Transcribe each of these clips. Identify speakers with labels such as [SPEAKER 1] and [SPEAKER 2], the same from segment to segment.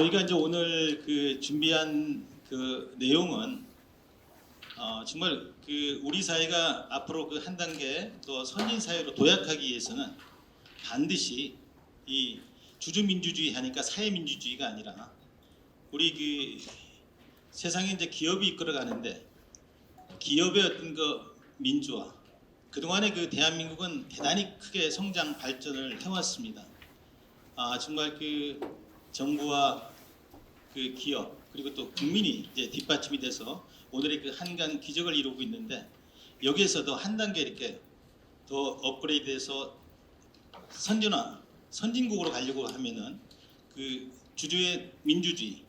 [SPEAKER 1] 저희가 이제 오늘 그 준비한 그 내용은 정말 그 우리 사회가 앞으로 그 한 단계 또 선진 사회로 도약하기 위해서는 반드시 이 주주민주주의 하니까 사회민주주의가 아니라 우리 그 세상에 이제 기업이 이끌어가는데 기업의 어떤 그 민주화, 그동안에 그 대한민국은 대단히 크게 성장 발전을 해왔습니다. 정말 그 정부와 그 기업 그리고 또 국민이 이제 뒷받침이 돼서 오늘의 그 한간 기적을 이루고 있는데, 여기에서도 한 단계 이렇게 더 업그레이드해서 선진화, 선진국으로 가려고 하면은 그 주주의 민주주의,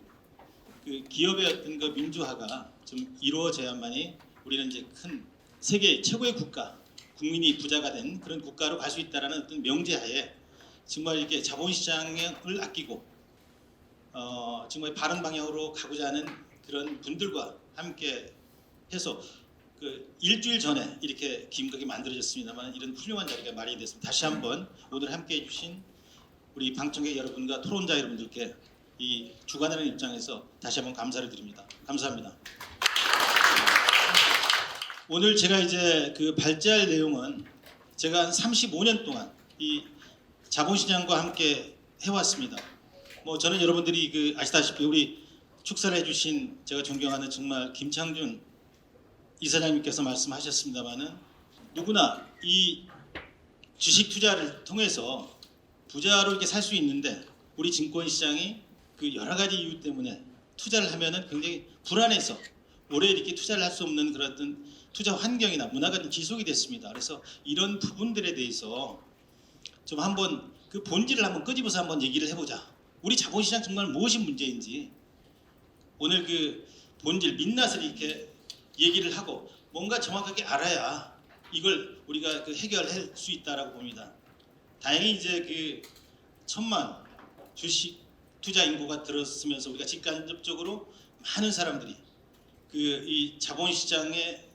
[SPEAKER 1] 그 기업의 어떤 그 민주화가 좀 이루어져야만이 우리는 이제 큰 세계 최고의 국가, 국민이 부자가 된 그런 국가로 갈 수 있다라는 어떤 명제하에 정말 이렇게 자본시장을 아끼고 정말 바른 방향으로 가고자 하는 그런 분들과 함께 해서 그 일주일 전에 이렇게 기임하게 만들어졌습니다만 이런 훌륭한 자리가 마련됐습니다. 다시 한번 오늘 함께 해주신 우리 방청객 여러분과 토론자 여러분들께 이 주관하는 입장에서 다시 한번 감사를 드립니다. 감사합니다. 오늘 제가 이제 그 발제할 내용은 제가 한 35년 동안 이 자본시장과 함께 해왔습니다. 뭐 저는 여러분들이 그 아시다시피 우리 축사를 해주신 제가 존경하는 정말 김창준 이사장님께서 말씀하셨습니다만은 누구나 이 주식 투자를 통해서 부자로 이렇게 살 수 있는데 우리 증권시장이 그 여러 가지 이유 때문에 투자를 하면은 굉장히 불안해서 오래 이렇게 투자를 할 수 없는 그런 어떤 투자 환경이나 문화가 좀 지속이 됐습니다. 그래서 이런 부분들에 대해서 좀 한번 그 본질을 한번 끄집어서 한번 얘기를 해보자. 우리 자본시장 정말 무엇이 문제인지 오늘 그 본질 민낯을 이렇게 얘기를 하고 뭔가 정확하게 알아야 이걸 우리가 그 해결할 수 있다라고 봅니다. 다행히 이제 그 1,000만 주식 투자 인구가 들었으면서 우리가 직간접적으로 많은 사람들이 그 이 자본시장에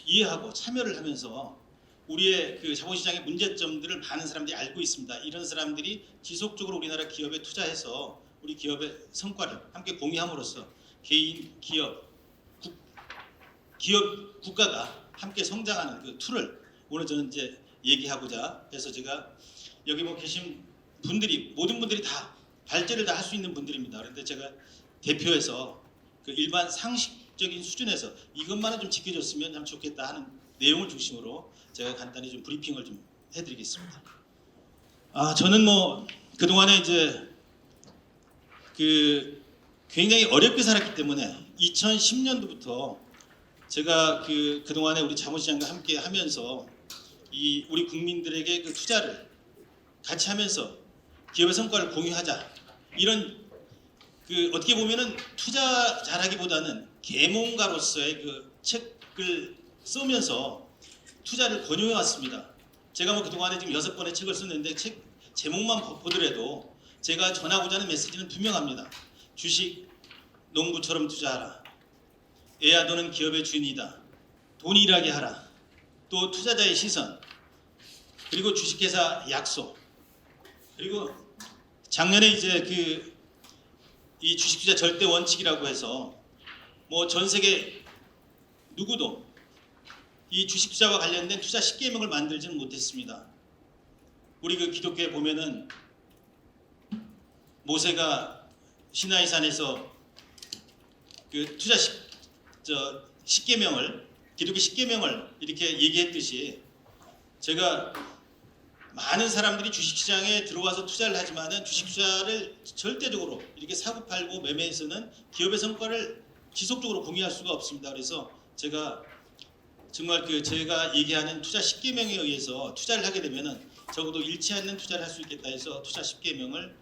[SPEAKER 1] 이해하고 참여를 하면서 우리의 그 자본시장의 문제점들을 많은 사람들이 알고 있습니다. 이런 사람들이 지속적으로 우리나라 기업에 투자해서 우리 기업의 성과를 함께 공유함으로써 개인, 기업, 국가가 함께 성장하는 그 툴을 오늘 저는 이제 얘기하고자 해서 제가 여기 뭐 계신 분들이 모든 분들이 다 발제를 다 할 수 있는 분들입니다. 그런데 제가 대표해서 그 일반 상식적인 수준에서 이것만은 좀 지켜줬으면 참 좋겠다 하는 내용을 중심으로 제가 간단히 좀 브리핑을 좀 해드리겠습니다. 저는 뭐 그동안에 이제 그 굉장히 어렵게 살았기 때문에 2010년도부터 제가 그동안에 우리 자본시장과 함께 하면서 이 우리 국민들에게 그 투자를 같이 하면서 기업의 성과를 공유하자, 이런 그 어떻게 보면은 투자자라기보다는 계몽가로서의 그 책을 쓰면서 투자를 권유해 왔습니다. 제가 뭐 그동안에 지금 6권의 책을 썼는데 책 제목만 보더라도 제가 전하고자 하는 메시지는 분명합니다. 주식 농부처럼 투자하라. 애야 너는 기업의 주인이다. 돈이 일하게 하라. 또 투자자의 시선, 그리고 주식회사 약속, 그리고 작년에 이제 이 주식 투자 절대 원칙이라고 해서 뭐 전 세계 누구도 이 주식 투자와 관련된 투자 10계명을 만들지는 못했습니다. 우리 그 기독교에 보면은 모세가 시나이산에서 그 투자 10계명을 기독교 10계명을 이렇게 얘기했듯이 제가 많은 사람들이 주식시장에 들어와서 투자를 하지만은 주식 투자를 절대적으로 이렇게 사고팔고 매매해서는 기업의 성과를 지속적으로 공유할 수가 없습니다. 그래서 제가 정말 제가 얘기하는 투자 10계명에 의해서 투자를 하게 되면은 적어도 잃지 않는 투자를 할 수 있겠다 해서 투자 10계명을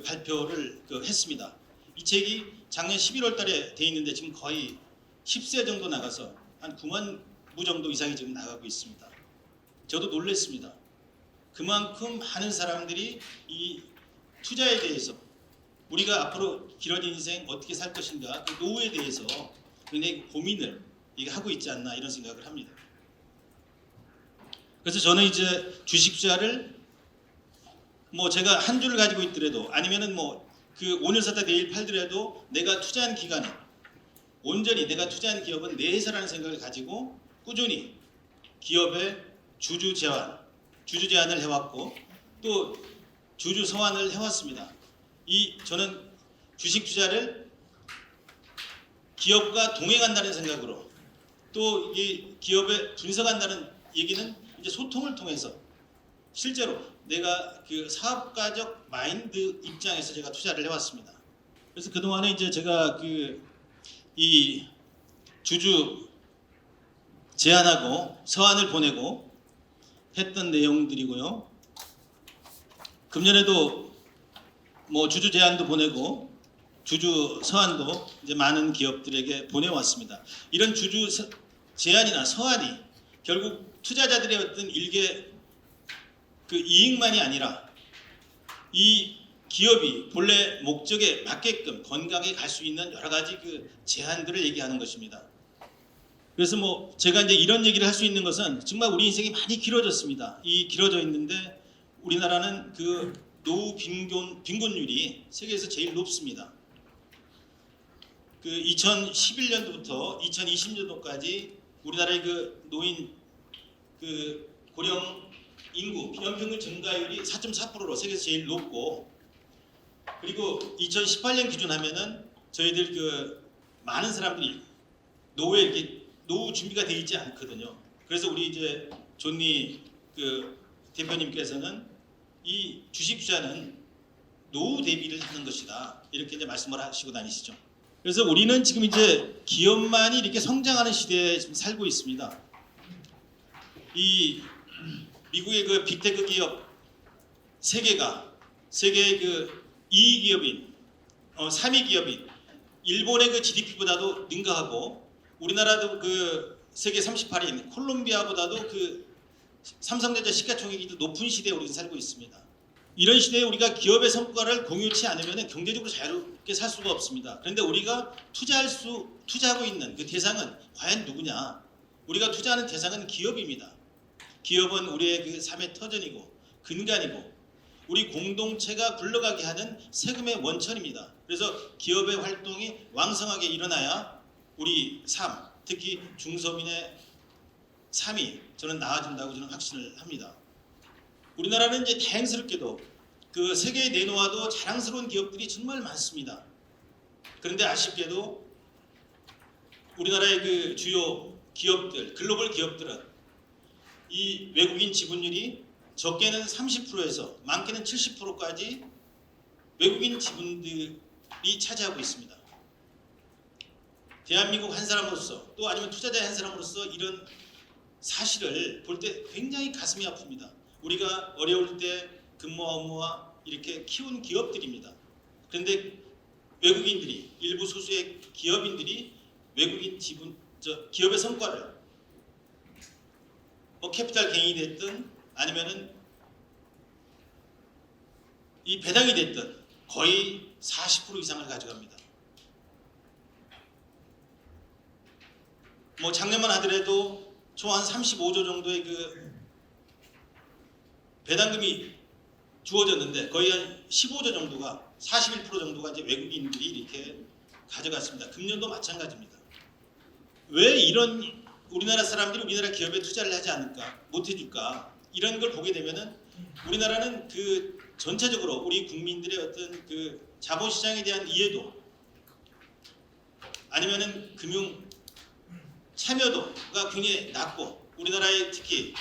[SPEAKER 1] 발표를 했습니다. 이 책이 작년 11월 달에 돼 있는데 지금 거의 10세 정도 나가서 한 9만 부 정도 이상이 지금 나가고 있습니다. 저도 놀랐습니다. 그만큼 많은 사람들이 이 투자에 대해서 우리가 앞으로 길어진 인생 어떻게 살 것인가, 그 노후에 대해서 굉장히 고민을 하고 있지 않나 이런 생각을 합니다. 그래서 저는 이제 주식 투자를 뭐 제가 한 주를 가지고 있더라도 아니면은 뭐 그 오늘 샀다 내일 팔더라도 내가 투자한 기간에 온전히 내가 투자한 기업은 내 회사라는 생각을 가지고 꾸준히 기업의 주주 제한을 해왔고 또 주주 소환을 해왔습니다. 저는 주식 투자를 기업과 동행한다는 생각으로 또 이 기업에 분석한다는 얘기는 이제 소통을 통해서 실제로 내가 그 사업가적 마인드 입장에서 제가 투자를 해왔습니다. 그래서 그동안에 이제 제가 이 주주 제안하고 서한을 보내고 했던 내용들이고요. 금년에도 뭐 주주 제안도 보내고 주주 서한도 이제 많은 기업들에게 보내왔습니다. 이런 주주 제안이나 서한이 결국 투자자들의 어떤 일개 그 이익만이 아니라 이 기업이 본래 목적에 맞게끔 건강하게 갈 수 있는 여러 가지 그 제안들을 얘기하는 것입니다. 그래서 뭐 제가 이제 이런 얘기를 할 수 있는 것은 정말 우리 인생이 많이 길어졌습니다. 이 길어져 있는데 우리나라는 그 노후 빈곤율이 세계에서 제일 높습니다. 그 2011년도부터 2020년도까지 우리나라의 그 노인 그 고령 인구 연평균 증가율이 4.4%로 세계에서 제일 높고, 그리고 2018년 기준하면은 저희들 그 많은 사람들이 노후에 이렇게 노후 준비가 되어 있지 않거든요. 그래서 우리 이제 존니 그 대표님께서는 이 주식 투자는 노후 대비를 하는 것이다, 이렇게 이제 말씀을 하시고 다니시죠. 그래서 우리는 지금 이제 기업만이 이렇게 성장하는 시대에 지금 살고 있습니다. 이 미국의 그 빅테크 기업 3개가 세계의 그 2위 기업인 3위 기업인 일본의 그 GDP보다도 능가하고, 우리나라도 그 세계 38위인 콜롬비아보다도 그 삼성전자 시가총액이 높은 시대에 우리는 살고 있습니다. 이런 시대에 우리가 기업의 성과를 공유치 않으면 경제적으로 자유롭게 살 수가 없습니다. 그런데 우리가 투자하고 있는 그 대상은 과연 누구냐? 우리가 투자하는 대상은 기업입니다. 기업은 우리의 그 삶의 터전이고 근간이고 우리 공동체가 굴러가게 하는 세금의 원천입니다. 그래서 기업의 활동이 왕성하게 일어나야 우리 삶, 특히 중소민의 삶이 저는 나아진다고 저는 확신을 합니다. 우리나라는 이제 다행스럽게도 그 세계에 내놓아도 자랑스러운 기업들이 정말 많습니다. 그런데 아쉽게도 우리나라의 그 주요 기업들, 글로벌 기업들은 이 외국인 지분율이 적게는 30%에서 많게는 70%까지 외국인 지분들이 차지하고 있습니다. 대한민국 한 사람으로서 또 아니면 투자자의 한 사람으로서 이런 사실을 볼 때 굉장히 가슴이 아픕니다. 우리가 어려울 때 근무와 업무와 이렇게 키운 기업들입니다. 그런데 외국인들이, 일부 소수의 기업인들이 외국인 기업의 성과를 캐피탈 게인이 됐든 아니면은 이 배당이 됐든 거의 40% 이상을 가져갑니다. 뭐 작년만 하더라도 총 한 35조 정도의 그 배당금이 주어졌는데 거의 한 15조 정도가 41% 정도가 이제 외국인들이 이렇게 가져갔습니다. 금년도 마찬가지입니다. 왜 이런 우리나라 사람들이 우리나라 기업에 투자를 하지 않을까, 못 해줄까, 이런 걸 보게 되면은 우리나라는 그 전체적으로 우리 국민들의 어떤 그 자본시장에 대한 이해도 아니면은 금융 참여도가 굉장히 낮고, 우리나라의 특히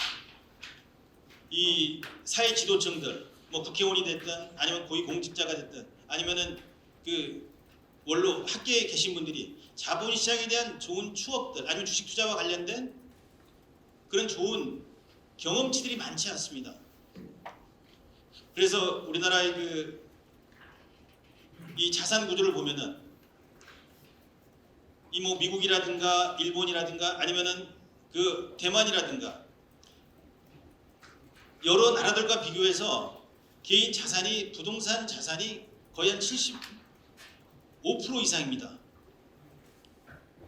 [SPEAKER 1] 이 사회 지도층들, 뭐 국회의원이 됐든 아니면 고위공직자가 됐든 아니면은 그 원로 학계에 계신 분들이 자본시장에 대한 좋은 추억들 아니면 주식 투자와 관련된 그런 좋은 경험치들이 많지 않습니다. 그래서 우리나라의 이 자산 구조를 보면은 이 뭐 미국이라든가 일본이라든가 아니면은 그 대만이라든가 여러 나라들과 비교해서 개인 자산이, 부동산 자산이 거의 한 75% 이상입니다.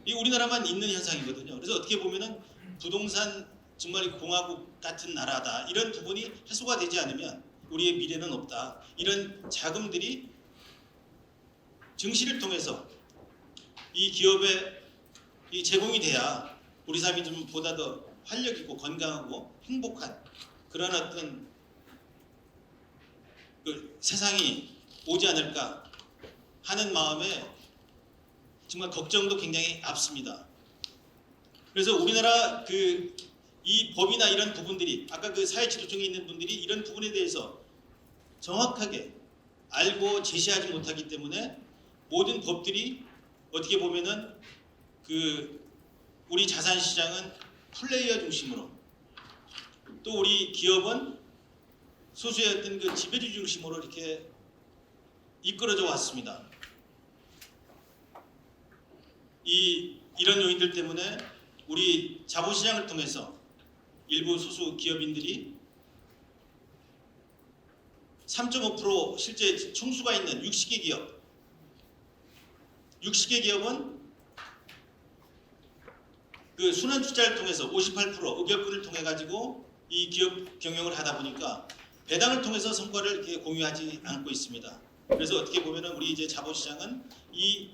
[SPEAKER 1] 이 우리나라만 있는 현상이거든요. 그래서 어떻게 보면은 부동산 정말 공화국 같은 나라다, 이런 부분이 해소가 되지 않으면 우리의 미래는 없다. 이런 자금들이 증시를 통해서 이 기업에 이 제공이 돼야 우리 삶이 좀 보다 더 활력 있고 건강하고 행복한 그런 어떤 그 세상이 오지 않을까 하는 마음에 정말 걱정도 굉장히 앞섭니다. 그래서 우리나라 이 법이나 이런 부분들이 아까 그 사회지도청에 있는 분들이 이런 부분에 대해서 정확하게 알고 제시하지 못하기 때문에 모든 법들이 어떻게 보면은 우리 자산시장은 플레이어 중심으로 또 우리 기업은 소수의 어떤 그 지배주 중심으로 이렇게 이끌어져 왔습니다. 이런 요인들 때문에 우리 자본시장을 통해서 일부 소수 기업인들이 3.5% 실제 총수가 있는 60개 기업, 60개 기업은 그 순환 투자를 통해서 58% 의결권을 통해 가지고 이 기업 경영을 하다 보니까 배당을 통해서 성과를 이렇게 공유하지 않고 있습니다. 그래서 어떻게 보면은 우리 이제 자본시장은 이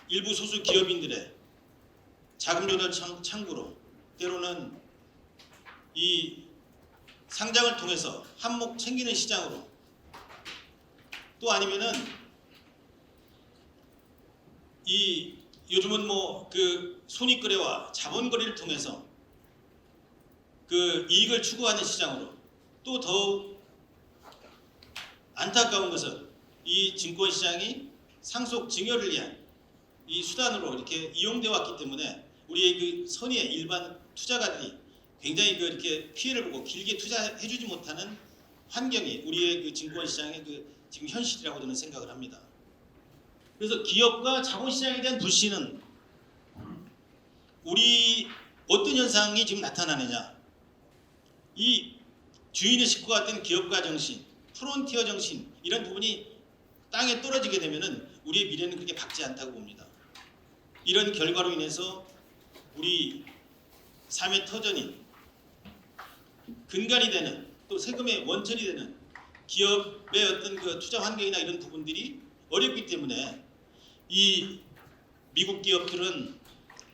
[SPEAKER 1] 일부 소수 기업인들의 자금 조달 창구로 때로는 이 상장을 통해서 한몫 챙기는 시장으로 또 아니면은 요즘은 뭐 그 손익거래와 자본거래를 통해서 그 이익을 추구하는 시장으로 또 더욱 안타까운 것은 이 증권시장이 상속 증여를 위한 이 수단으로 이렇게 이용되어 왔기 때문에 우리의 그 선의의 일반 투자가들이 굉장히 이렇게 피해를 보고 길게 투자해주지 못하는 환경이 우리의 그 증권시장의 지금 현실이라고 저는 생각을 합니다. 그래서 기업과 자본시장에 대한 불신은 우리 어떤 현상이 지금 나타나느냐? 이 주인의식과 같은 기업가 정신, 프론티어 정신 이런 부분이 땅에 떨어지게 되면은 우리의 미래는 그렇게 밝지 않다고 봅니다. 이런 결과로 인해서 우리 삶의 터전인 근간이 되는 또 세금의 원천이 되는 기업의 어떤 그 투자 환경이나 이런 부분들이 어렵기 때문에 이 미국 기업들은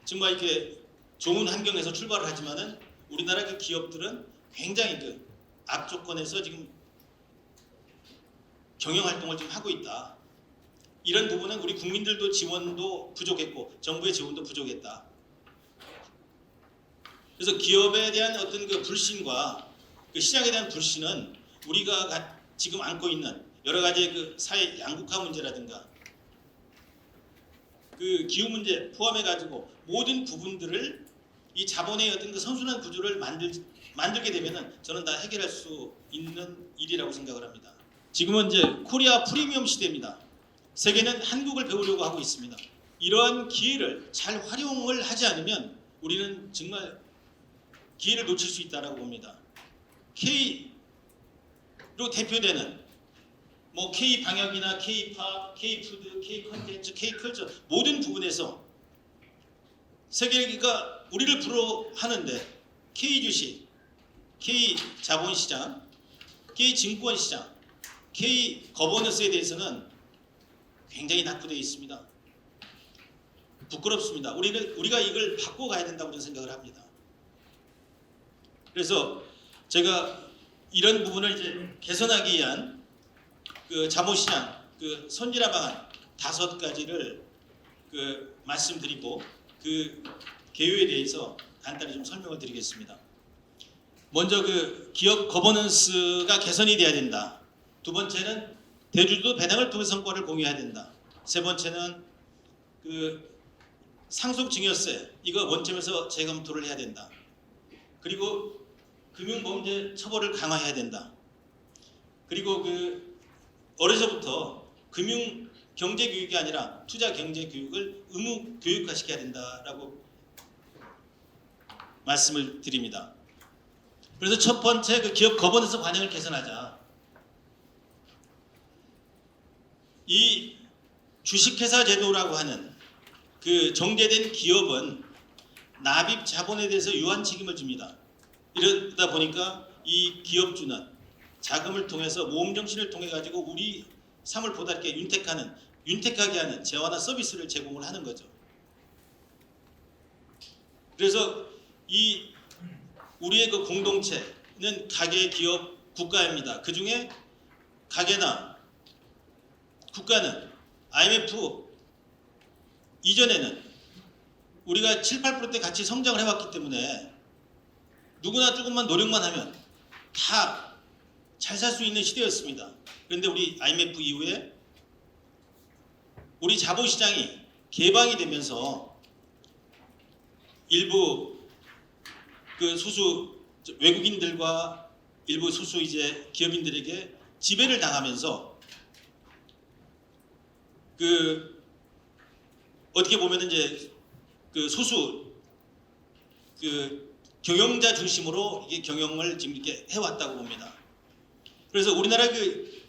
[SPEAKER 1] 정말 이렇게 좋은 환경에서 출발을 하지만은 우리나라 그 기업들은 굉장히 그 악조건에서 지금 경영 활동을 지금 하고 있다. 이런 부분은 우리 국민들도 지원도 부족했고 정부의 지원도 부족했다. 그래서 기업에 대한 어떤 그 불신과 그 시장에 대한 불신은 우리가 지금 안고 있는 여러 가지 그 사회 양극화 문제라든가 그 기후 문제 포함해 가지고 모든 부분들을 이 자본의 어떤 그 선순환 구조를 만들게 되면은 저는 다 해결할 수 있는 일이라고 생각을 합니다. 지금은 이제 코리아 프리미엄 시대입니다. 세계는 한국을 배우려고 하고 있습니다. 이러한 기회를 잘 활용을 하지 않으면 우리는 정말 기회를 놓칠 수 있다라고 봅니다. K로 대표되는 뭐 K 방역이나 K 팝, K 푸드, K 컨텐츠, K 컬처 모든 부분에서 세계가 우리를 부러워하는데 K 주식, K 자본시장, K 증권시장, K 거버넌스에 대해서는 굉장히 낙후되어 있습니다. 부끄럽습니다. 우리가 이걸 바꿔가야 된다고 저는 생각을 합니다. 그래서 제가 이런 부분을 이제 개선하기 위한 그 자본시장 그 선진화 방안 5가지를 그 말씀드리고 그 개요에 대해서 간단히 좀 설명을 드리겠습니다. 먼저 그 기업 거버넌스가 개선이 돼야 된다. 두 번째는 대주주도 배당을 통해 성과를 공유해야 된다. 세 번째는 그 상속증여세 이거 원점에서 재검토를 해야 된다. 그리고 금융범죄 처벌을 강화해야 된다. 그리고 그 어려서부터 금융 경제 교육이 아니라 투자 경제 교육을 의무 교육화시켜야 된다라고 말씀을 드립니다. 그래서 첫 번째 그 기업 거버넌스 관행을 개선하자. 이 주식회사 제도라고 하는 그 정제된 기업은 납입 자본에 대해서 유한 책임을 집니다. 이러다 보니까 이 기업주는 자금을 통해서 모험 정신을 통해 가지고 우리 삶을 보다 이렇게 윤택하는 윤택하게 하는 재화나 서비스를 제공을 하는 거죠. 그래서 이 우리의 그 공동체는 가계, 기업, 국가입니다. 그 중에 가계나 국가는 IMF 이전에는 우리가 7, 8%대 같이 성장을 해왔기 때문에 누구나 조금만 노력만 하면 다 잘 살 수 있는 시대였습니다. 그런데 우리 IMF 이후에 우리 자본시장이 개방이 되면서 일부 그 소수 외국인들과 일부 소수 이제 기업인들에게 지배를 당하면서 그 어떻게 보면은 이제 그 소수 그 경영자 중심으로 이게 경영을 지금 이렇게 해왔다고 봅니다. 그래서 우리나라 그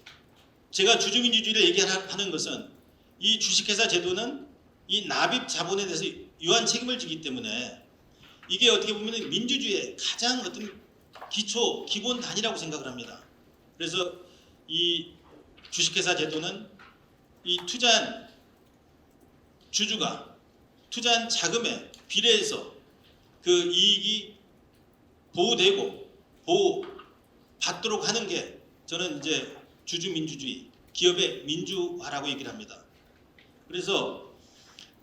[SPEAKER 1] 제가 주주민주주의를 얘기하는 것은 이 주식회사 제도는 이 납입 자본에 대해서 유한 책임을 지기 때문에 이게 어떻게 보면 민주주의의 가장 어떤 기초 기본 단위라고 생각을 합니다. 그래서 이 주식회사 제도는 이 투자한 주주가 투자한 자금에 비례해서 그 이익이 보호되고 보호받도록 하는 게 저는 이제 주주민주주의, 기업의 민주화라고 얘기를 합니다. 그래서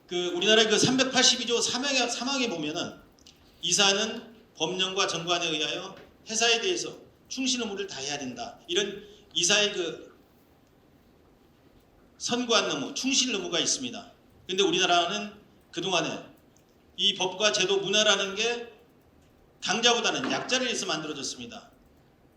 [SPEAKER 1] 그 우리나라의 그 382조 3항에 보면은 이사는 법령과 정관에 의하여 회사에 대해서 충실 의무를 다해야 된다. 이런 이사의 그 선관 의무, 충실 의무가 있습니다. 그런데 우리나라는 그동안에 이 법과 제도 문화라는 게 강자보다는 약자를 위해서 만들어졌습니다.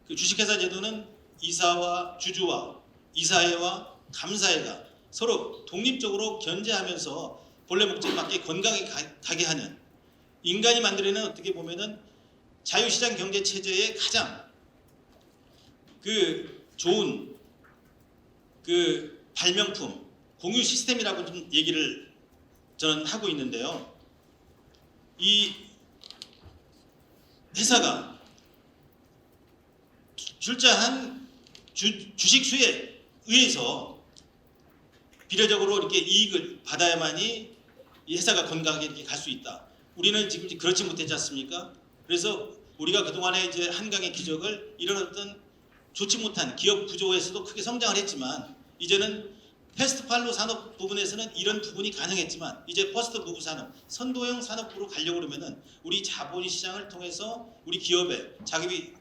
[SPEAKER 1] 그 주식회사 제도는 이사와 주주와 이사회와 감사회가 서로 독립적으로 견제하면서 본래 목적에 맞게 건강하게 가게 하는 인간이 만들어내는 어떻게 보면은 자유시장 경제 체제의 가장 그 좋은 그 발명품 공유 시스템이라고 좀 얘기를 저는 하고 있는데요. 이 회사가 출자한 주식 수에 의해서 비례적으로 이렇게 이익을 받아야만이 이 회사가 건강하게 이렇게 갈 수 있다. 우리는 지금 그렇지 못했지 않습니까? 그래서 우리가 그동안에 이제 한강의 기적을 이런 어떤 좋지 못한 기업 구조에서도 크게 성장을 했지만 이제는 패스트 팔로 산업 부분에서는 이런 부분이 가능했지만 이제 퍼스트 무브 산업, 선도형 산업으로 가려고 그러면은 우리 자본시장을 통해서 우리 기업에 자금이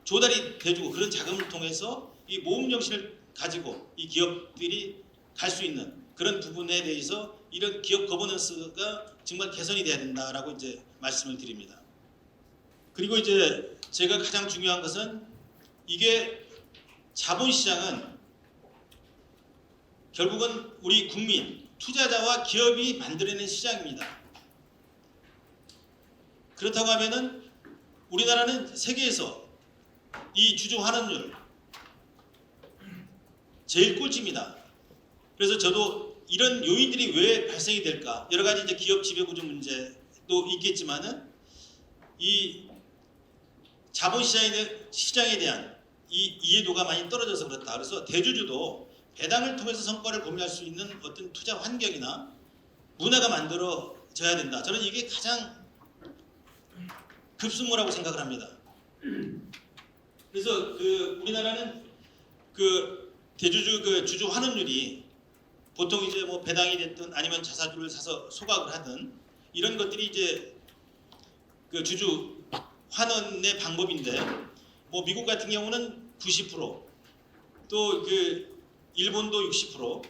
[SPEAKER 1] 조달이 돼주고 그런 자금을 통해서 이 모험 정신을 가지고 이 기업들이 갈 수 있는 그런 부분에 대해서 이런 기업 거버넌스가 정말 개선이 돼야 된다라고 이제 말씀을 드립니다. 그리고 이제 제가 가장 중요한 것은 이게 자본시장은 결국은 우리 국민, 투자자와 기업이 만들어낸 시장입니다. 그렇다고 하면은 우리나라는 세계에서 이 주주 환원율 제일 꼴찌입니다. 그래서 저도 이런 요인들이 왜 발생이 될까? 여러 가지 이제 기업 지배구조 문제도 있겠지만은 이 자본시장에 대한 이 이해도가 많이 떨어져서 그렇다. 그래서 대주주도 배당을 통해서 성과를 공유할 수 있는 어떤 투자 환경이나 문화가 만들어져야 된다. 저는 이게 가장 급수무라고 생각을 합니다. 그래서 그 우리나라는 그 대주주 그 주주 환원율이 보통 이제 뭐 배당이 됐든 아니면 자사주를 사서 소각을 하든 이런 것들이 이제 그 주주 환원의 방법인데 뭐 미국 같은 경우는 90%, 또 그 일본도 60%,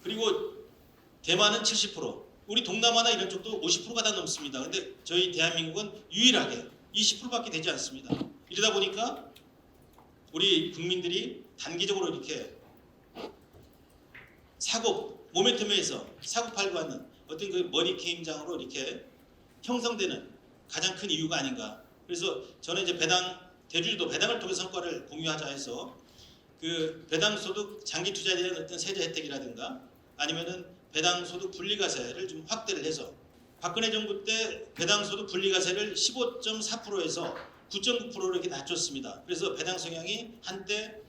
[SPEAKER 1] 그리고 대만은 70%, 우리 동남아나 이런 쪽도 50%가 다 넘습니다. 근데 저희 대한민국은 유일하게 20%밖에 되지 않습니다. 이러다 보니까 우리 국민들이 단기적으로 이렇게 사고 모멘텀에서 사고 팔고 하는 어떤 그 머니 게임장으로 이렇게 형성되는 가장 큰 이유가 아닌가. 그래서 저는 이제 대주주도 배당을 통해 성과를 공유하자 해서 그 배당 소득 장기 투자에 대한 어떤 세제 혜택이라든가 아니면은 배당 소득 분리과세를 좀 확대를 해서 박근혜 정부 때 배당 소득 분리과세를 15.4%에서 9.9%로 이렇게 낮췄습니다. 그래서 배당 성향이 한때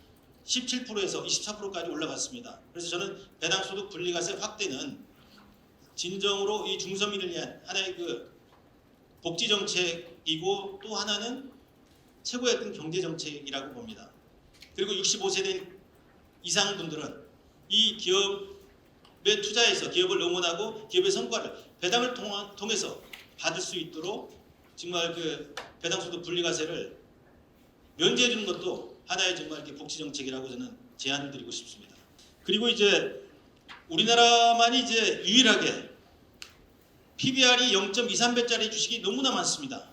[SPEAKER 1] 17%에서 24%까지 올라갔습니다. 그래서 저는 배당소득 분리과세 확대는 진정으로 이 중서민을 위한 하나의 그 복지 정책이고 또 하나는 최고의 어떤 경제 정책이라고 봅니다. 그리고 65세대 이상 분들은 이 기업에 투자해서 기업을 응원하고 기업의 성과를 배당을 통해서 받을 수 있도록 정말 그 배당소득 분리과세를 면제해 주는 것도 하나의 정말 이렇게 복지 정책이라고 저는 제안을 드리고 싶습니다. 그리고 이제 우리나라만이 이제 유일하게 PBR이 0.23배짜리 주식이 너무나 많습니다.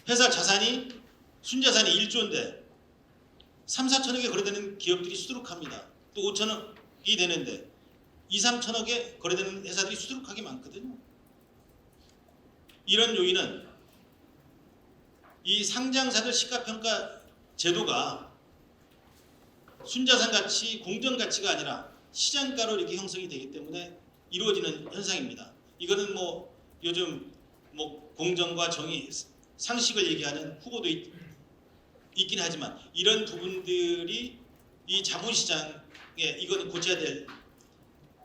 [SPEAKER 1] 회사 자산이 순자산이 1조인데 3, 4천억에 거래되는 기업들이 수두룩합니다. 또 5천억이 되는데 2, 3천억에 거래되는 회사들이 수두룩하게 많거든요. 이런 요인은 이 상장사들 시가평가 제도가 순자산 가치, 공정 가치가 아니라 시장가로 이렇게 형성이 되기 때문에 이루어지는 현상입니다. 이거는 뭐 요즘 뭐 공정과 정의, 상식을 얘기하는 후보도 있긴 하지만 이런 부분들이 이 자본시장에 이거는 고쳐야 될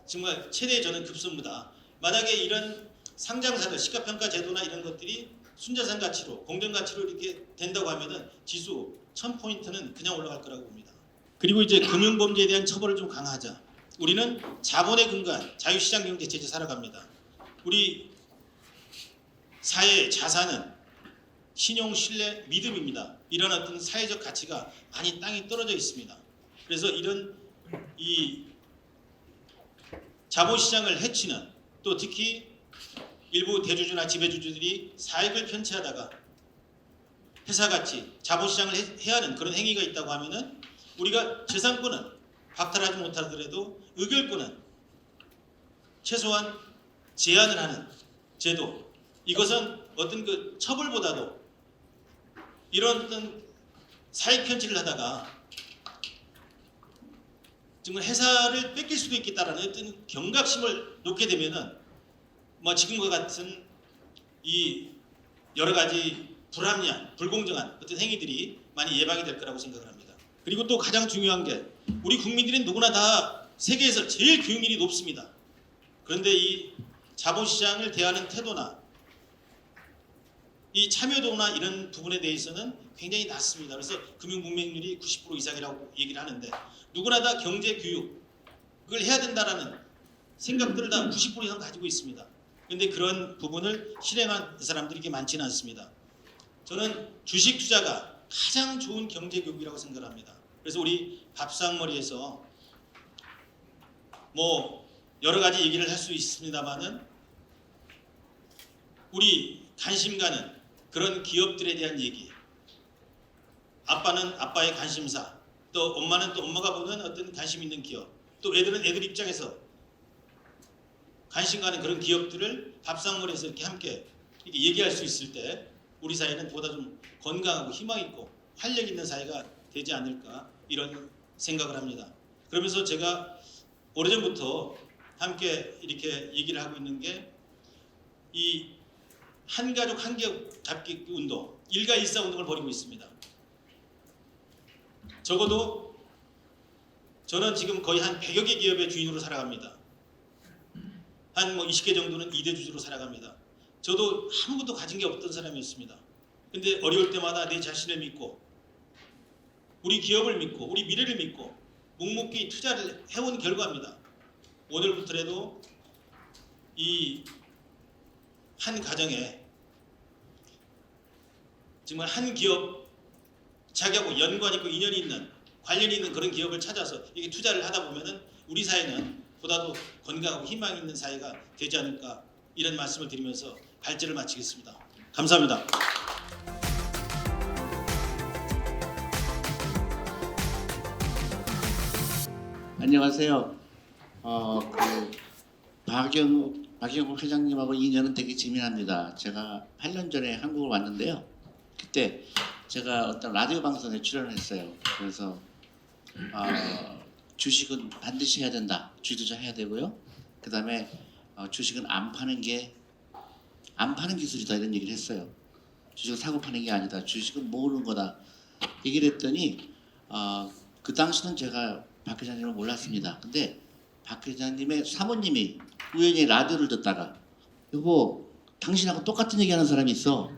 [SPEAKER 1] 정말 최대의 저는 급선무다. 만약에 이런 상장사들 시가평가 제도나 이런 것들이 순자산 가치로 공정 가치로 이렇게 된다고 하면은 지수 1000포인트는 그냥 올라갈 거라고 봅니다. 그리고 이제 금융범죄에 대한 처벌을 좀 강화하자. 우리는 자본에 근거한 자유시장 경제 체제 살아갑니다. 우리 사회의 자산은 신용, 신뢰, 믿음입니다. 이런 어떤 사회적 가치가 많이 땅에 떨어져 있습니다. 그래서 이런 이 자본시장을 해치는 또 특히 일부 대주주나 지배주주들이 사익을 편취하다가 회사 가치, 자본시장을 해하는 그런 행위가 있다고 하면은 우리가 재산권은 박탈하지 못하더라도 의결권은 최소한 제한을 하는 제도. 이것은 어떤 그 처벌보다도 이런 어떤 사익 편취를 하다가 정말 회사를 뺏길 수도 있겠다라는 어떤 경각심을 놓게 되면은 뭐 지금과 같은 이 여러 가지 불합리한, 불공정한 어떤 행위들이 많이 예방이 될 거라고 생각을 합니다. 그리고 또 가장 중요한 게 우리 국민들은 누구나 다 세계에서 제일 교육률이 높습니다. 그런데 이 자본시장을 대하는 태도나 이 참여도나 이런 부분에 대해서는 굉장히 낮습니다. 그래서 금융문맹률이 90% 이상이라고 얘기를 하는데 누구나 다 경제교육을 해야 된다라는 생각들을 다 90% 이상 가지고 있습니다. 그런데 그런 부분을 실행한 사람들이 이렇게 많지는 않습니다. 저는 주식 투자가 가장 좋은 경제교육이라고 생각합니다. 그래서 우리 밥상머리에서 뭐 여러 가지 얘기를 할 수 있습니다만은 우리 관심 가는 그런 기업들에 대한 얘기, 아빠는 아빠의 관심사, 또 엄마는 또 엄마가 보는 어떤 관심 있는 기업, 또 애들은 애들 입장에서 관심 가는 그런 기업들을 밥상머리에서 이렇게 함께 이렇게 얘기할 수 있을 때 우리 사회는 보다 좀 건강하고 희망 있고 활력 있는 사회가 되지 않을까 이런 생각을 합니다. 그러면서 제가 오래전부터 함께 이렇게 얘기를 하고 있는 게 이 한가족 한기업 잡기 운동, 일가일사 운동을 벌이고 있습니다. 적어도 저는 지금 거의 한 100여 개 기업의 주인으로 살아갑니다. 한 뭐 20개 정도는 2대 주주로 살아갑니다. 저도 아무것도 가진 게 없던 사람이었습니다. 근데 어려울 때마다 내 자신을 믿고 우리 기업을 믿고 우리 미래를 믿고 묵묵히 투자를 해온 결과입니다. 오늘부터라도 이 한 가정에 정말 한 기업 자기하고 연관 있고 인연이 있는 관련이 있는 그런 기업을 찾아서 이게 투자를 하다 보면은 우리 사회는 보다도 건강하고 희망 있는 사회가 되지 않을까 이런 말씀을 드리면서 발제를 마치겠습니다. 감사합니다.
[SPEAKER 2] 안녕하세요. 박영욱 회장님하고 인연은 되게 재미납니다. 제가 8년 전에 한국을 왔는데요. 그때 제가 어떤 라디오 방송에 출연했어요. 그래서 주식은 반드시 해야 된다. 주투자 해야 되고요. 그 다음에 주식은 안 파는 기술이다 이런 얘기를 했어요. 주식은 사고 파는 게 아니다. 주식은 모으는 거다. 얘기를 했더니 그 당시는 제가 박 회장님을 몰랐습니다. 근데 박 회장님의 사모님이 우연히 라디오를 듣다가 여보 당신하고 똑같은 얘기하는 사람이 있어.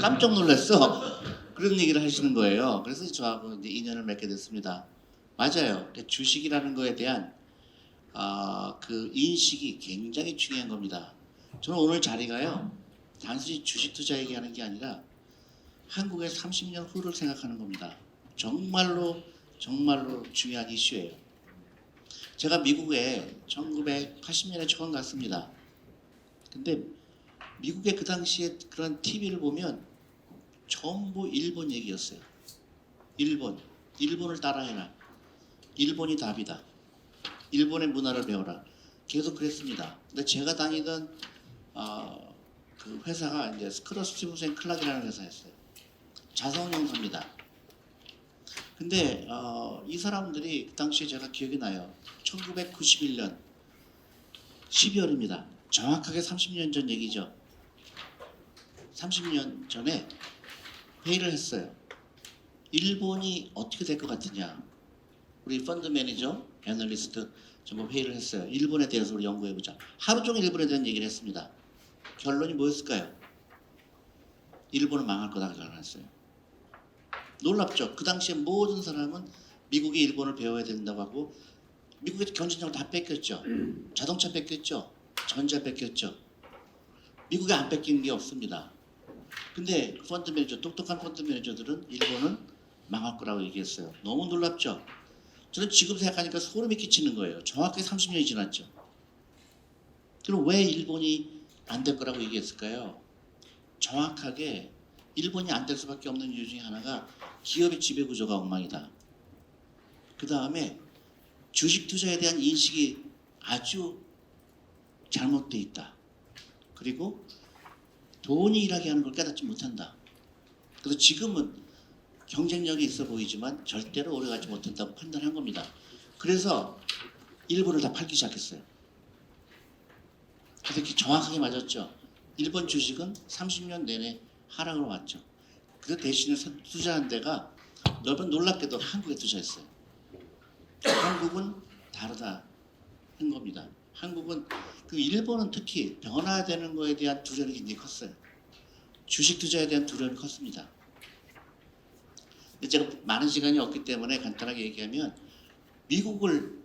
[SPEAKER 2] 깜짝 놀랐어. 그런 얘기를 하시는 거예요. 그래서 저하고 이제 인연을 맺게 됐습니다. 맞아요. 주식이라는 거에 대한 그 인식이 굉장히 중요한 겁니다. 저는 오늘 자리가요. 단순히 주식 투자 얘기하는 게 아니라 한국의 30년 후를 생각하는 겁니다. 정말로 중요한 이슈예요. 제가 미국에 1980년에 처음 갔습니다. 근데 미국의 그 당시에 그런 TV를 보면 전부 일본 얘기였어요. 일본을 따라해라. 일본이 답이다. 일본의 문화를 배워라. 계속 그랬습니다. 근데 제가 다니던 그 회사가 이제 스크러 스티븐스 앤 클락이라는 회사였어요. 자산운용사입니다. 근데 이 사람들이 그 당시에 제가 기억이 나요. 1991년 12월입니다. 정확하게 30년 전 얘기죠. 30년 전에 회의를 했어요. 일본이 어떻게 될 것 같으냐. 우리 펀드 매니저, 애널리스트 전부 회의를 했어요. 일본에 대해서 우리 연구해보자. 하루 종일 일본에 대한 얘기를 했습니다. 결론이 뭐였을까요? 일본은 망할 거다 결론했어요. 놀랍죠? 그 당시에 모든 사람은 미국이 일본을 배워야 된다고 하고 미국의 경쟁력을 다 뺏겼죠. 자동차 뺏겼죠. 전자 뺏겼죠. 미국에 안 뺏긴 게 없습니다. 근데 펀드 매니저, 똑똑한 펀드 매니저들은 일본은 망할 거라고 얘기했어요. 너무 놀랍죠? 저는 지금 생각하니까 소름이 끼치는 거예요. 정확하게 30년이 지났죠. 그럼 왜 일본이 안 될 거라고 얘기했을까요? 정확하게 일본이 안 될 수밖에 없는 이유 중에 하나가 기업의 지배구조가 엉망이다. 그 다음에 주식 투자에 대한 인식이 아주 잘못돼 있다. 그리고 돈이 일하게 하는 걸 깨닫지 못한다. 그래서 지금은 경쟁력이 있어 보이지만 절대로 오래가지 못한다고 판단한 겁니다. 그래서 일본을 다 팔기 시작했어요. 그래서 이렇게 정확하게 맞았죠. 일본 주식은 30년 내내 하락으로 왔죠. 그래서 대신에 투자한 데가 놀랍게도 한국에 투자했어요. 한국은 다르다 한 겁니다. 한국은 그 일본은 특히 변화되는 거에 대한 두려움이 굉장히 컸어요. 주식 투자에 대한 두려움이 컸습니다. 제가 많은 시간이 없기 때문에 간단하게 얘기하면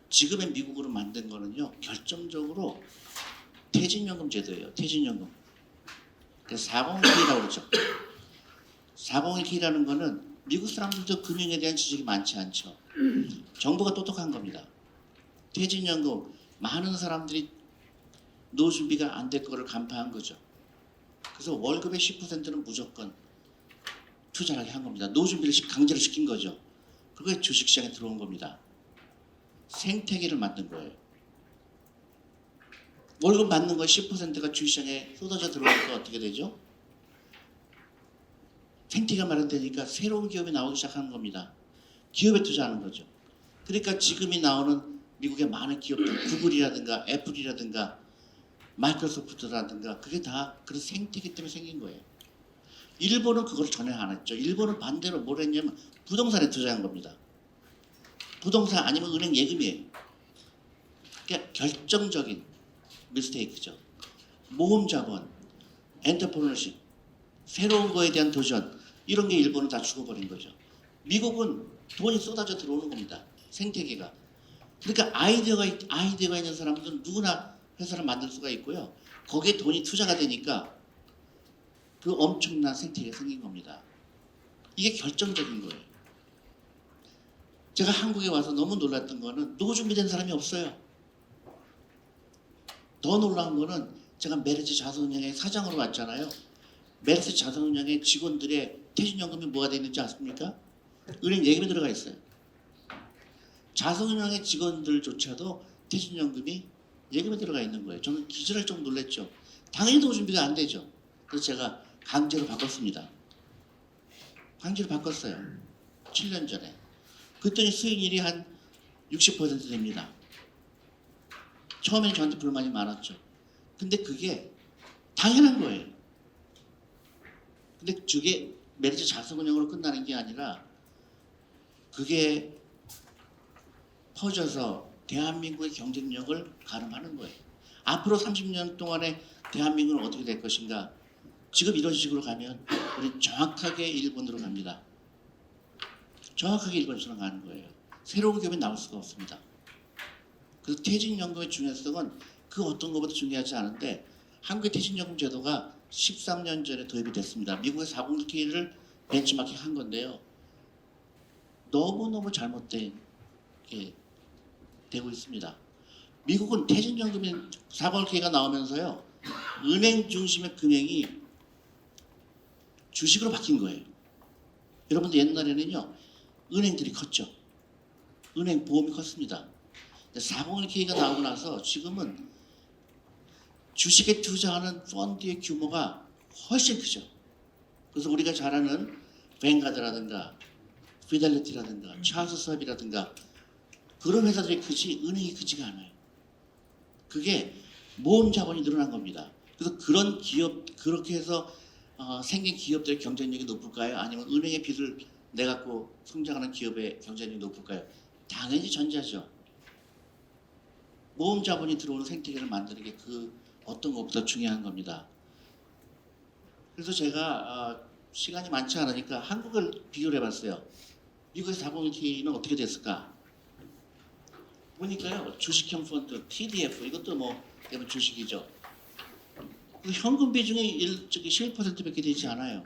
[SPEAKER 2] 지금의 미국으로 만든 거는요. 결정적으로 퇴직연금 제도예요. 퇴직연금. 그래서 401k라고 그러죠. 401k라는 거는 미국 사람들도 금융에 대한 지식이 많지 않죠. 정부가 똑똑한 겁니다. 퇴직연금 많은 사람들이 노후 준비가 안 될 거를 간파한 거죠. 그래서 월급의 10%는 무조건 투자를 하게 한 겁니다. 노후 준비를 강제로 시킨 거죠. 그게 주식시장에 들어온 겁니다. 생태계를 만든 거예요. 월급 받는 거 10%가 주식시장에 쏟아져 들어오니까 어떻게 되죠? 생태계가 마련되니까 새로운 기업이 나오기 시작하는 겁니다. 기업에 투자하는 거죠. 그러니까 지금이 나오는 미국의 많은 기업들, 구글이라든가 애플이라든가 마이크로소프트라든가 그게 다 그런 생태계 때문에 생긴 거예요. 일본은 그걸 전혀 안 했죠. 일본은 반대로 뭘 했냐면 부동산에 투자한 겁니다. 부동산 아니면 은행 예금이에요. 그러니까 결정적인 미스테이크죠. 모험 자본, 엔터프레너십, 새로운 거에 대한 도전 이런 게 일본은 다 죽어버린 거죠. 미국은 돈이 쏟아져 들어오는 겁니다. 생태계가. 그러니까 아이디어가 있는 사람들은 누구나 회사를 만들 수가 있고요. 거기에 돈이 투자가 되니까 그 엄청난 생태계가 생긴 겁니다. 이게 결정적인 거예요. 제가 한국에 와서 너무 놀랐던 거는 노후 준비된 사람이 없어요. 더 놀라운 거는 제가 메리츠 자산운용의 사장으로 왔잖아요. 메리츠 자산운용의 직원들의 퇴직연금이 뭐가 되어 있는지 아십니까? 은행 예금에 들어가 있어요. 자산운용의 직원들조차도 퇴직연금이 예금에 들어가 있는 거예요. 저는 기절할 정도 놀랐죠. 당연히 노후 준비가 안 되죠. 그래서 제가 강제로 바꿨습니다. 강제로 바꿨어요. 7년 전에. 그랬더니 수익률이 한 60% 됩니다. 처음에는 저한테 불만이 많았죠. 근데 그게 당연한 거예요. 근데 저게 메리츠 자산운용으로 끝나는 게 아니라 그게 퍼져서 대한민국의 경쟁력을 가름하는 거예요. 앞으로 30년 동안에 대한민국은 어떻게 될 것인가? 지금 이런 식으로 가면 우리 정확하게 일본으로 갑니다. 정확하게 일본처럼 가는 거예요. 새로운 기업이 나올 수가 없습니다. 그래서 퇴직연금의 중요성은 그 어떤 것보다 중요하지 않은데 한국의 퇴직연금 제도가 13년 전에 도입이 됐습니다. 미국의 401k를 벤치마킹 한 건데요. 너무너무 잘못된 게 되고 있습니다. 미국은 퇴직연금이 401k가 나오면서요. 은행 중심의 금융이 주식으로 바뀐 거예요. 여러분들 옛날에는요. 은행들이 컸죠. 은행 보험이 컸습니다. 401k가 나오고 나서 지금은 주식에 투자하는 펀드의 규모가 훨씬 크죠. 그래서 우리가 잘 아는 뱅가드라든가 피델리티라든가 찰스 수업이라든가 그런 회사들이 크지 은행이 크지가 않아요. 그게 모험 자본이 늘어난 겁니다. 그래서 그런 기업 그렇게 해서 생긴 기업들의 경쟁력이 높을까요? 아니면 은행의 빚을 내갖고 성장하는 기업의 경쟁력이 높을까요? 당연히 전자죠. 모험 자본이 들어오는 생태계를 만드는 게 그 어떤 것보다 중요한 겁니다. 그래서 제가 시간이 많지 않으니까 한국을 비교를 해봤어요. 미국의 401k는 어떻게 됐을까? 보니까요. 주식형 펀드, TDF 이것도 뭐 대부분 주식이죠. 그 현금 비중이 11%밖에 되지 않아요.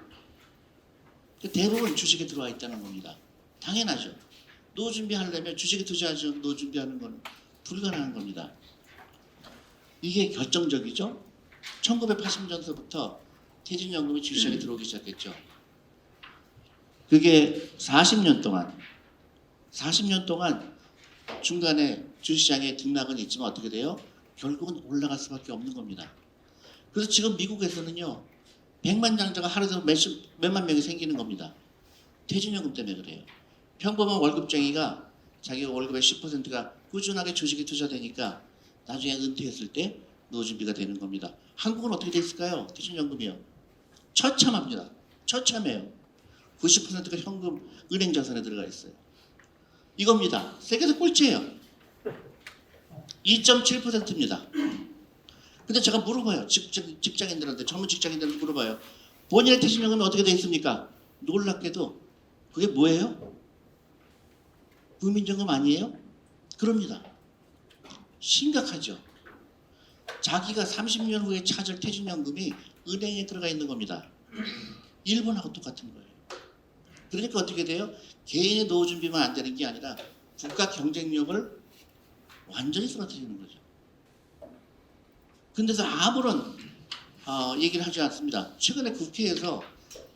[SPEAKER 2] 대부분 주식에 들어와 있다는 겁니다. 당연하죠. 노후 준비하려면 주식에 투자하지 노후 준비하는 건 불가능한 겁니다. 이게 결정적이죠. 1980년서부터 퇴직연금이 주식시장에 들어오기 시작했죠. 그게 40년 동안 중간에 주식시장에 등락은 있지만 어떻게 돼요? 결국은 올라갈 수밖에 없는 겁니다. 그래서 지금 미국에서는요. 백만장자가 하루에 몇만 명이 생기는 겁니다. 퇴직연금 때문에 그래요. 평범한 월급쟁이가 자기 월급의 10%가 꾸준하게 주식에 투자되니까 나중에 은퇴했을 때 노후준비가 되는 겁니다. 한국은 어떻게 됐을까요? 퇴직연금이요. 처참합니다. 처참해요. 90%가 현금 은행 자산에 들어가 있어요. 이겁니다. 세계에서 꼴찌예요. 2.7%입니다. 근데 제가 물어봐요. 직장인들한테 젊은 직장인들한테 물어봐요. 본인의 퇴직연금이 어떻게 되어 있습니까? 놀랍게도 그게 뭐예요? 국민연금 아니에요? 그럽니다. 심각하죠. 자기가 30년 후에 찾을 퇴직연금이 은행에 들어가 있는 겁니다. 일본하고 똑같은 거예요. 그러니까 어떻게 돼요? 개인의 노후 준비만 안 되는 게 아니라 국가 경쟁력을 완전히 쓰러뜨리는 거죠. 근데서 아무런 얘기를 하지 않습니다. 최근에 국회에서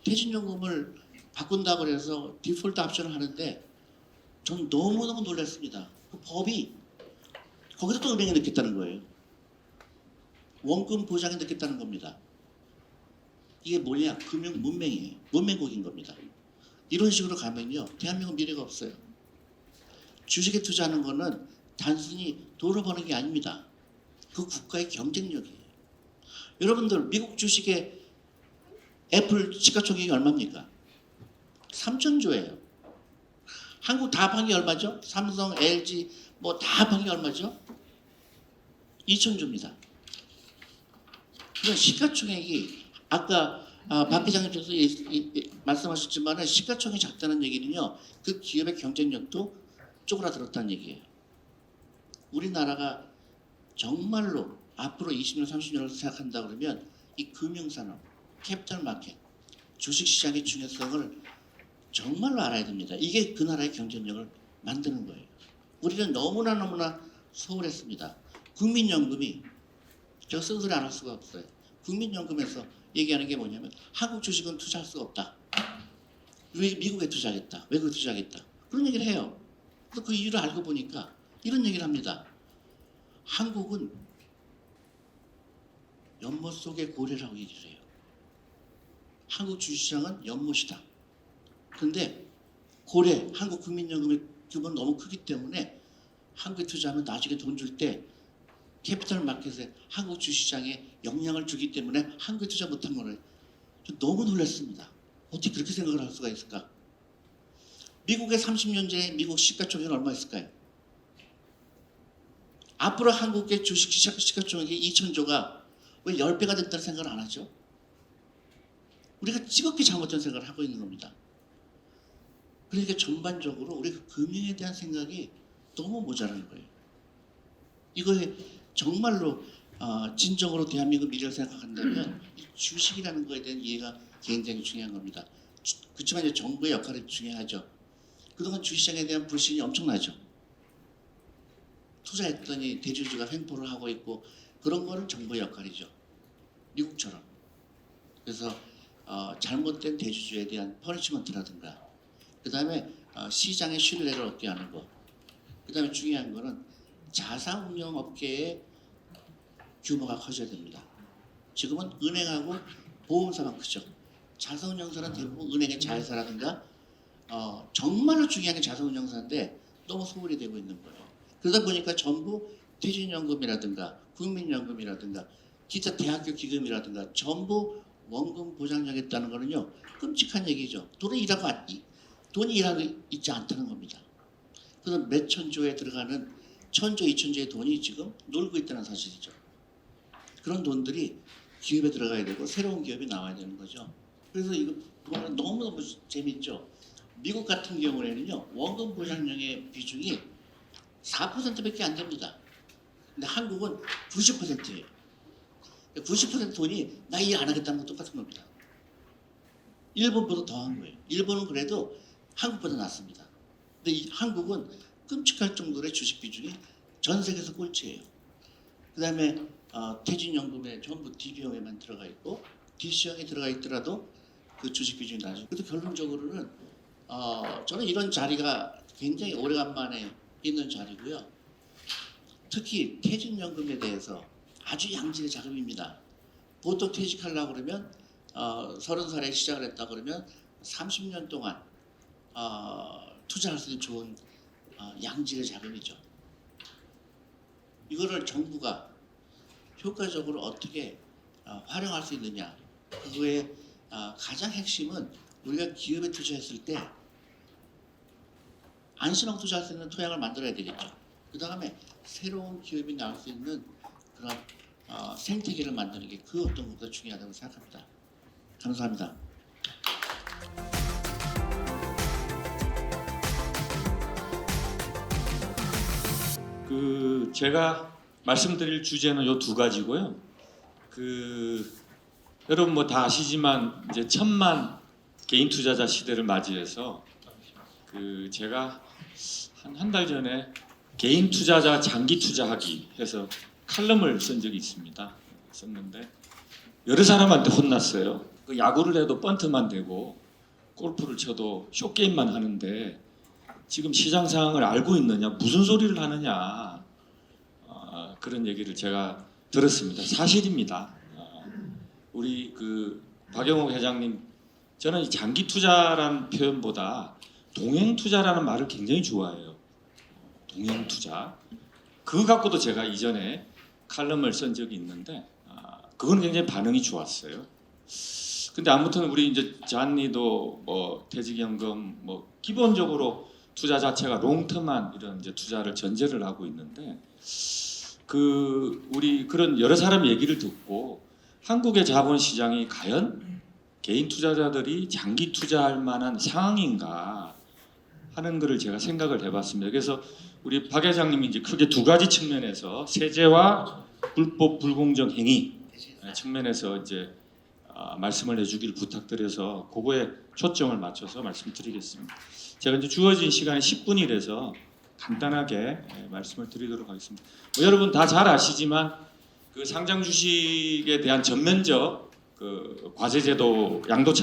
[SPEAKER 2] 퇴직연금을 바꾼다고 해서 디폴트 옵션을 하는데 전 너무너무 놀랐습니다. 그 법이 거기서 또 은행에 넣겠다는 거예요. 원금 보장에 넣겠다는 겁니다. 이게 뭐냐? 금융 문맹이에요. 문맹국인 겁니다. 이런 식으로 가면요. 대한민국 미래가 없어요. 주식에 투자하는 거는 단순히 돈을 버는 게 아닙니다. 그 국가의 경쟁력이에요. 여러분들 미국 주식의 애플 시가총액이 얼마입니까? 3천조예요. 한국 다 합한 게 얼마죠? 삼성, LG 뭐 다 합한 게 얼마죠? 2천조입니다. 그런 시가총액이 아까 박 회장님께서 말씀하셨지만 시가총액이 작다는 얘기는요. 그 기업의 경쟁력도 쪼그라들었다는 얘기예요. 우리나라가 정말로 앞으로 20년, 30년을 생각한다 그러면 이 금융산업, 캐피탈 마켓, 주식시장의 중요성을 정말로 알아야 됩니다. 이게 그 나라의 경쟁력을 만드는 거예요. 우리는 너무나 소홀했습니다. 국민연금이 제가 쓴소리 안 할 수가 없어요. 국민연금에서 얘기하는 게 뭐냐면 한국 주식은 투자할 수가 없다. 왜 미국에 투자하겠다. 외국에 투자하겠다. 그런 얘기를 해요. 그래서 그 이유를 알고 보니까 이런 얘기를 합니다. 한국은 연못 속의 고래라고 얘기를 해요. 한국 주식시장은 연못이다. 근데 고래, 한국 국민연금의 규모는 너무 크기 때문에 한국에 투자하면 나중에 돈 줄 때 캐피탈 마켓에 한국 주식시장에 영향을 주기 때문에 한국에 투자 못한 거를 너무 놀랐습니다. 어떻게 그렇게 생각을 할 수가 있을까? 미국의 30년 전에 미국 시가총액은 얼마였을까요? 앞으로 한국의 주식 시가총액이 2,000조가 왜 10배가 됐다는 생각을 안 하죠? 우리가 지극히 잘못된 생각을 하고 있는 겁니다. 그러니까 전반적으로 우리가 금융에 대한 생각이 너무 모자라는 거예요. 이거에 정말로 진정으로 대한민국 미래를 생각한다면 이 주식이라는 거에 대한 이해가 굉장히 중요한 겁니다. 그렇지만 이제 정부의 역할이 중요하죠. 그동안 주시장에 대한 불신이 엄청나죠. 투자했더니 대주주가 횡포를 하고 있고 그런 거는 정부의 역할이죠. 미국처럼. 그래서 잘못된 대주주에 대한 퍼니시먼트라든가 그 다음에 시장의 신뢰를 얻게 하는 거. 그 다음에 중요한 거는 자산운용업계의 규모가 커져야 됩니다. 지금은 은행하고 보험사만 크죠. 자산운용사는 대부분 은행의 자회사라든가 정말로 중요한 게 자산운용사인데 너무 소홀히 되고 있는 거예요. 그러다 보니까 전부 퇴직연금이라든가 국민연금이라든가 기타 대학교 기금이라든가 전부 원금 보장하겠다는 거는요 끔찍한 얘기죠. 돈이 일하고 있지 않다는 겁니다. 그래서 몇 천조에 들어가는 1,000조, 2,000조의 돈이 지금 놀고 있다는 사실이죠. 그런 돈들이 기업에 들어가야 되고 새로운 기업이 나와야 되는 거죠. 그래서 이거 보면 너무너무 재밌죠. 미국 같은 경우에는요 원금 보장령의 비중이 4%밖에 안 됩니다. 근데 한국은 90%예요. 90% 돈이 나 일 안 하겠다는 건 똑같은 겁니다. 일본보다 더한 거예요. 일본은 그래도 한국보다 낫습니다. 근데 이 한국은 끔찍할 정도의 주식 비중이 전 세계에서 꼴찌예요. 그 다음에 퇴직연금에 전부 DB형에만 들어가 있고 DC형에 들어가 있더라도 그 주식 비중이 낮아요. 그래도 결론적으로는 저는 이런 자리가 굉장히 오래간만에 있는 자리고요. 특히 퇴직연금에 대해서 아주 양질의 자금입니다. 보통 퇴직하려고 그러면 30살에 시작을 했다 그러면 30년 동안 투자할 수 있는 좋은 양질의 자금이죠. 이거를 정부가 효과적으로 어떻게 활용할 수 있느냐. 그거의 가장 핵심은 우리가 기업에 투자했을 때 안심하고 투자할 수 있는 토양을 만들어야 되겠죠. 그 다음에 새로운 기업이 나올 수 있는 그런 생태계를 만드는 게 그 어떤 것보다 중요하다고 생각합니다. 감사합니다.
[SPEAKER 3] 제가 말씀드릴 주제는 요 두 가지고요. 여러분 뭐 다 아시지만 이제 1,000만 개인 투자자 시대를 맞이해서 제가 한 달 전에 개인 투자자 장기 투자하기 해서 칼럼을 쓴 적이 있습니다. 썼는데 여러 사람한테 혼났어요. 야구를 해도 번트만 되고 골프를 쳐도 숏게임만 하는데 지금 시장 상황을 알고 있느냐, 무슨 소리를 하느냐, 그런 얘기를 제가 들었습니다. 사실입니다. 우리 박영욱 회장님, 저는 이 장기 투자라는 표현보다 동행 투자라는 말을 굉장히 좋아해요. 동행 투자. 그거 갖고도 제가 이전에 칼럼을 쓴 적이 있는데 그건 굉장히 반응이 좋았어요. 근데 아무튼 우리 이제 잔니도 뭐 퇴직연금 뭐 기본적으로 투자 자체가 롱텀한 이런 이제 투자를 전제를 하고 있는데 우리 그런 여러 사람 얘기를 듣고 한국의 자본 시장이 과연 개인 투자자들이 장기 투자할 만한 상황인가 하는 것을 제가 생각을 해봤습니다. 그래서 우리 박 회장님이 이제 크게 두 가지 측면에서 세제와 불법 불공정 행위 측면에서 이제 말씀을 해주길 부탁드려서 그거에 초점을 맞춰서 말씀드리겠습니다. 제가 이제 주어진 시간이 10분이라서 간단하게 말씀을 드리도록 하겠습니다. 뭐 여러분 다 잘 아시지만 상장 주식에 대한 전면적 과세제도 양도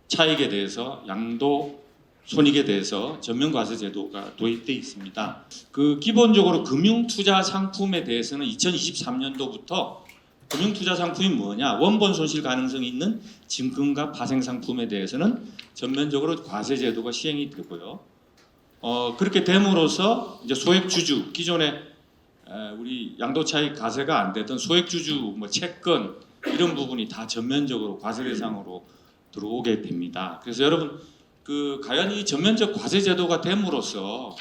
[SPEAKER 3] 차익에 대해서 양도 손익에 대해서 전면 과세 제도가 도입되어 있습니다. 기본적으로 금융 투자 상품에 대해서는 2023년도부터 금융 투자 상품이 뭐냐? 원본 손실 가능성이 있는 증권과 파생 상품에 대해서는 전면적으로 과세 제도가 시행이 되고요. 그렇게 됨으로써 이제 소액주주 기존에 우리 양도차익 과세가 안 되던 소액주주 뭐 채권 이런 부분이 다 전면적으로 과세 대상으로 들어오게 됩니다. 그래서 여러분 과연 이 전면적 과세 제도가 됨으로써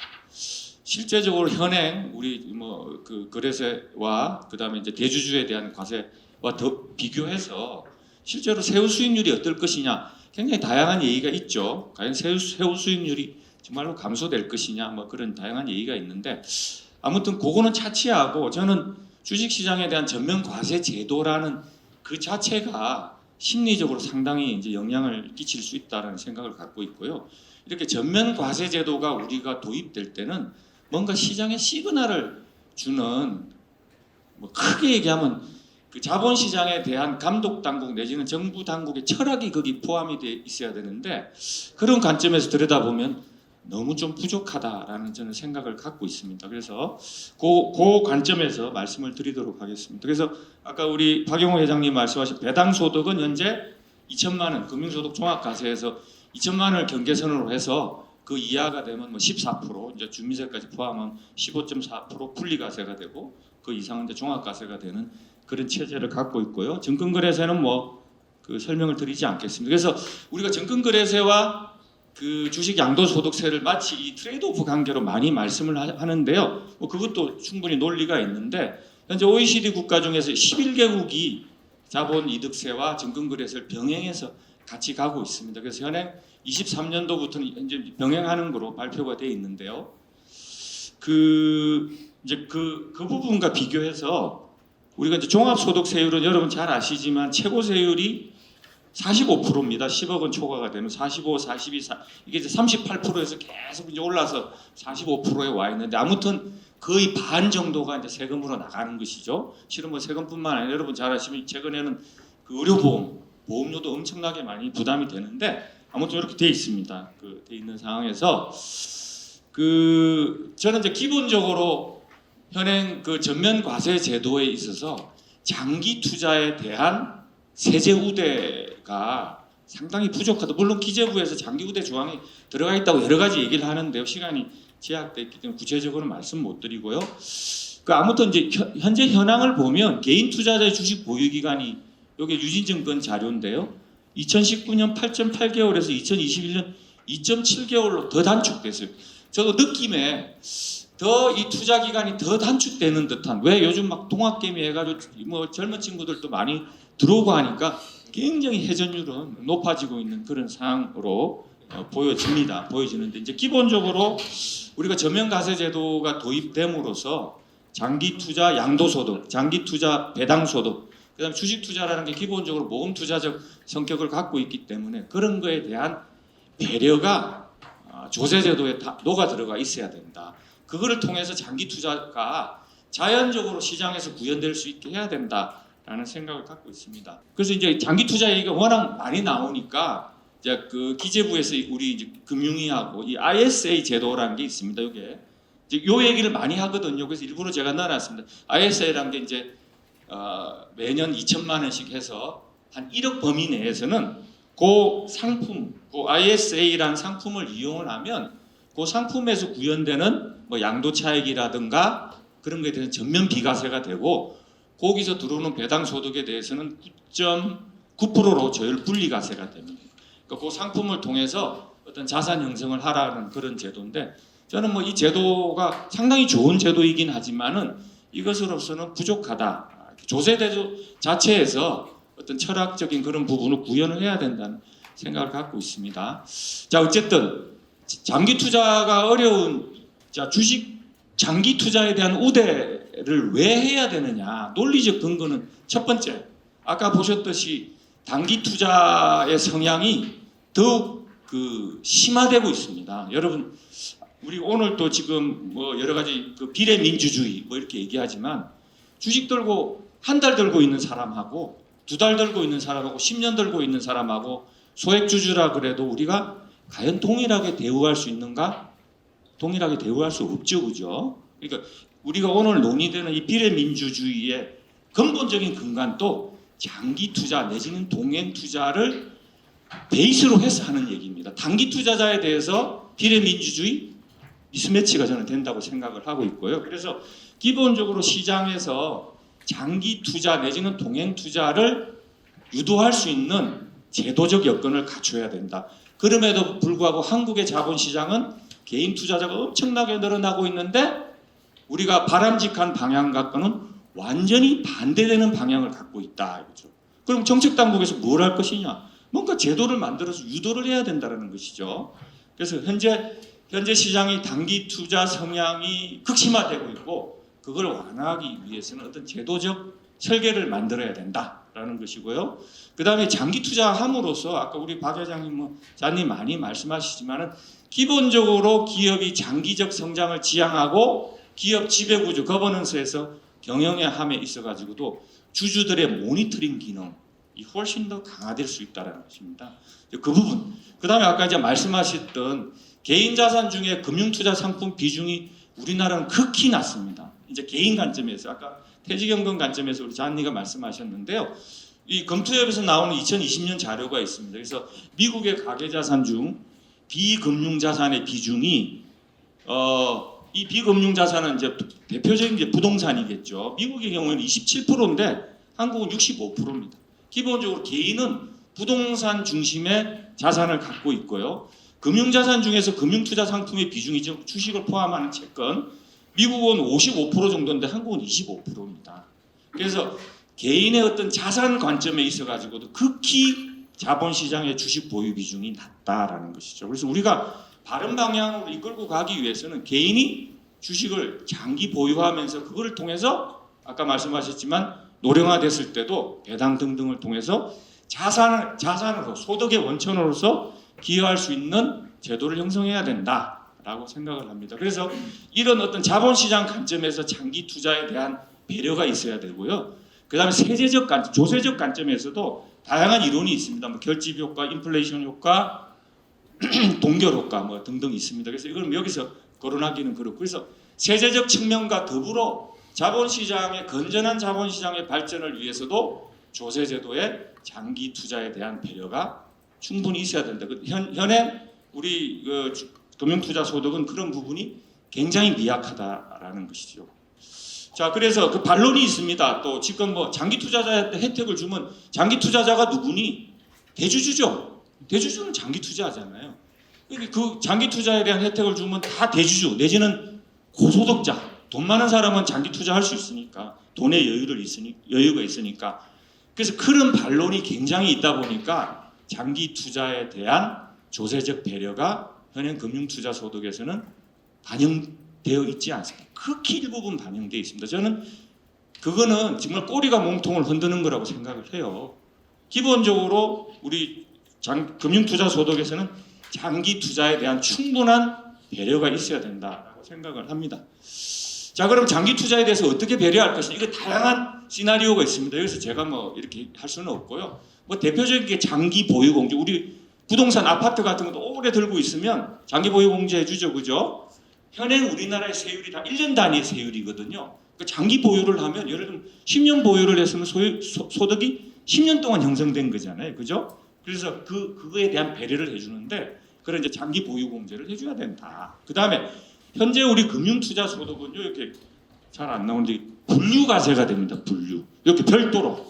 [SPEAKER 3] 실제적으로 현행 우리 뭐 그 거래세와 그다음에 이제 대주주에 대한 과세와 더 비교해서 실제로 세후 수익률이 어떨 것이냐 굉장히 다양한 얘기가 있죠. 과연 세후 수익률이 정말로 감소될 것이냐 뭐 그런 다양한 얘기가 있는데 아무튼 그거는 차치하고 저는 주식시장에 대한 전면 과세 제도라는 그 자체가 심리적으로 상당히 이제 영향을 끼칠 수 있다는 생각을 갖고 있고요. 이렇게 전면 과세 제도가 우리가 도입될 때는 뭔가 시장에 시그널을 주는 뭐 크게 얘기하면 그 자본시장에 대한 감독 당국 내지는 정부 당국의 철학이 거기 포함이 돼 있어야 되는데 그런 관점에서 들여다보면 너무 좀 부족하다라는 저는 생각을 갖고 있습니다. 그래서 그 관점에서 말씀을 드리도록 하겠습니다. 그래서 아까 우리 박영호 회장님 말씀하신 배당 소득은 현재 2천만 원 금융소득 종합과세에서 2천만 원을 경계선으로 해서 그 이하가 되면 뭐 14% 이제 주민세까지 포함하면 15.4% 분리과세가 되고 그 이상은 이제 종합과세가 되는 그런 체제를 갖고 있고요. 증권거래세는 뭐 그 설명을 드리지 않겠습니다. 그래서 우리가 증권거래세와 그 주식 양도소득세를 마치 이 트레이드오프 관계로 많이 말씀을 하는데요. 뭐 그것도 충분히 논리가 있는데 현재 OECD 국가 중에서 11개국이 자본이득세와 증권거래세를 병행해서 같이 가고 있습니다. 그래서 현행 23년도부터는 이제 병행하는 거로 발표가 되어 있는데요. 그 부분과 비교해서 우리가 이제 종합소득세율은 여러분 잘 아시지만 최고 세율이 45%입니다. 10억 원 초과가 되면 45, 42, 이게 이제 38%에서 계속 이제 올라서 45%에 와 있는데 아무튼 거의 반 정도가 이제 세금으로 나가는 것이죠. 실은 뭐 세금뿐만 아니라 여러분 잘 아시면 최근에는 그 보험료도 엄청나게 많이 부담이 되는데 아무튼 이렇게 돼 있습니다. 그 돼 있는 상황에서 저는 이제 기본적으로 현행 그 전면 과세 제도에 있어서 장기 투자에 대한 세제 우대가 상당히 부족하다. 물론 기재부에서 장기 우대 조항이 들어가 있다고 여러 가지 얘기를 하는데요. 시간이 제약돼 있기 때문에 구체적으로는 말씀 못 드리고요. 아무튼 이제 현재 현황을 보면 개인 투자자의 주식 보유 기간이 이게 유진증권 자료인데요. 2019년 8.8개월에서 2021년 2.7개월로 더 단축됐어요. 저도 느낌에 더 이 투자 기간이 더 단축되는 듯한 왜 요즘 막 동학개미 해가지고 뭐 젊은 친구들도 많이 들어오고 하니까 굉장히 회전율은 높아지고 있는 그런 상황으로 보여지는데 이제 기본적으로 우리가 전면과세 제도가 도입됨으로써 장기 투자 양도소득, 장기 투자 배당소득, 그다음 주식 투자라는 게 기본적으로 모금 투자적 성격을 갖고 있기 때문에 그런 거에 대한 배려가 조세 제도에 다 녹아 들어가 있어야 된다. 그거를 통해서 장기 투자가 자연적으로 시장에서 구현될 수 있게 해야 된다라는 생각을 갖고 있습니다. 그래서 이제 장기 투자 얘기가 워낙 많이 나오니까 이제 그 기재부에서 우리 이제 금융위하고 이 ISA 제도라는 게 있습니다. 이게 이제 요 얘기를 많이 하거든요. 그래서 일부러 제가 넣어놨습니다. ISA라는 게 이제 매년 2천만 원씩 해서 한 1억 범위 내에서는 그 상품, 그 ISA라는 상품을 이용을 하면 그 상품에서 구현되는 뭐 양도 차익이라든가 그런 거에 대해서 전면 비과세가 되고 거기서 들어오는 배당 소득에 대해서는 9.9%로 저율 분리과세가 됩니다. 그러니까 그 상품을 통해서 어떤 자산 형성을 하라는 그런 제도인데 저는 뭐 이 제도가 상당히 좋은 제도이긴 하지만은 이것으로서는 부족하다. 조세 제도 자체에서 어떤 철학적인 그런 부분을 구현을 해야 된다는 생각을 갖고 있습니다. 자, 어쨌든 장기 투자가 어려운 주식 장기 투자에 대한 우대를 왜 해야 되느냐? 논리적 근거는 첫 번째, 아까 보셨듯이 단기 투자의 성향이 더욱 심화되고 있습니다. 여러분, 우리 오늘 또 지금 뭐 여러 가지 그 비례민주주의 뭐 이렇게 얘기하지만 주식 들고 한 달 들고 있는 사람하고 2달 들고 있는 사람하고 10년 들고 있는 사람하고 소액주주라 그래도 우리가 과연 동일하게 대우할 수 있는가? 동일하게 대우할 수 없죠, 그죠? 그러니까 우리가 오늘 논의되는 이 비례민주주의의 근본적인 근간도 장기 투자 내지는 동행 투자를 베이스로 해서 하는 얘기입니다. 단기 투자자에 대해서 비례민주주의 미스매치가 저는 된다고 생각을 하고 있고요. 그래서 기본적으로 시장에서 장기 투자 내지는 동행 투자를 유도할 수 있는 제도적 여건을 갖춰야 된다. 그럼에도 불구하고 한국의 자본시장은 개인 투자자가 엄청나게 늘어나고 있는데 우리가 바람직한 방향 갖고는 완전히 반대되는 방향을 갖고 있다 이거죠. 그럼 정책 당국에서 뭘 할 것이냐? 뭔가 제도를 만들어서 유도를 해야 된다는 것이죠. 그래서 현재 시장이 단기 투자 성향이 극심화되고 있고 그걸 완화하기 위해서는 어떤 제도적 설계를 만들어야 된다라는 것이고요. 그 다음에 장기 투자함으로써 아까 우리 박 회장님, 자님 많이 말씀하시지만은 기본적으로 기업이 장기적 성장을 지향하고 기업 지배구조 거버넌스에서 경영의 함에 있어가지고도 주주들의 모니터링 기능이 훨씬 더 강화될 수 있다는 것입니다. 그 부분. 그 다음에 아까 이제 말씀하셨던 개인 자산 중에 금융투자 상품 비중이 우리나라는 극히 낮습니다. 이제 개인 관점에서 아까 퇴직연금 관점에서 우리 잔니가 말씀하셨는데요. 이 검토협에서 나오는 2020년 자료가 있습니다. 그래서 미국의 가계자산 중 비금융자산의 비중이 이 비금융자산은 이제 대표적인 게 부동산이겠죠. 미국의 경우에는 27%인데 한국은 65%입니다. 기본적으로 개인은 부동산 중심의 자산을 갖고 있고요. 금융자산 중에서 금융투자 상품의 비중이 주식을 포함하는 채권 미국은 55% 정도인데 한국은 25%입니다. 그래서 개인의 어떤 자산 관점에 있어가지고도 극히 자본시장의 주식 보유 비중이 낮다라는 것이죠. 그래서 우리가 바른 방향으로 이끌고 가기 위해서는 개인이 주식을 장기 보유하면서 그걸 통해서 아까 말씀하셨지만 노령화됐을 때도 배당 등등을 통해서 자산으로 소득의 원천으로서 기여할 수 있는 제도를 형성해야 된다라고 생각을 합니다. 그래서 이런 어떤 자본시장 관점에서 장기 투자에 대한 배려가 있어야 되고요. 그 다음에 세제적 관점, 조세적 관점에서도 다양한 이론이 있습니다. 뭐 결집 효과, 인플레이션 효과, 동결 효과 뭐 등등 있습니다. 그래서 이걸 여기서 거론하기는 그렇고 그래서 세제적 측면과 더불어 자본시장의 건전한 자본시장의 발전을 위해서도 조세제도의 장기 투자에 대한 배려가 충분히 있어야 된다. 현행 우리 금융투자 소득은 그런 부분이 굉장히 미약하다라는 것이죠. 자, 그래서 그 반론이 있습니다. 또 지금 뭐 장기 투자자한테 혜택을 주면 장기 투자자가 누구니? 대주주죠. 대주주는 장기 투자하잖아요. 그 장기 투자에 대한 혜택을 주면 다 대주주 내지는 고소득자, 돈 많은 사람은 장기 투자할 수 있으니까 돈의 여유가 있으니까 그래서 그런 반론이 굉장히 있다 보니까 장기 투자에 대한 조세적 배려가 현행 금융투자 소득에서는 반영되어 있지 않습니다. 극히 일부분 반영되어 있습니다. 저는 그거는 정말 꼬리가 몸통을 흔드는 거라고 생각을 해요. 기본적으로 우리 금융투자 소득에서는 장기 투자에 대한 충분한 배려가 있어야 된다고 생각을 합니다. 자, 그럼 장기 투자에 대해서 어떻게 배려할 것이냐? 이거 다양한 시나리오가 있습니다. 여기서 제가 뭐 이렇게 할 수는 없고요. 뭐 대표적인 게 장기 보유 공제. 우리 부동산 아파트 같은 것도 오래 들고 있으면 장기 보유 공제 해주죠, 그죠? 현행 우리나라의 세율이 다 1년 단위의 세율이거든요. 그 장기 보유를 하면 예를 들면 10년 보유를 했으면 소득이 10년 동안 형성된 거잖아요, 그죠? 그래서 그거에 대한 배려를 해주는데 그런 이제 장기 보유 공제를 해줘야 된다. 그 다음에 현재 우리 금융투자 소득은요 이렇게 잘 안 나오는데 분류과세가 됩니다. 분류 이렇게 별도로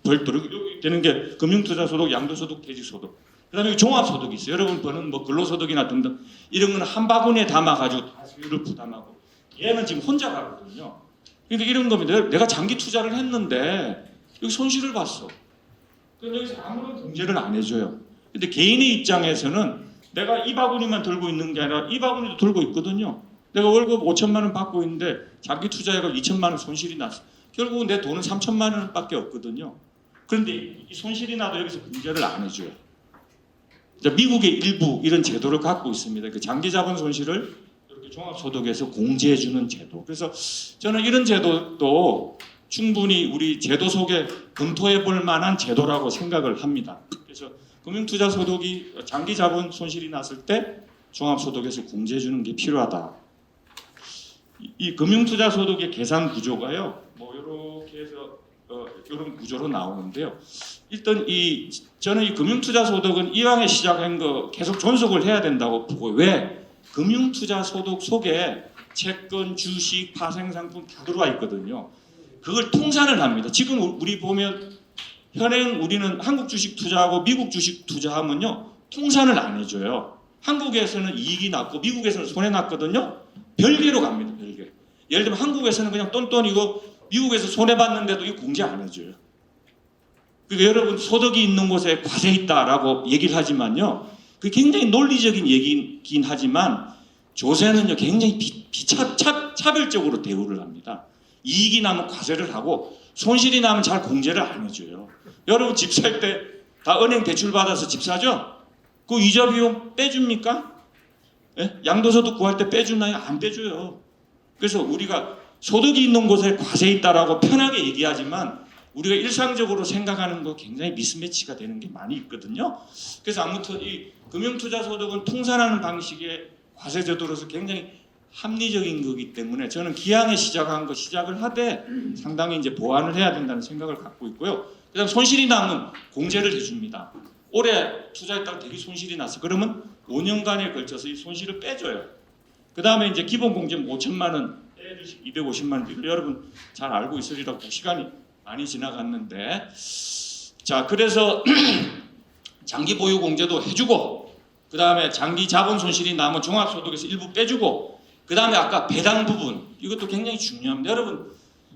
[SPEAKER 3] 여기 되는 게 금융투자 소득, 양도소득, 퇴직소득. 그다음에 종합소득이 있어요. 여러분 버는 뭐 근로소득이나 등등 이런 거는 한 바구니에 담아가지고 다 세율을 부담하고 얘는 지금 혼자 가거든요. 그러니까 이런 겁니다. 내가 장기 투자를 했는데 여기 손실을 봤어. 그럼 여기서 아무런 공제를 안 해줘요. 근데 개인의 입장에서는 내가 이 바구니만 들고 있는 게 아니라 이 바구니도 들고 있거든요. 내가 월급 5천만 원 받고 있는데 장기 투자해가 2천만 원 손실이 났어. 결국은 내 돈은 3천만 원밖에 없거든요. 그런데 이 손실이 나도 여기서 공제를 안 해줘요. 미국의 일부 이런 제도를 갖고 있습니다. 그 장기 자본 손실을 이렇게 종합소득에서 공제해주는 제도. 그래서 저는 이런 제도도 충분히 우리 제도 속에 검토해볼 만한 제도라고 생각을 합니다. 그래서 금융투자 소득이 장기 자본 손실이 났을 때 종합소득에서 공제해주는 게 필요하다. 이 금융투자 소득의 계산 구조가요, 뭐 이렇게 해서 이런 구조로 나오는데요. 일단 저는 이 금융투자 소득은 이왕에 시작한 거 계속 존속을 해야 된다고 보고 왜 금융투자 소득 속에 채권, 주식, 파생상품 다 들어와 있거든요. 그걸 통산을 합니다. 지금 우리 보면 현행 우리는 한국 주식 투자하고 미국 주식 투자하면요 통산을 안 해줘요. 한국에서는 이익이 났고 미국에서는 손해 났거든요. 별개로 갑니다. 별개. 예를 들면 한국에서는 그냥 똔똔이고 미국에서 손해 봤는데도 이 공제 안 해줘요. 그러니까 여러분 소득이 있는 곳에 과세 있다라고 얘기를 하지만요. 그 굉장히 논리적인 얘기긴 하지만 조세는요 굉장히 차별적으로 대우를 합니다. 이익이 나면 과세를 하고 손실이 나면 잘 공제를 안 해줘요. 여러분 집 살 때 다 은행 대출 받아서 집 사죠? 그 이자 비용 빼줍니까? 예? 양도소득 구할 때 빼주나요? 안 빼줘요. 그래서 우리가 소득이 있는 곳에 과세 있다라고 편하게 얘기하지만 우리가 일상적으로 생각하는 거 굉장히 미스매치가 되는 게 많이 있거든요. 그래서 아무튼 이 금융투자소득은 통산하는 방식의 과세 제도로서 굉장히 합리적인 거기 때문에 저는 기왕에 시작을 하되 상당히 이제 보완을 해야 된다는 생각을 갖고 있고요. 그다음 손실이 나면 공제를 해줍니다. 올해 투자했다가 되게 손실이 났어. 그러면 5년간에 걸쳐서 이 손실을 빼줘요. 그 다음에 이제 기본 공제 5천만 원, 250만 원. 여러분 잘 알고 있으리라고 시간이 많이 지나갔는데, 자 그래서 장기 보유 공제도 해주고, 그 다음에 장기 자본 손실이 나면 종합소득에서 일부 빼주고, 그 다음에 아까 배당 부분 이것도 굉장히 중요합니다. 여러분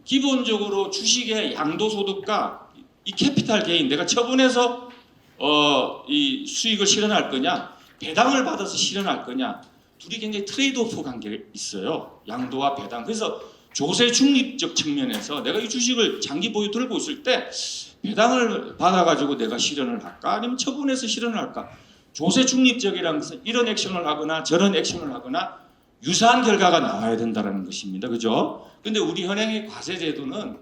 [SPEAKER 3] 기본적으로 주식의 양도소득과 이 캐피탈 게인 내가 처분해서 이 수익을 실현할 거냐, 배당을 받아서 실현할 거냐, 둘이 굉장히 트레이드오프 관계가 있어요. 양도와 배당. 그래서 조세 중립적 측면에서 내가 이 주식을 장기 보유 들고 있을 때 배당을 받아가지고 내가 실현을 할까, 아니면 처분해서 실현을 할까. 조세 중립적이라는 것은 이런 액션을 하거나 저런 액션을 하거나 유사한 결과가 나와야 된다는 것입니다. 그죠? 근데 우리 현행의 과세 제도는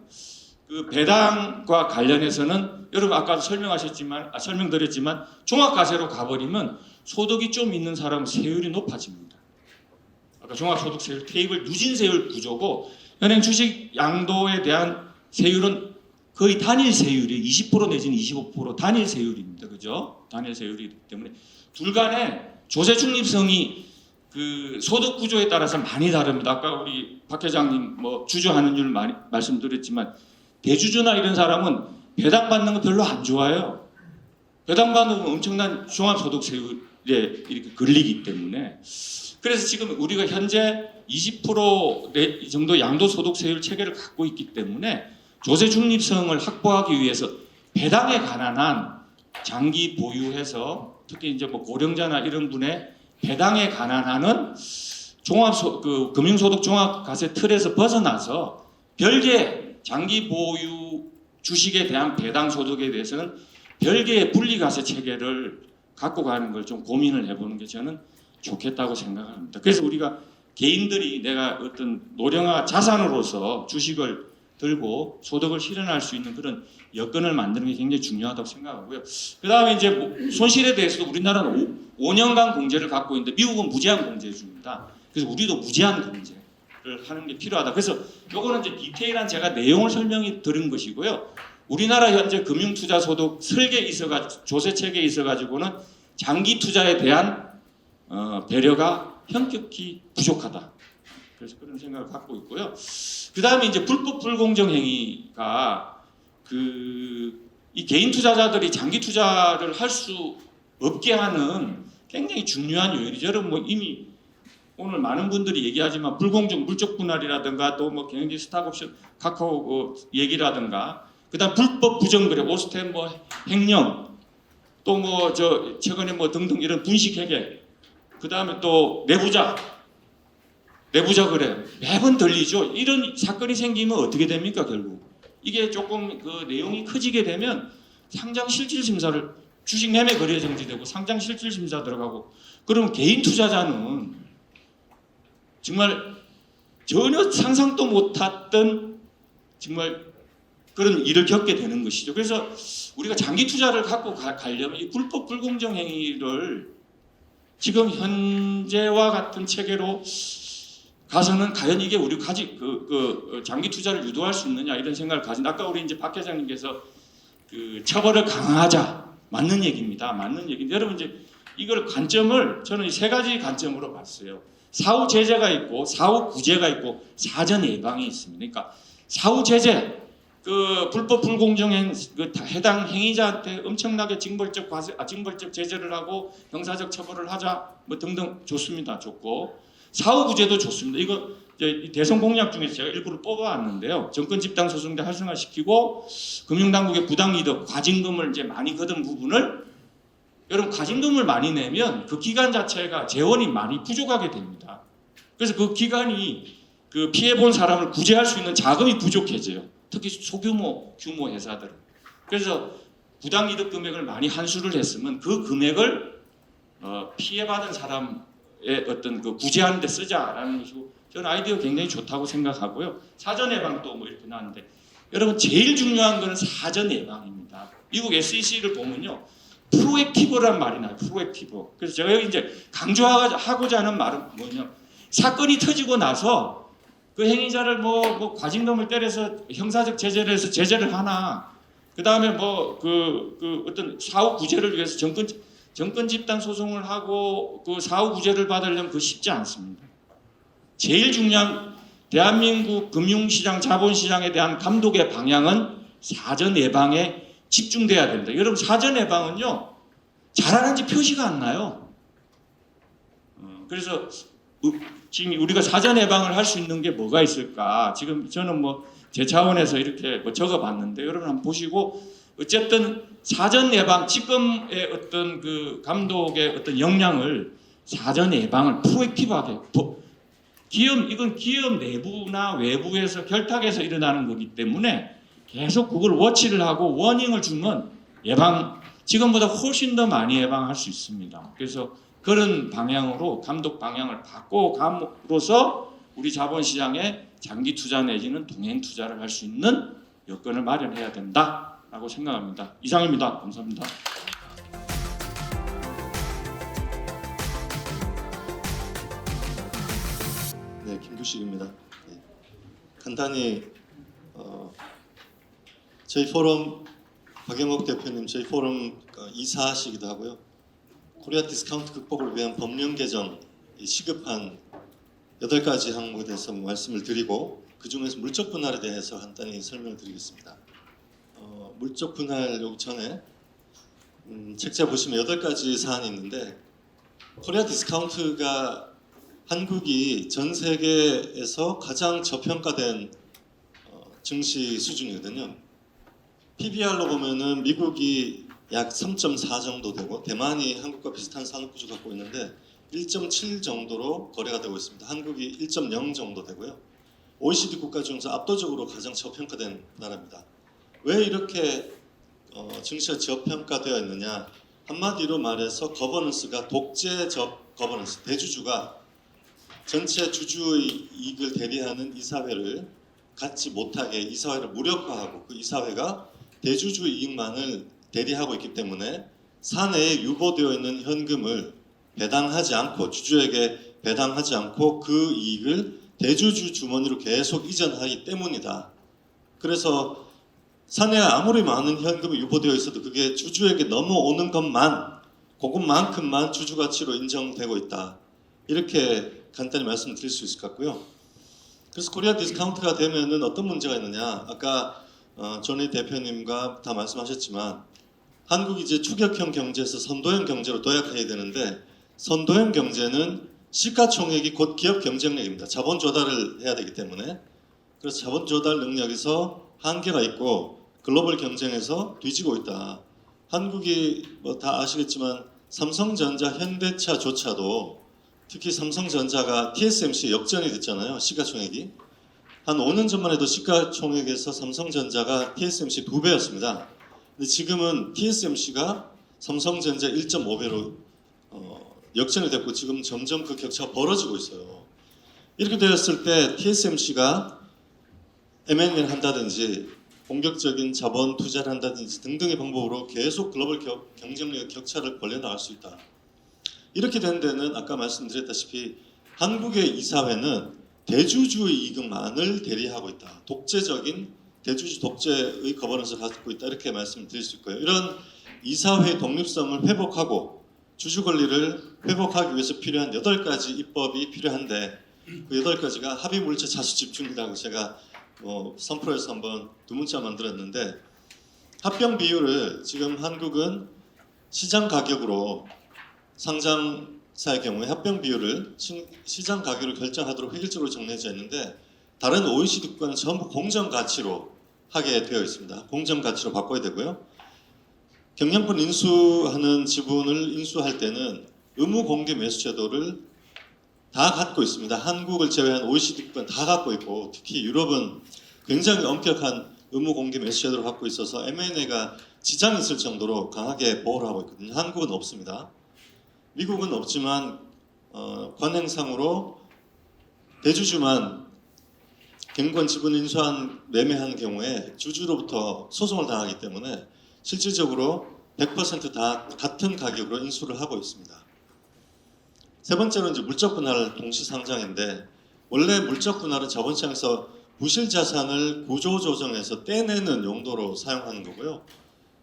[SPEAKER 3] 그 배당과 관련해서는 여러분 아까도 설명드렸지만 종합과세로 가버리면 소득이 좀 있는 사람은 세율이 높아집니다. 아까 종합소득세율 테이블 누진세율 구조고 현행 주식 양도에 대한 세율은 거의 단일 세율이 20% 내지는 25% 단일 세율입니다. 그죠? 단일 세율이기 때문에 둘 간의 조세 중립성이 그 소득 구조에 따라서 많이 다릅니다. 아까 우리 박 회장님 뭐 주주하는 줄 많이 말씀드렸지만 대주주나 이런 사람은 배당 받는 거 별로 안 좋아해요. 배당 받는 건 엄청난 종합소득세율에 이렇게 걸리기 때문에 그래서 지금 우리가 현재 20% 정도 양도소득세율 체계를 갖고 있기 때문에 조세 중립성을 확보하기 위해서 배당에 관한 한 장기 보유해서 특히 이제 뭐 고령자나 이런 분의 배당에 관한 한은 금융소득 종합과세 틀에서 벗어나서 별개 장기 보유 주식에 대한 배당 소득에 대해서는 별개의 분리과세 체계를 갖고 가는 걸 좀 고민을 해보는 게 저는 좋겠다고 생각합니다. 그래서 우리가 개인들이 내가 어떤 노령화 자산으로서 주식을 들고 소득을 실현할 수 있는 그런 여건을 만드는 게 굉장히 중요하다고 생각하고요. 그 다음에 이제 손실에 대해서도 우리나라는 5년간 공제를 갖고 있는데 미국은 무제한 공제 줍니다. 그래서 우리도 무제한 공제를 하는 게 필요하다. 그래서 요거는 이제 디테일한 제가 내용을 설명해 드린 것이고요. 우리나라 현재 금융투자소득 설계에 있어가지고 조세 체계에 있어가지고는 장기 투자에 대한 배려가 현격히 부족하다. 그래서 그런 생각을 갖고 있고요. 그 다음에 이제 불법 불공정 행위가 이 개인 투자자들이 장기 투자를 할 수 없게 하는 굉장히 중요한 요인이죠. 여러분 뭐 이미 오늘 많은 분들이 얘기하지만 불공정 물적 분할이라든가 또 뭐 경영지 스탁옵션 카카오 얘기라든가 그다음 불법 부정거래 오스템 뭐 횡령 또 뭐 저 최근에 뭐 등등 이런 분식회계 그다음에 또 내부자 거래 매번 들리죠. 이런 사건이 생기면 어떻게 됩니까? 결국 이게 조금 그 내용이 커지게 되면 상장 실질 심사를 주식 매매 거래 정지되고 상장 실질 심사 들어가고 그러면 개인 투자자는 정말 전혀 상상도 못했던 정말 그런 일을 겪게 되는 것이죠. 그래서 우리가 장기 투자를 갖고 가려면 이 불법 불공정 행위를 지금 현재와 같은 체계로 가서는 과연 이게 우리 장기 투자를 유도할 수 있느냐 이런 생각을 가진. 아까 우리 이제 박 회장님께서 그 처벌을 강화하자 맞는 얘기입니다. 맞는 얘기인데 여러분 이제 이걸 관점을 저는 이 세 가지 관점으로 봤어요. 사후 제재가 있고 사후 구제가 있고 사전 예방이 있습니다. 그러니까 사후 제재 그 불법 불공정행 해당 행위자한테 엄청나게 징벌적 제재를 하고 형사적 처벌을 하자 뭐 등등 좋습니다. 좋고 사후 구제도 좋습니다. 이거 이제 대선 공약 중에서 제가 일부러 뽑아왔는데요. 정권 집단 소송도 활성화시키고 금융당국의 부당이득 과징금을 이제 많이 거둔 부분을 여러분 과징금을 많이 내면 그 기간 자체가 재원이 많이 부족하게 됩니다. 그래서 그 기간이 그 피해 본 사람을 구제할 수 있는 자금이 부족해져요. 특히 소규모 회사들. 그래서 부당이득 금액을 많이 환수를 했으면 그 금액을 피해받은 사람의 어떤 그 구제하는 데 쓰자라는 것이고 저는 아이디어 굉장히 좋다고 생각하고요. 사전 예방도 뭐 이렇게 나왔는데 여러분 제일 중요한 거는 사전 예방입니다. 미국 SEC를 보면요. 프로액티브란 말이 나요. 프로액티브. 그래서 제가 여기 이제 강조하고자 하는 말은 뭐냐. 사건이 터지고 나서 그 행위자를 뭐 과징금을 때려서 형사적 제재를 해서 제재를 하나 그 다음에 그 어떤 사후 구제를 위해서 정권 집단 소송을 하고 그 사후 구제를 받으려면 그거 쉽지 않습니다. 제일 중요한 대한민국 금융시장 자본시장에 대한 감독의 방향은 사전 예방에 집중돼야 됩니다. 여러분 사전 예방은요 잘하는지 표시가 안 나요. 그래서 지금 우리가 사전 예방을 할 수 있는 게 뭐가 있을까? 지금 저는 뭐 제 차원에서 이렇게 적어봤는데 여러분 한번 보시고 어쨌든 사전 예방 지금의 어떤 그 감독의 어떤 역량을 사전 예방을 프로액티브하게 이건 기업 내부나 외부에서 결탁해서 일어나는 거기 때문에 계속 그걸 워치를 하고 워닝을 주면 지금보다 훨씬 더 많이 예방할 수 있습니다. 그래서 그런 방향으로 감독 방향을 바꿔감으로써 우리 자본시장에 장기 투자 내지는 동행 투자를 할 수 있는 여건을 마련해야 된다라고 생각합니다. 이상입니다. 감사합니다.
[SPEAKER 4] 네, 김규식입니다. 네. 간단히 저희 포럼 박영옥 대표님 저희 포럼 이사시기도 하고요. 코리아 디스카운트 극복을 위한 법령 개정 시급한 8가지 항목에 대해서 말씀을 드리고 그 중에서 물적 분할에 대해서 간단히 설명을 드리겠습니다. 물적 분할 요기 전에 책자 보시면 8가지 사안이 있는데 코리아 디스카운트가 한국이 전 세계에서 가장 저평가된 증시 수준이거든요. PBR로 보면은 미국이 약 3.4 정도 되고 대만이 한국과 비슷한 산업 구조 갖고 있는데 1.7 정도로 거래가 되고 있습니다. 한국이 1.0 정도 되고요. OECD 국가 중에서 압도적으로 가장 저평가된 나라입니다. 왜 이렇게 증시가 저평가되어 있느냐? 한마디로 말해서 거버넌스가 독재적 거버넌스, 대주주가 전체 주주의 이익을 대리하는 이사회를 갖지 못하게 이사회를 무력화하고 그 이사회가 대주주 이익만을 대리하고 있기 때문에 사내에 유보되어 있는 현금을 배당하지 않고 주주에게 배당하지 않고 그 이익을 대주주 주머니로 계속 이전하기 때문이다. 그래서 사내에 아무리 많은 현금이 유보되어 있어도 그게 주주에게 넘어오는 것만 그것만큼만 주주 가치로 인정되고 있다. 이렇게 간단히 말씀드릴 수 있을 것 같고요. 그래서 코리아 디스카운트가 되면은 어떤 문제가 있느냐? 아까 존리 대표님과 다 말씀하셨지만 한국이 이제 추격형 경제에서 선도형 경제로 도약해야 되는데 선도형 경제는 시가총액이 곧 기업 경쟁력입니다. 자본 조달을 해야 되기 때문에 그래서 자본 조달 능력에서 한계가 있고 글로벌 경쟁에서 뒤지고 있다. 한국이 뭐 다 아시겠지만 삼성전자, 현대차조차도 특히 삼성전자가 TSMC 역전이 됐잖아요. 시가총액이. 한 5년 전만 해도 시가총액에서 삼성전자가 TSMC 2배였습니다. 근데 지금은 TSMC가 삼성전자 1.5배로 역전이 됐고 지금 점점 그 격차가 벌어지고 있어요. 이렇게 되었을 때 TSMC가 M&A를 한다든지 공격적인 자본 투자를 한다든지 등등의 방법으로 계속 글로벌 경쟁력의 격차를 벌려나갈 수 있다. 이렇게 된 데는 아까 말씀드렸다시피 한국의 이사회는 대주주의 이익만을 대리하고 있다. 독재적인 대주주 독재의 거버넌스를 갖고 있다. 이렇게 말씀드릴 수 있고요. 이런 이사회의 독립성을 회복하고 주주 권리를 회복하기 위해서 필요한 8가지 입법이 필요한데 그 8가지가 합의물체 자수 집중이라고 제가 선프로에서 한번 두 문자 만들었는데 합병 비율을 지금 한국은 시장 가격으로 상장사의 경우에 합병 비율을 시장 가격을 결정하도록 획일적으로 정해져 있는데 다른 OECD 국가는 전부 공정 가치로 하게 되어 있습니다. 공정 가치로 바꿔야 되고요. 경영권 인수하는 지분을 인수할 때는 의무 공개 매수 제도를 다 갖고 있습니다. 한국을 제외한 OECD 국가는 다 갖고 있고 특히 유럽은 굉장히 엄격한 의무 공개 매수 제도를 갖고 있어서 M&A가 지장이 있을 정도로 강하게 보호를 하고 있거든요. 한국은 없습니다. 미국은 없지만 관행상으로 대주주만 경영권 지분 인수한 매매한 경우에 주주로부터 소송을 당하기 때문에 실질적으로 100%다 같은 가격으로 인수를 하고 있습니다. 세 번째로 이제 물적 분할 동시 상장인데 원래 물적 분할은 자본시장에서 부실 자산을 구조 조정해서 떼내는 용도로 사용하는 거고요.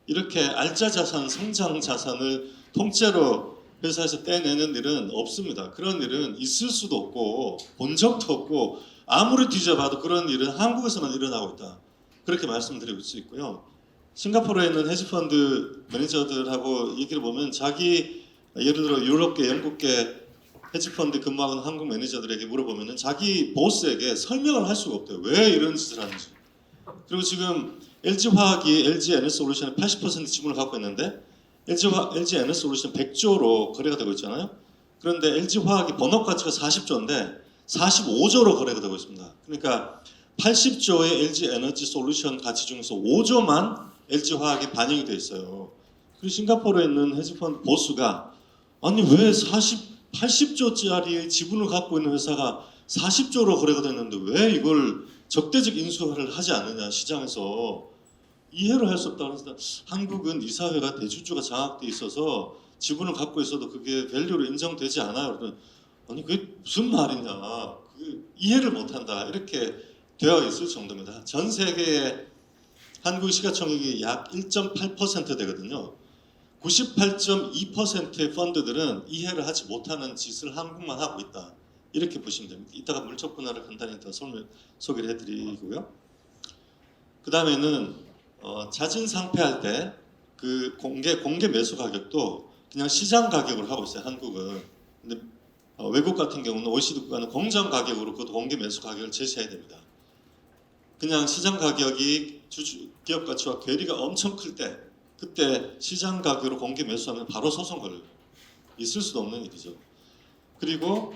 [SPEAKER 4] 이렇게 알짜 자산, 성장 자산을 통째로 회사에서 떼내는 일은 없습니다. 그런 일은 있을 수도 없고 본 적도 없고 아무리 뒤져봐도 그런 일은 한국에서만 일어나고 있다. 그렇게 말씀드리고 수 있고요. 싱가포르에 있는 헤지펀드 매니저들하고 얘기를 보면 자기 예를 들어 유럽계, 영국계 헤지펀드 근무하는 한국 매니저들에게 물어보면 자기 보스에게 설명을 할 수가 없대요. 왜 이런 짓을 하는지. 그리고 지금 LG화학이 LG에너지솔루션의 80% 지분을 갖고 있는데 LG에너지솔루션 100조로 거래가 되고 있잖아요. 그런데 LG화학이 본업 가치가 40조인데 45조로 거래가 되고 있습니다. 그러니까 80조의 LG에너지솔루션 가치 중에서 5조만 LG화학이 반영이 돼 있어요. 그리고 싱가포르에 있는 헤지펀드 보스가 아니 왜 80조짜리 지분을 갖고 있는 회사가 40조로 거래가 됐는데 왜 이걸 적대적 인수를 하지 않느냐 시장에서 이해를 할 수 없다. 그래서 한국은 이사회가 대주주가 장악돼 있어서 지분을 갖고 있어도 그게 밸류로 인정되지 않아요. 그러더니 아니 그게 무슨 말이냐 이해를 못한다 이렇게 되어 있을 정도입니다. 전 세계의 한국 시가총액이 약 1.8% 되거든요. 98.2%의 펀드들은 이해를 하지 못하는 짓을 한국만 하고 있다. 이렇게 보시면 됩니다. 이따가 물적 분할을 간단히 더 소개를 해드리고요. 그 다음에는 자진 상폐할 때 그 공개 매수 가격도 그냥 시장 가격으로 하고 있어요. 한국은. 근데 외국 같은 경우는 OECD 국가는 공정 가격으로 그 공개 매수 가격을 제시해야 됩니다. 그냥 시장 가격이 기업 가치와 괴리가 엄청 클 때 그때 시장 가격으로 공개 매수하면 바로 소송 걸려요. 있을 수도 없는 일이죠. 그리고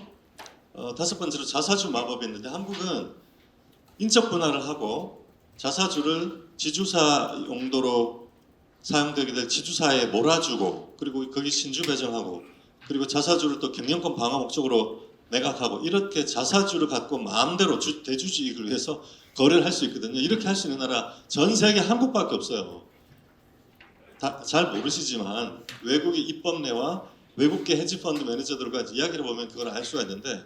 [SPEAKER 4] 다섯 번째로 자사주 마법이 있는데 한국은 인적 분할을 하고 자사주를 지주사 용도로 사용되게 될 지주사에 몰아주고 그리고 거기 신주 배정하고 그리고 자사주를 또 경영권 방어 목적으로 매각하고 이렇게 자사주를 갖고 마음대로 대주주 이익을 위해서 거래를 할 수 있거든요. 이렇게 할 수 있는 나라 전 세계 한국밖에 없어요. 잘 모르시지만 외국의 입법례와 외국계 헤지펀드 매니저들과 이야기를 보면 그걸 알 수가 있는데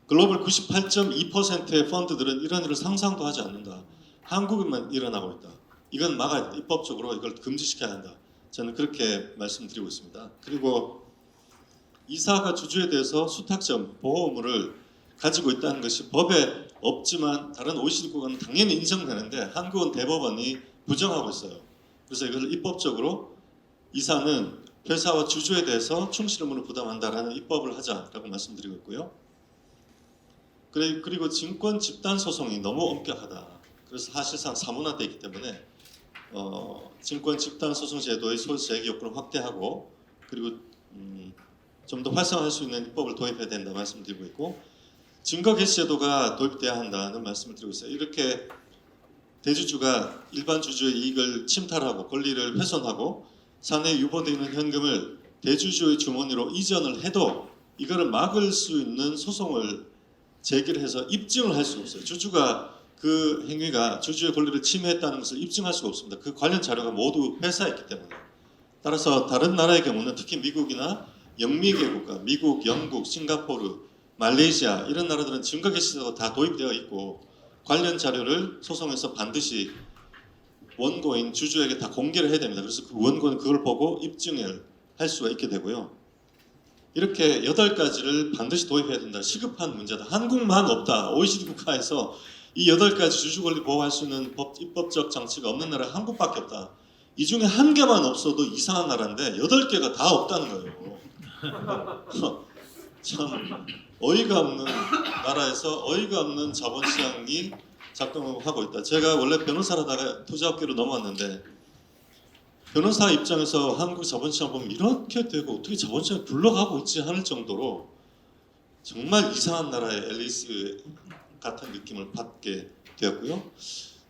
[SPEAKER 4] 글로벌 98.2%의 펀드들은 이런 일을 상상도 하지 않는다. 한국에만 일어나고 있다. 이건 막아야 돼. 입법적으로 이걸 금지시켜야 한다. 저는 그렇게 말씀드리고 있습니다. 그리고 이사가 주주에 대해서 수탁점, 보호의무를 가지고 있다는 것이 법에 없지만 다른 OECD 국가는 당연히 인정되는데 한국은 대법원이 부정하고 있어요. 그래서 이것을 입법적으로 이사는 회사와 주주에 대해서 충실 의무를 부담한다라는 입법을 하자라고 말씀드리고 있고요. 그리고 증권 집단 소송이 너무 엄격하다. 그래서 사실상 사문화되어 있기 때문에 증권 집단 소송 제도의 소수 제기 요건을 확대하고 그리고 좀 더 활성화할 수 있는 입법을 도입해야 된다 말씀드리고 있고 증거 개시 제도가 도입돼야 한다는 말씀을 드리고 있어요. 이렇게 대주주가 일반 주주의 이익을 침탈하고 권리를 훼손하고 사내에 유보되어 있는 현금을 대주주의 주머니로 이전을 해도 이거를 막을 수 있는 소송을 제기를 해서 입증을 할 수 없어요. 주주가 그 행위가 주주의 권리를 침해했다는 것을 입증할 수가 없습니다. 그 관련 자료가 모두 회사에 있기 때문에. 따라서 다른 나라의 경우는 특히 미국이나 영미계 국가, 미국, 영국, 싱가포르, 말레이시아 이런 나라들은 증거 개시제도가 다 도입되어 있고 관련 자료를 소송에서 반드시 원고인 주주에게 다 공개를 해야 됩니다. 그래서 그 원고는 그걸 보고 입증을 할 수가 있게 되고요. 이렇게 8가지를 반드시 도입해야 된다. 시급한 문제다. 한국만 없다. OECD 국가에서 이 8가지 주주 권리 보호할 수 있는 입법적 장치가 없는 나라가 한국밖에 없다. 이 중에 한 개만 없어도 이상한 나라인데 8개가 다 없다는 거예요. 참 어이가 없는 나라에서 어이가 없는 자본시장이 작동하고 있다. 제가 원래 변호사라다가 투자업계로 넘어왔는데 변호사 입장에서 한국 자본시장 보면 이렇게 되고 어떻게 자본시장이 굴러가고 있지 하는 정도로 정말 이상한 나라의 앨리스 같은 느낌을 받게 되었고요.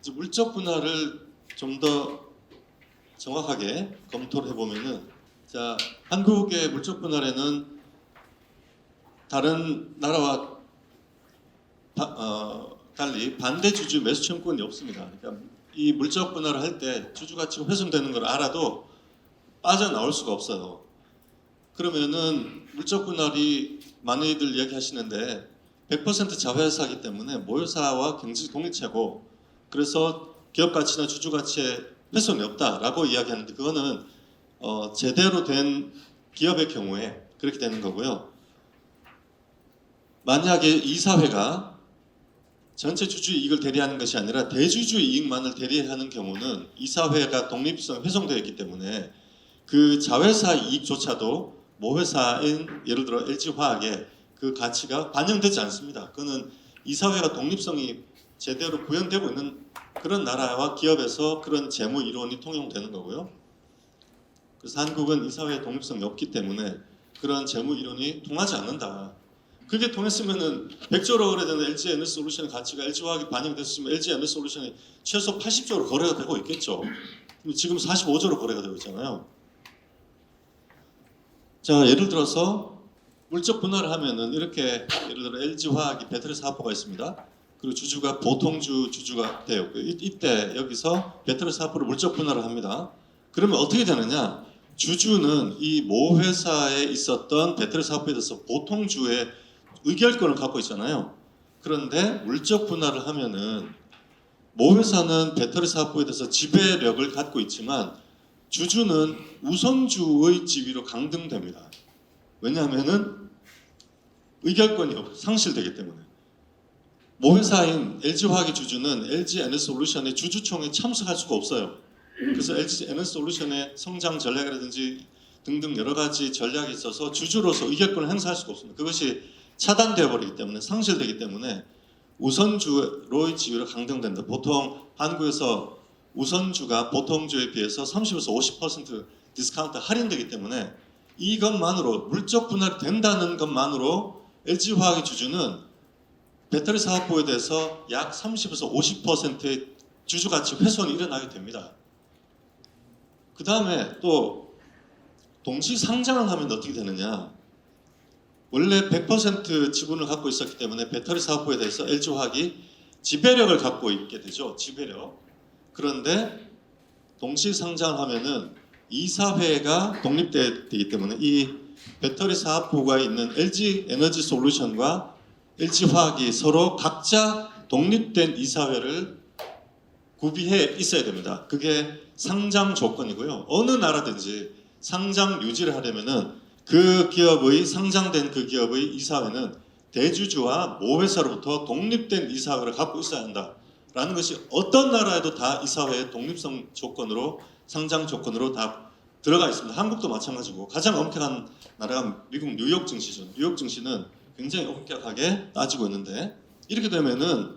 [SPEAKER 4] 이제 물적 분할을 좀 더 정확하게 검토를 해보면은, 자, 한국의 물적 분할에는 다른 나라와 달리 반대 주주 매수 청구권이 없습니다. 그러니까 이 물적 분할을 할 때 주주 가치가 훼손되는 걸 알아도 빠져나올 수가 없어요. 그러면은 물적 분할이 많이들 이야기하시는데 100% 자회사이기 때문에 모회사와 경제적 독립체고, 그래서 기업 가치나 주주 가치에 훼손이 없다라고 이야기하는데, 그거는 제대로 된 기업의 경우에 그렇게 되는 거고요. 만약에 이사회가 전체 주주 이익을 대리하는 것이 아니라 대주주 이익만을 대리하는 경우는 이사회가 독립성이 훼손되어 있기 때문에 그 자회사 이익조차도 모회사인 예를 들어 LG화학의 그 가치가 반영되지 않습니다. 그거는 이사회가 독립성이 제대로 구현되고 있는 그런 나라와 기업에서 그런 재무 이론이 통용되는 거고요. 그래서 한국은 이사회의 독립성이 없기 때문에 그런 재무 이론이 통하지 않는다. 그게 통했으면은 100조로 거래되는 LG 에너지솔루션의 가치가 LG화학이 반영됐으면 LG 에너지솔루션이 최소 80조로 거래가 되고 있겠죠. 근데 지금 45조로 거래가 되고 있잖아요. 자, 예를 들어서 물적 분할을 하면은 이렇게, 예를 들어 LG화학이 배터리 사업부가 있습니다. 그리고 주주가 보통주 주주가 돼요. 이때 여기서 배터리 사업부를 물적 분할을 합니다. 그러면 어떻게 되느냐? 주주는 이 모회사에 있었던 배터리 사업부에 대해서 보통주의 의결권을 갖고 있잖아요. 그런데 물적 분할을 하면은 모회사는 배터리 사업부에 대해서 지배력을 갖고 있지만 주주는 우선주의 지위로 강등됩니다. 왜냐하면은 의결권이 상실되기 때문에. 모회사인 LG화학의 주주는 LG 에너지솔루션의 주주총회에 참석할 수가 없어요. 그래서 LG 에너지솔루션의 성장 전략이라든지 등등 여러 가지 전략이 있어서 주주로서 의결권을 행사할 수가 없습니다. 그것이 차단되어 버리기 때문에, 상실되기 때문에 우선주로의 지위로 강등된다. 보통 한국에서 우선주가 보통주에 비해서 30에서 50% 디스카운트 할인되기 때문에 이것만으로, 물적 분할이 된다는 것만으로 LG화학의 주주는 배터리 사업부에 대해서 약 30에서 50%의 주주 가치 훼손이 일어나게 됩니다. 그 다음에 또 동시 상장을 하면 어떻게 되느냐? 원래 100% 지분을 갖고 있었기 때문에 배터리 사업부에 대해서 LG화학이 지배력을 갖고 있게 되죠. 지배력. 그런데 동시 상장을 하면은 이사회가 독립되기 때문에 이 배터리 사업부가 있는 LG 에너지 솔루션과 LG화학이 서로 각자 독립된 이사회를 구비해 있어야 됩니다. 그게 상장 조건이고요. 어느 나라든지 상장 유지를 하려면은 그 기업의, 상장된 그 기업의 이사회는 대주주와 모회사로부터 독립된 이사회를 갖고 있어야 한다라는 것이 어떤 나라에도 다 이사회의 독립성 조건으로, 상장 조건으로 다 들어가 있습니다. 한국도 마찬가지고, 가장 엄격한 나라가 미국 뉴욕 증시죠. 뉴욕 증시는 굉장히 엄격하게 따지고 있는데, 이렇게 되면은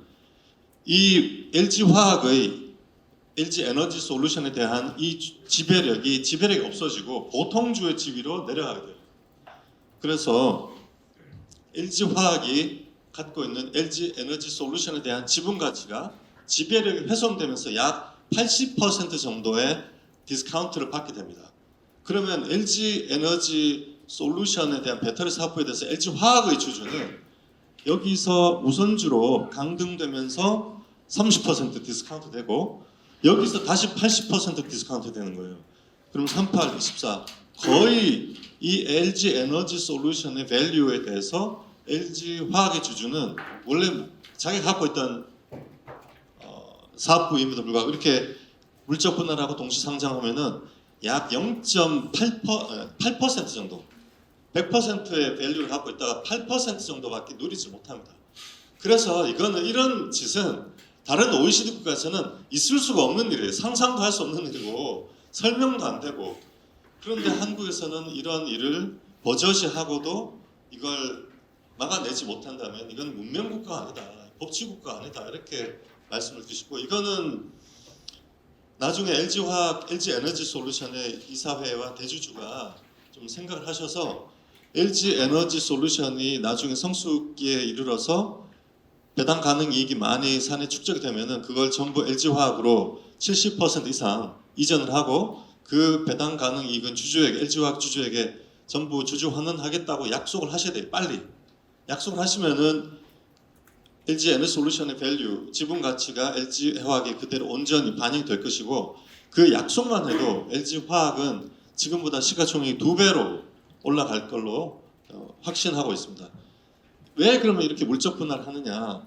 [SPEAKER 4] 이 LG화학의 LG 에너지 솔루션에 대한 이 지배력이 없어지고 보통주의 지위로 내려가게 돼요. 그래서 LG화학이 갖고 있는 LG 에너지 솔루션에 대한 지분 가치가 지배력이 훼손되면서 약 80% 정도의 디스카운트를 받게 됩니다. 그러면 LG 에너지 솔루션에 대한 배터리 사업부에 대해서 LG화학의 주주는 여기서 우선주로 강등되면서 30% 디스카운트 되고, 여기서 다시 80% 디스카운트 되는 거예요. 그럼 38, 24 거의 이 LG 에너지 솔루션의 밸류에 대해서 LG화학의 주주는 원래 자기가 갖고 있던 사업부임에도 불구하고 이렇게 물적 분할하고 동시 상장하면은 약 0.8% 정도, 100%의 밸류를 갖고 있다가 8% 정도밖에 누리지 못합니다. 그래서 이거는, 이런 짓은 다른 OECD 국가에서는 있을 수가 없는 일이에요. 상상도 할 수 없는 일이고 설명도 안 되고. 그런데 한국에서는 이런 일을 버젓이하고도 이걸 막아내지 못한다면 이건 문명국가 아니다, 법치국가 아니다 이렇게 말씀을 드시고, 이거는 나중에 LG화학, LG에너지솔루션의 이사회와 대주주가 좀 생각을 하셔서 LG에너지솔루션이 나중에 성숙기에 이르러서 배당 가능 이익이 많이 산에 축적이 되면은 그걸 전부 LG화학으로 70% 이상 이전을 하고 그 배당 가능 이익은 주주에게, LG화학 주주에게 전부 주주 환원하겠다고 약속을 하셔야 돼요. 빨리 약속을 하시면은 LG에너지솔루션의 밸류, 지분 가치가 LG화학에 그대로 온전히 반영이 될 것이고, 그 약속만 해도 LG화학은 지금보다 시가총액이 2배로 올라갈 걸로 확신하고 있습니다. 왜 그러면 이렇게 물적 분할을 하느냐?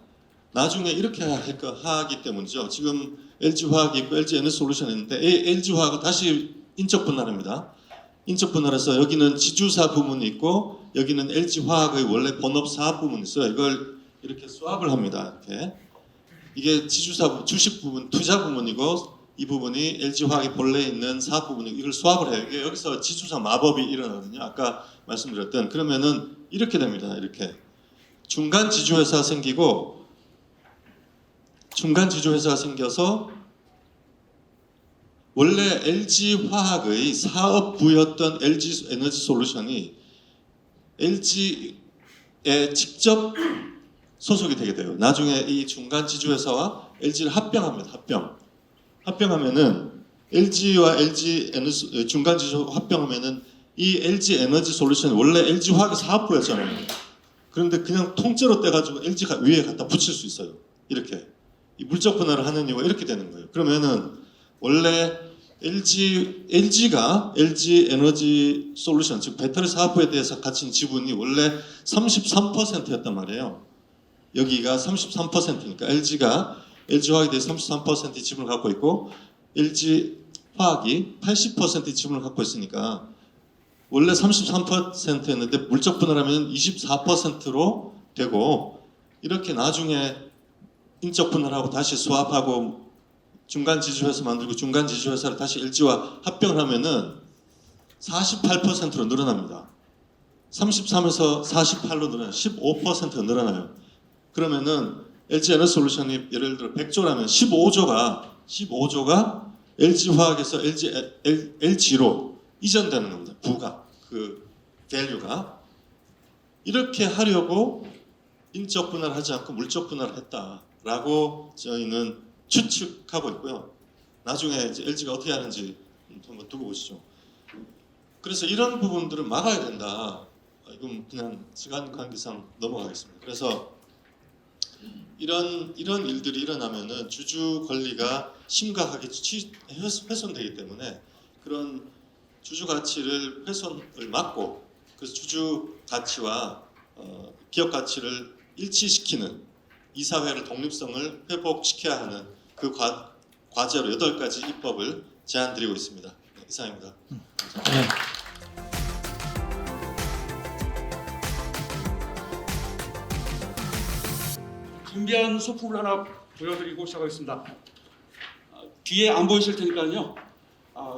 [SPEAKER 4] 나중에 이렇게 하기 때문이죠. 지금 LG화학이 있고 LG에너지솔루션이 있는데 LG화학은 다시 인적 분할합니다. 인적 분할해서 여기는 지주사 부문이 있고 여기는 LG화학의 원래 본업 사업 부문이 있어요. 이걸 이렇게 스왑을 합니다. 이렇게. 이게 지주사 주식 부분, 투자 부문이고 이 부분이 LG화학이 본래 있는 사업 부분이고 이걸 스왑을 해요. 이게 여기서 지주사 마법이 일어나거든요. 아까 말씀드렸던. 그러면은 이렇게 됩니다. 이렇게. 중간 지주회사가 생기고 중간 지주회사가 생겨서 원래 LG화학의 사업부였던 LG에너지솔루션이 LG에 직접 소속이 되게 돼요. 나중에 이 중간 지주회사와 LG를 합병합니다. 합병하면은 LG와 중간 지주 합병하면은 이 LG에너지솔루션이 원래 LG화학의 사업부였잖아요. 그런데 그냥 통째로 떼가지고 LG가 위에 갖다 붙일 수 있어요. 이렇게 이 물적 분할을 하는 이유가 이렇게 되는 거예요. 그러면은 원래 LG가 LG에너지솔루션 즉 배터리 사업부에 대해서 가진 지분이 원래 33%였단 말이에요. 여기가 33%니까 LG화학에 대해 33%의 지분을 갖고 있고 LG화학이 80%의 지분을 갖고 있으니까 원래 33%였는데 물적 분할하면 24%로 되고, 이렇게 나중에 인적 분할하고 다시 스왑하고 중간 지주회사 만들고 중간 지주회사를 다시 LG와 합병을 하면은 48%로 늘어납니다. 33에서 48로 늘어나요. 15%가 늘어나요. 그러면은 LG에너지솔루션이 예를 들어 100조라면 15조가 LG화학에서 LG로 이전되는 겁니다. 부가, 그 밸류가. 이렇게 하려고 인적 분할을 하지 않고 물적 분할을 했다라고 저희는 추측하고 있고요. 나중에 이제 LG가 어떻게 하는지 한번 두고 보시죠. 그래서 이런 부분들을 막아야 된다. 이건 그냥 시간 관계상 넘어가겠습니다. 그래서 이런 일들이 일어나면은 주주 권리가 심각하게 훼손되기 때문에 그런 주주 가치를 훼손을 막고, 그래서 주주 가치와 기업 가치를 일치시키는 이사회를 독립성을 회복시켜야 하는 그 과제로 8가지 입법을 제안드리고 있습니다. 네, 이상입니다.
[SPEAKER 5] 네.
[SPEAKER 6] 준비한 소품을 하나 보여드리고 시작하겠습니다. 뒤에 안 보이실 테니까요.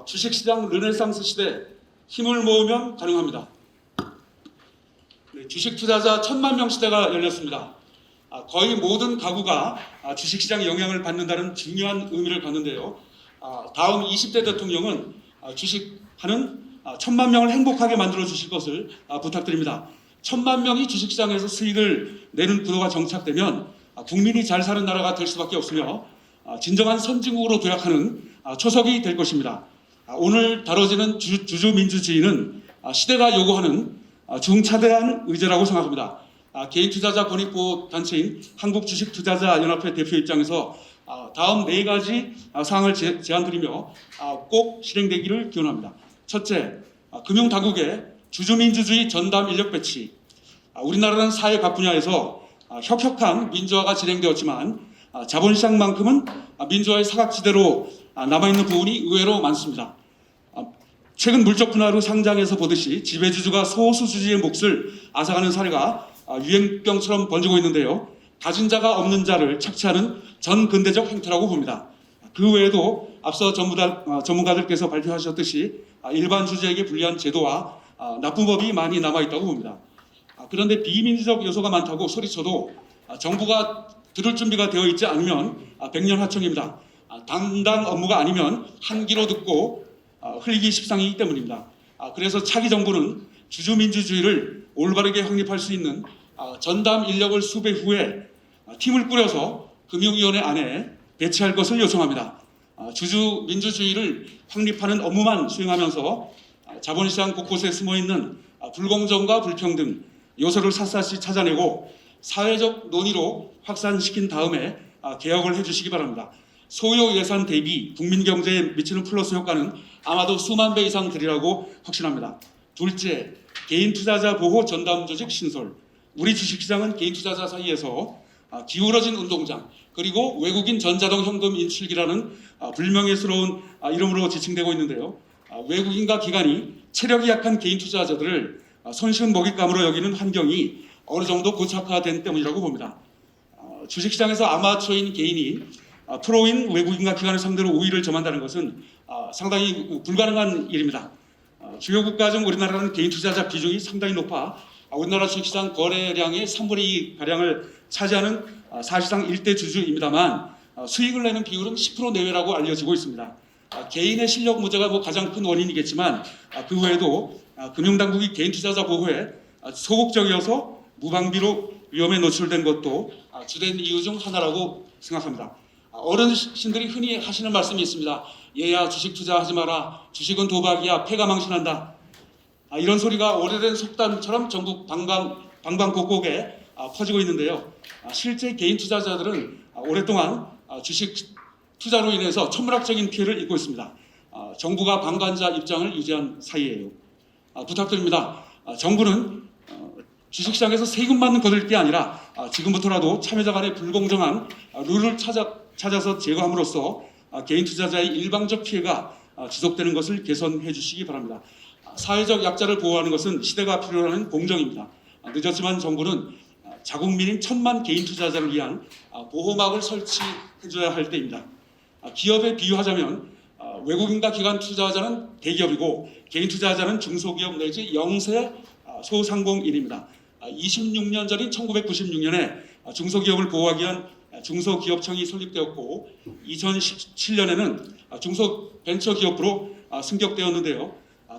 [SPEAKER 6] 주식시장 르네상스 시대, 힘을 모으면 가능합니다. 네, 주식 투자자 1000만 명 시대가 열렸습니다. 거의 모든 가구가 주식시장의 영향을 받는다는 중요한 의미를 갖는데요. 다음 20대 대통령은 주식하는 1000만 명을 행복하게 만들어 주실 것을 부탁드립니다. 1000만 명이 주식시장에서 수익을 내는 구도가 정착되면 국민이 잘 사는 나라가 될 수밖에 없으며 진정한 선진국으로 도약하는 초석이 될 것입니다. 오늘 다뤄지는 주주민주주의는 시대가 요구하는 중차대한 의제라고 생각합니다. 개인 투자자 권익보호 단체인 한국주식투자자연합회 대표 입장에서 다음 4가지 사항을 제안드리며 꼭 실행되기를 기원합니다. 첫째, 금융당국의 주주민주주의 전담 인력 배치. 우리나라는 사회 각 분야에서 혁혁한 민주화가 진행되었지만 자본시장만큼은 민주화의 사각지대로 남아있는 부분이 의외로 많습니다. 최근 물적 분할로 상장에서 보듯이 지배주주가 소수주주의 몫을 앗아가는 사례가 유행병처럼 번지고 있는데요. 가진 자가 없는 자를 착취하는 전근대적 행태라고 봅니다. 그 외에도 앞서 전문가들께서 발표하셨듯이 일반 주주에게 불리한 제도와 나쁜 법이 많이 남아있다고 봅니다. 그런데 비민주적 요소가 많다고 소리쳐도 정부가 들을 준비가 되어 있지 않으면 백년하청입니다. 담당 업무가 아니면 한기로 듣고 흘리기 십상이기 때문입니다. 그래서 차기 정부는 주주민주주의를 올바르게 확립할 수 있는 전담 인력을 수배 후에 팀을 꾸려서 금융위원회 안에 배치할 것을 요청합니다. 주주민주주의를 확립하는 업무만 수행하면서 자본시장 곳곳에 숨어있는 불공정과 불평등 요소를 샅샅이 찾아내고 사회적 논의로 확산시킨 다음에 개혁을 해주시기 바랍니다. 소요 예산 대비 국민 경제에 미치는 플러스 효과는 아마도 수만 배 이상 되리라고 확신합니다. 둘째, 개인 투자자 보호 전담 조직 신설. 우리 주식시장은 개인 투자자 사이에서 기울어진 운동장 그리고 외국인 전자동 현금 인출기라는 불명예스러운 이름으로 지칭되고 있는데요. 외국인과 기관이 체력이 약한 개인 투자자들을 손쉬운 먹잇감으로 여기는 환경이 어느 정도 고착화된 때문이라고 봅니다. 주식시장에서 아마추어인 개인이 프로인 외국인과 기관을 상대로 우위를 점한다는 것은 상당히 불가능한 일입니다. 주요 국가 중 우리나라는 개인 투자자 비중이 상당히 높아 우리나라 주식시장 거래량의 3분의 2 가량을 차지하는 사실상 1대 주주입니다만 수익을 내는 비율은 10% 내외라고 알려지고 있습니다. 개인의 실력 문제가 가장 큰 원인이겠지만 그 외에도 금융당국이 개인 투자자 보호에 소극적이어서 무방비로 위험에 노출된 것도 주된 이유 중 하나라고 생각합니다. 어르신들이 흔히 하시는 말씀이 있습니다. 얘야 주식 투자하지 마라. 주식은 도박이야. 패가 망신한다. 이런 소리가 오래된 속담처럼 전국 방방곡곡에 퍼지고 있는데요. 실제 개인 투자자들은 오랫동안 주식 투자로 인해서 천문학적인 피해를 입고 있습니다. 정부가 방관자 입장을 유지한 사이에요. 부탁드립니다. 정부는 주식시장에서 세금만 거둘 게 아니라 지금부터라도 참여자 간의 불공정한 룰을 찾아서 제거함으로써 개인 투자자의 일방적 피해가 지속되는 것을 개선해 주시기 바랍니다. 사회적 약자를 보호하는 것은 시대가 필요로 하는 공정입니다. 늦었지만 정부는 자국민인 1000만 개인 투자자를 위한 보호막을 설치해줘야 할 때입니다. 기업에 비유하자면 외국인과 기관 투자자는 대기업이고 개인 투자자는 중소기업 내지 영세 소상공인입니다. 26년 전인 1996년에 중소기업을 보호하기 위한 중소기업청이 설립되었고 2017년에는 중소벤처기업으로 승격되었는데요.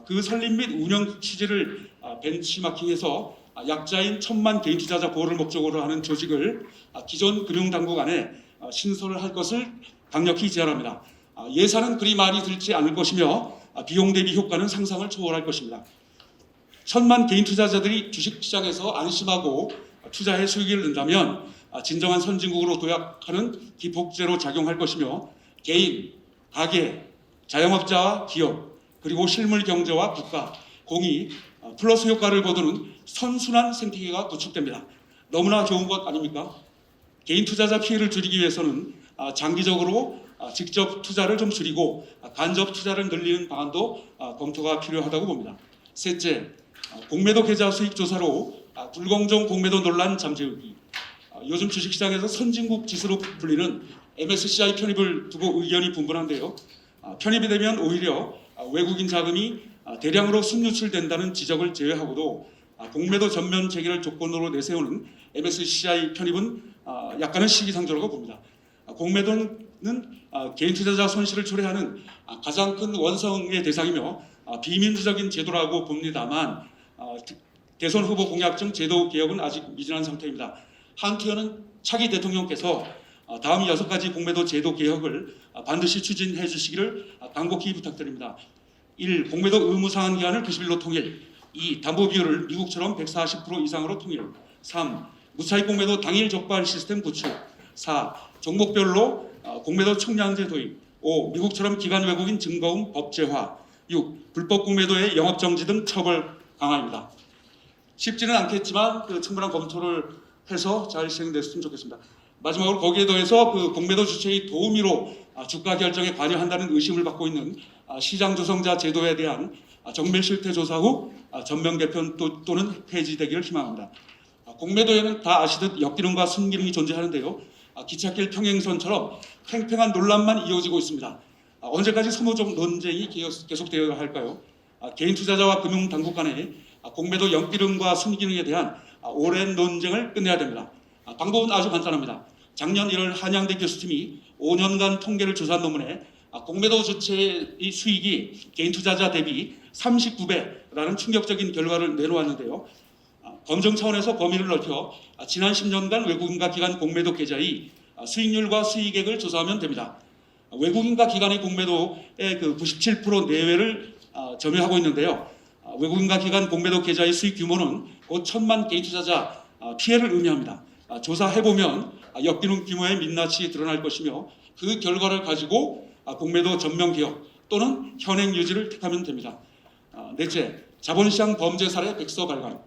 [SPEAKER 6] 그 설립 및 운영 취지를 벤치마킹해서 약자인 1000만 개인 투자자 보호를 목적으로 하는 조직을 기존 금융당국 안에 신설을 할 것을 강력히 제안합니다. 예산은 그리 많이 들지 않을 것이며 비용 대비 효과는 상상을 초월할 것입니다. 1000만 개인 투자자들이 주식시장에서 안심하고 투자해 수익을 낸다면 진정한 선진국으로 도약하는 기폭제로 작용할 것이며 개인, 가계, 자영업자와 기업 그리고 실물 경제와 국가, 공이 플러스 효과를 거두는 선순환 생태계가 구축됩니다. 너무나 좋은 것 아닙니까? 개인 투자자 피해를 줄이기 위해서는 장기적으로 직접 투자를 좀 줄이고 간접 투자를 늘리는 방안도 검토가 필요하다고 봅니다. 셋째, 공매도 계좌 수익 조사로 불공정 공매도 논란 잠재우기. 요즘 주식시장에서 선진국 지수로 불리는 MSCI 편입을 두고 의견이 분분한데요. 편입이 되면 오히려 외국인 자금이 대량으로 순유출된다는 지적을 제외하고도 공매도 전면 재개를 조건으로 내세우는 MSCI 편입은 약간은 시기상조라고 봅니다. 공매도는 개인 투자자 손실을 초래하는 가장 큰 원성의 대상이며 비민주적인 제도라고 봅니다만 대선 후보 공약 중 제도 개혁은 아직 미진한 상태입니다. 한편은 차기 대통령께서 다음 6가지 공매도 제도 개혁을 반드시 추진해 주시기를 간곡히 부탁드립니다. 1. 공매도 의무 상한 기한을 90일로 통일. 2. 담보 비율을 미국처럼 140% 이상으로 통일. 3. 무차익 공매도 당일 적발 시스템 구축. 4. 종목별로 공매도 총량제 도입. 5. 미국처럼 기관 외국인 증거음 법제화. 6. 불법 공매도의 영업 정지 등 처벌 강화입니다. 쉽지는 않겠지만 충분한 검토를 해서 잘 진행됐으면 좋겠습니다. 마지막으로 거기에 더해서 공매도 주체의 도우미로 주가 결정에 관여한다는 의심을 받고 있는 시장 조성자 제도에 대한 정밀 실태 조사 후 전면 개편 또는 폐지되기를 희망합니다. 공매도에는 다 아시듯 역기능과 순기능이 존재하는데요. 기찻길 평행선처럼 팽팽한 논란만 이어지고 있습니다. 언제까지 소모적 논쟁이 계속되어야 할까요? 개인 투자자와 금융당국 간의 공매도 역기능과 순기능에 대한 오랜 논쟁을 끝내야 됩니다. 방법은 아주 간단합니다. 작년 1월 한양대 교수팀이 5년간 통계를 조사한 논문에 공매도 주체의 수익이 개인 투자자 대비 39배라는 충격적인 결과를 내놓았는데요. 검증 차원에서 범위를 넓혀 지난 10년간 외국인과 기관 공매도 계좌의 수익률과 수익액을 조사하면 됩니다. 외국인과 기관의 공매도의 그 97% 내외를 점유하고 있는데요. 외국인과 기관 공매도 계좌의 수익 규모는 곧 1,000만 개인 투자자 피해를 의미합니다. 조사해보면 역기능 규모의 민낯이 드러날 것이며 그 결과를 가지고 공매도 전면 개혁 또는 현행 유지를 택하면 됩니다. 넷째, 자본시장 범죄 사례 백서 발간.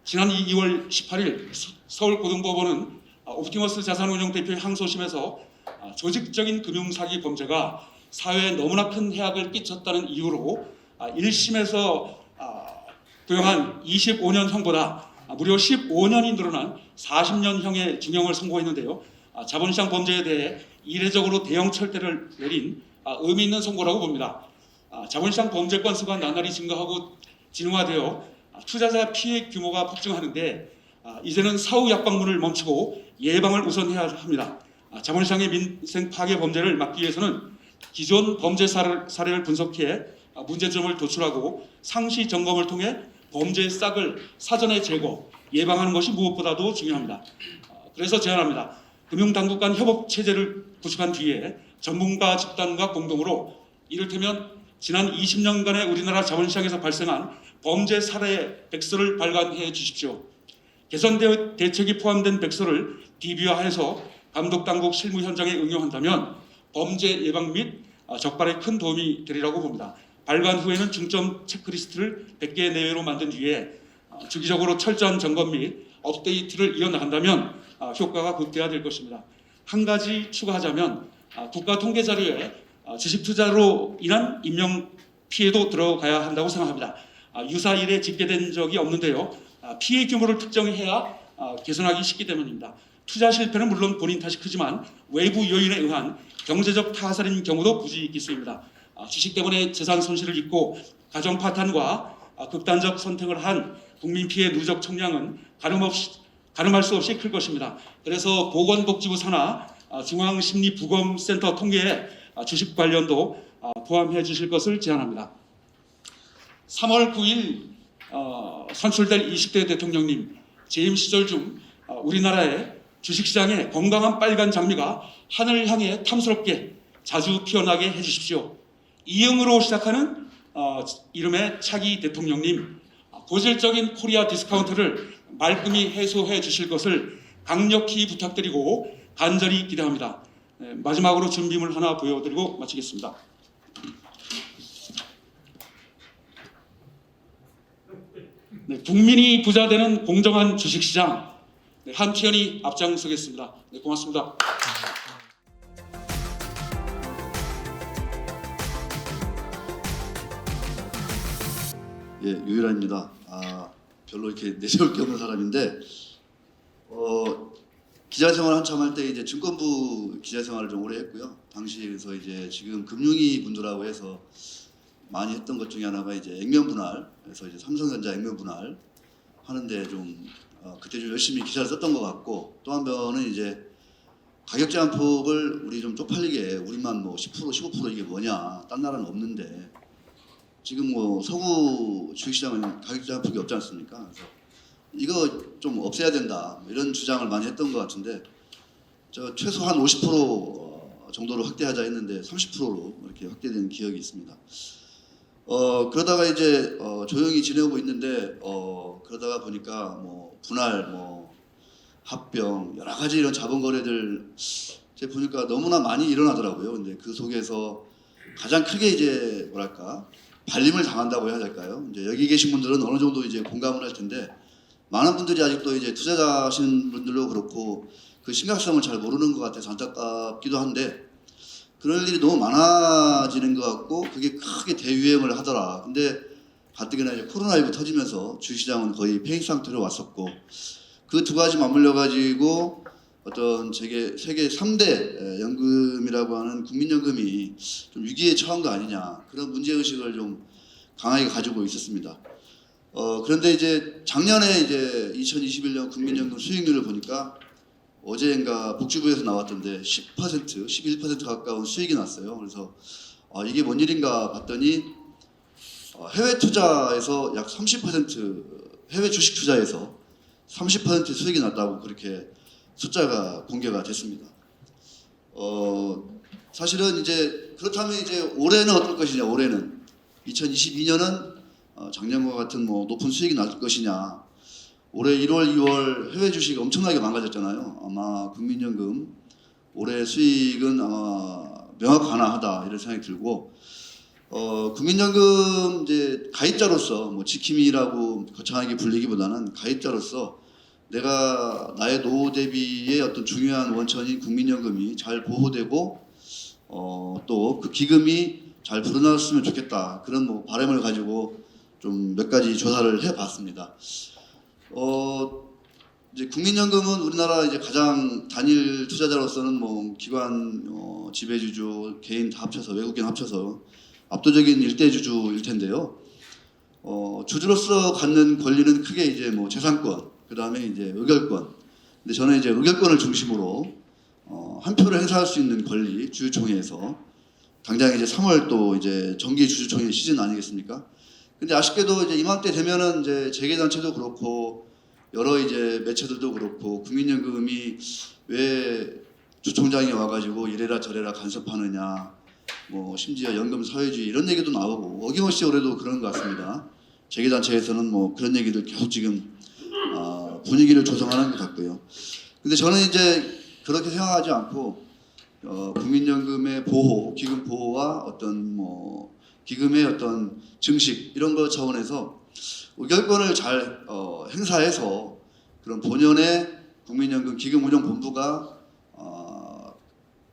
[SPEAKER 6] 지난 2월 18일 서울고등법원은 옵티머스 자산운용 대표의 항소심에서 조직적인 금융사기 범죄가 사회에 너무나 큰 해악을 끼쳤다는 이유로 1심에서 구형한 25년형보다 무려 15년이 늘어난 40년형의 중형을 선고했는데요. 자본시장 범죄에 대해 이례적으로 대형 철퇴를 내린 의미 있는 선고라고 봅니다. 자본시장 범죄 건수가 나날이 증가하고 진화되어 투자자 피해 규모가 폭증하는데 이제는 사후 약방문을 멈추고 예방을 우선해야 합니다. 자본시장의 민생 파괴 범죄를 막기 위해서는 기존 범죄 사례를 분석해 문제점을 도출하고 상시 점검을 통해 범죄의 싹을 사전에 제거, 예방하는 것이 무엇보다도 중요합니다. 그래서 제안합니다. 금융당국 간 협업 체제를 구축한 뒤에 전문가 집단과 공동으로 이를테면 지난 20년간의 우리나라 자본시장에서 발생한 범죄 사례 백서를 발간해 주십시오. 개선 대책이 포함된 백서를 DB화해서 감독당국 실무 현장에 응용한다면 범죄 예방 및 적발에 큰 도움이 되리라고 봅니다. 발간 후에는 중점 체크리스트를 100개 내외로 만든 뒤에 주기적으로 철저한 점검 및 업데이트를 이어나간다면 효과가 극대화될 것입니다. 한 가지 추가하자면 국가 통계 자료에 주식 투자로 인한 인명 피해도 들어가야 한다고 생각합니다. 유사 일에 집계된 적이 없는데요. 피해 규모를 특정해야 개선하기 쉽기 때문입니다. 투자 실패는 물론 본인 탓이 크지만 외부 요인에 의한 경제적 타살인 경우도 굳이 있겠습니다. 주식 때문에 재산 손실을 입고 가정 파탄과 극단적 선택을 한 국민 피해 누적 총량은 가늠할 수 없이 클 것입니다. 그래서 보건복지부 산하 중앙심리부검센터 통계에 주식 관련도 포함해 주실 것을 제안합니다. 3월 9일 선출될 20대 대통령님 재임 시절 중 우리나라의 주식시장에 건강한 빨간 장미가 하늘을 향해 탐스럽게 자주 피어나게 해주십시오. 이응으로 시작하는 이름의 차기 대통령님 고질적인 코리아 디스카운트를 말끔히 해소해 주실 것을 강력히 부탁드리고 간절히 기대합니다. 마지막으로 준비물 하나 보여드리고 마치겠습니다. 국민이 부자 되는 공정한 주식시장 한태현이 앞장서겠습니다. 고맙습니다.
[SPEAKER 5] 예, 유일합니다. 별로 이렇게 내세울 게 없는 사람인데 기자 생활 한참 할 때 이제 증권부 기자 생활을 좀 오래 했고요. 당시에서 이제 지금 금융위 분들하고 해서 많이 했던 것 중에 하나가 이제 액면 분할, 그래서 이제 삼성전자 액면 분할 하는데 좀 그때 좀 열심히 기사를 썼던 것 같고, 또 한 번은 이제 가격 제한폭을 우리 좀 쪽팔리게 우리만 뭐 10% 15% 이게 뭐냐, 딴 나라는 없는데 지금 뭐 서구 주식시장은 가격 제한폭이 없지 않습니까? 그래서 이거 좀 없애야 된다 이런 주장을 많이 했던 것 같은데 저 최소한 50% 정도로 확대하자 했는데 30%로 이렇게 확대된 기억이 있습니다. 그러다가 이제 조용히 지내고 있는데 그러다가 보니까 뭐 분할, 뭐 합병 여러 가지 이런 자본 거래들 제가 보니까 너무나 많이 일어나더라고요. 근데 그 속에서 가장 크게 이제 뭐랄까 발림을 당한다고 해야 될까요? 이제 여기 계신 분들은 어느 정도 이제 공감을 할 텐데 많은 분들이 아직도 이제 투자자신 분들도 그렇고 그 심각성을 잘 모르는 것 같아서 안타깝기도 한데 그럴 일이 너무 많아지는 것 같고 그게 크게 대유행을 하더라. 근데 가뜩이나 이제 코로나19 터지면서 주식시장은 거의 폐인 상태로 왔었고 그 두 가지 맞물려 가지고 어떤 세계 3대 연금이라고 하는 국민연금이 좀 위기에 처한 거 아니냐 그런 문제의식을 좀 강하게 가지고 있었습니다. 그런데 이제 작년에 이제 2021년 국민연금 수익률을 보니까 어제인가 복지부에서 나왔던데 10%, 11% 가까운 수익이 났어요. 그래서 이게 뭔 일인가 봤더니 해외 투자에서 약 30% 해외 주식 투자에서 30% 수익이 났다고 그렇게 숫자가 공개가 됐습니다. 사실은 이제 그렇다면 이제 올해는 어떨 것이냐? 올해는 2022년은 작년과 같은 뭐 높은 수익이 날 것이냐? 올해 1월, 2월 해외 주식 엄청나게 망가졌잖아요. 아마 국민연금 올해 수익은 아마 명확하다 이런 생각이 들고 국민연금 이제 가입자로서 뭐 지킴이라고 거창하게 불리기보다는 가입자로서 내가 나의 노후 대비의 어떤 중요한 원천인 국민연금이 잘 보호되고 또 그 기금이 잘 불어났으면 좋겠다 그런 뭐 바람을 가지고 좀 몇 가지 조사를 해봤습니다. 이제 국민연금은 우리나라 이제 가장 단일 투자자로서는 뭐 기관 지배주주 개인 다 합쳐서 외국인 합쳐서 압도적인 일대주주일 텐데요. 주주로서 갖는 권리는 크게 이제 뭐 재산권, 그 다음에 이제 의결권. 근데 저는 이제 의결권을 중심으로 한 표를 행사할 수 있는 권리 주주총회에서 당장 이제 3월 또 이제 정기 주주총회 시즌 아니겠습니까? 근데 아쉽게도 이제 이맘때 되면은 이제 재계단체도 그렇고 여러 이제 매체들도 그렇고 국민연금이 왜 주총장이 와가지고 이래라 저래라 간섭하느냐, 뭐 심지어 연금 사회주의 이런 얘기도 나오고 어김없이 올해도 그런 것 같습니다. 재계단체에서는 뭐 그런 얘기들 계속 지금 분위기를 조성하는 것 같고요. 근데 저는 이제 그렇게 생각하지 않고 국민연금의 보호, 기금 보호와 어떤 뭐 기금의 어떤 증식 이런 것 차원에서 의결권을 잘 행사해서 그런 본연의 국민연금 기금운용본부가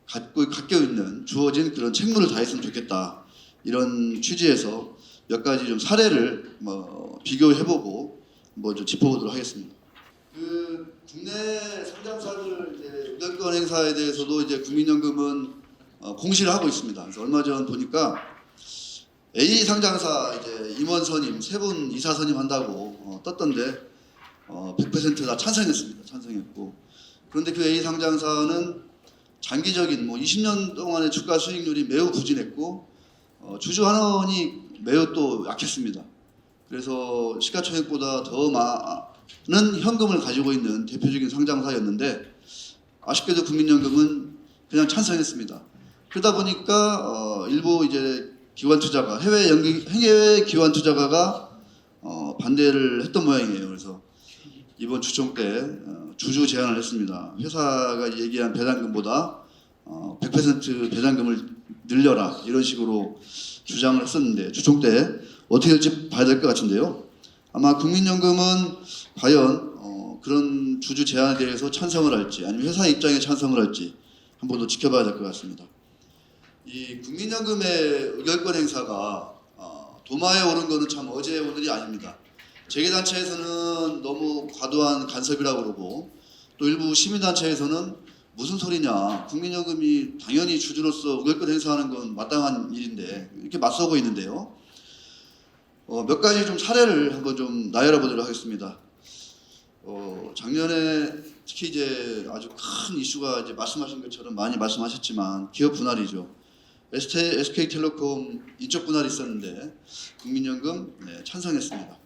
[SPEAKER 5] 갖고 있는 주어진 그런 책무를 다했으면 좋겠다 이런 취지에서 몇 가지 좀 사례를 비교해보고 뭐 좀 짚어보도록 하겠습니다. 그 국내 상장사들 이제 의결권 행사에 대해서도 이제 국민연금은 공시를 하고 있습니다. 그래서 얼마 전 보니까 A 상장사 이제 임원 선임 3분 이사 선임한다고 떴던데 100% 다 찬성했습니다. 찬성했고 그런데 그 A 상장사는 장기적인 뭐 20년 동안의 주가 수익률이 매우 부진했고 주주 환원이 매우 또 약했습니다. 그래서 시가총액보다 더 많은 현금을 가지고 있는 대표적인 상장사였는데 아쉽게도 국민연금은 그냥 찬성했습니다. 그러다 보니까 일부 이제 기관 투자가 해외 기관 투자가가 반대를 했던 모양이에요. 그래서 이번 주총 때 주주 제안을 했습니다. 회사가 얘기한 배당금보다 100% 배당금을 늘려라 이런 식으로 주장을 했었는데 주총 때 어떻게 될지 봐야 될 것 같은데요. 아마 국민연금은 과연 그런 주주 제안에 대해서 찬성을 할지 아니면 회사 입장에 찬성을 할지 한 번 더 지켜봐야 될 것 같습니다. 이 국민연금의 의결권 행사가 도마에 오른 거는 참 어제 오늘이 아닙니다. 재계단체에서는 너무 과도한 간섭이라고 그러고 또 일부 시민단체에서는 무슨 소리냐 국민연금이 당연히 주주로서 의결권 행사하는 건 마땅한 일인데 이렇게 맞서고 있는데요. 몇 가지 좀 사례를 한번 좀 나열해 보도록 하겠습니다. 작년에 특히 이제 아주 큰 이슈가 이제 말씀하신 것처럼 많이 말씀하셨지만 기업 분할이죠. SK텔레콤 인적 분할이 있었는데 국민연금 찬성했습니다.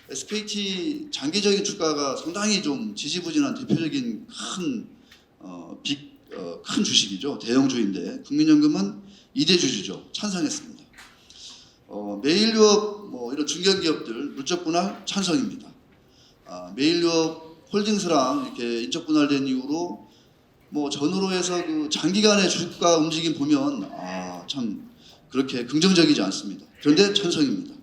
[SPEAKER 5] SKT 장기적인 주가가 상당히 좀 지지부진한 대표적인 큰 주식이죠. 대형주인데 국민연금은 2대 주주죠. 찬성했습니다. 메일유업 뭐 이런 중견기업들 물적 분할 찬성입니다. 메일유업 홀딩스랑 이렇게 인적 분할된 이후로 뭐 전후로 해서 그 장기간의 주가 움직임 보면 참 그렇게 긍정적이지 않습니다. 그런데 찬성입니다.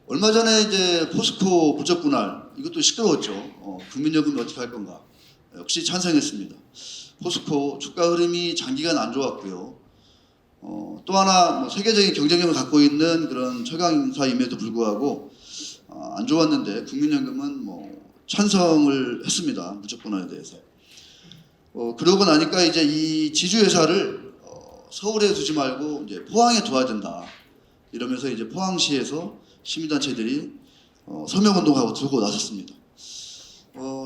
[SPEAKER 5] 얼마 전에 이제 포스코 부적 분할 이것도 시끄러웠죠. 국민연금이 어떻게 할 건가? 역시 찬성했습니다. 포스코 주가 흐름이 장기간 안 좋았고요. 또 하나 뭐 세계적인 경쟁력을 갖고 있는 그런 최강인사임에도 불구하고 안 좋았는데 국민연금은 뭐 찬성을 했습니다. 무적분할에 대해서. 그러고 나니까 이제 이 지주회사를 서울에 두지 말고 이제 포항에 둬야 된다. 이러면서 이제 포항시에서 시민단체들이 서명운동하고 들고 나섰습니다.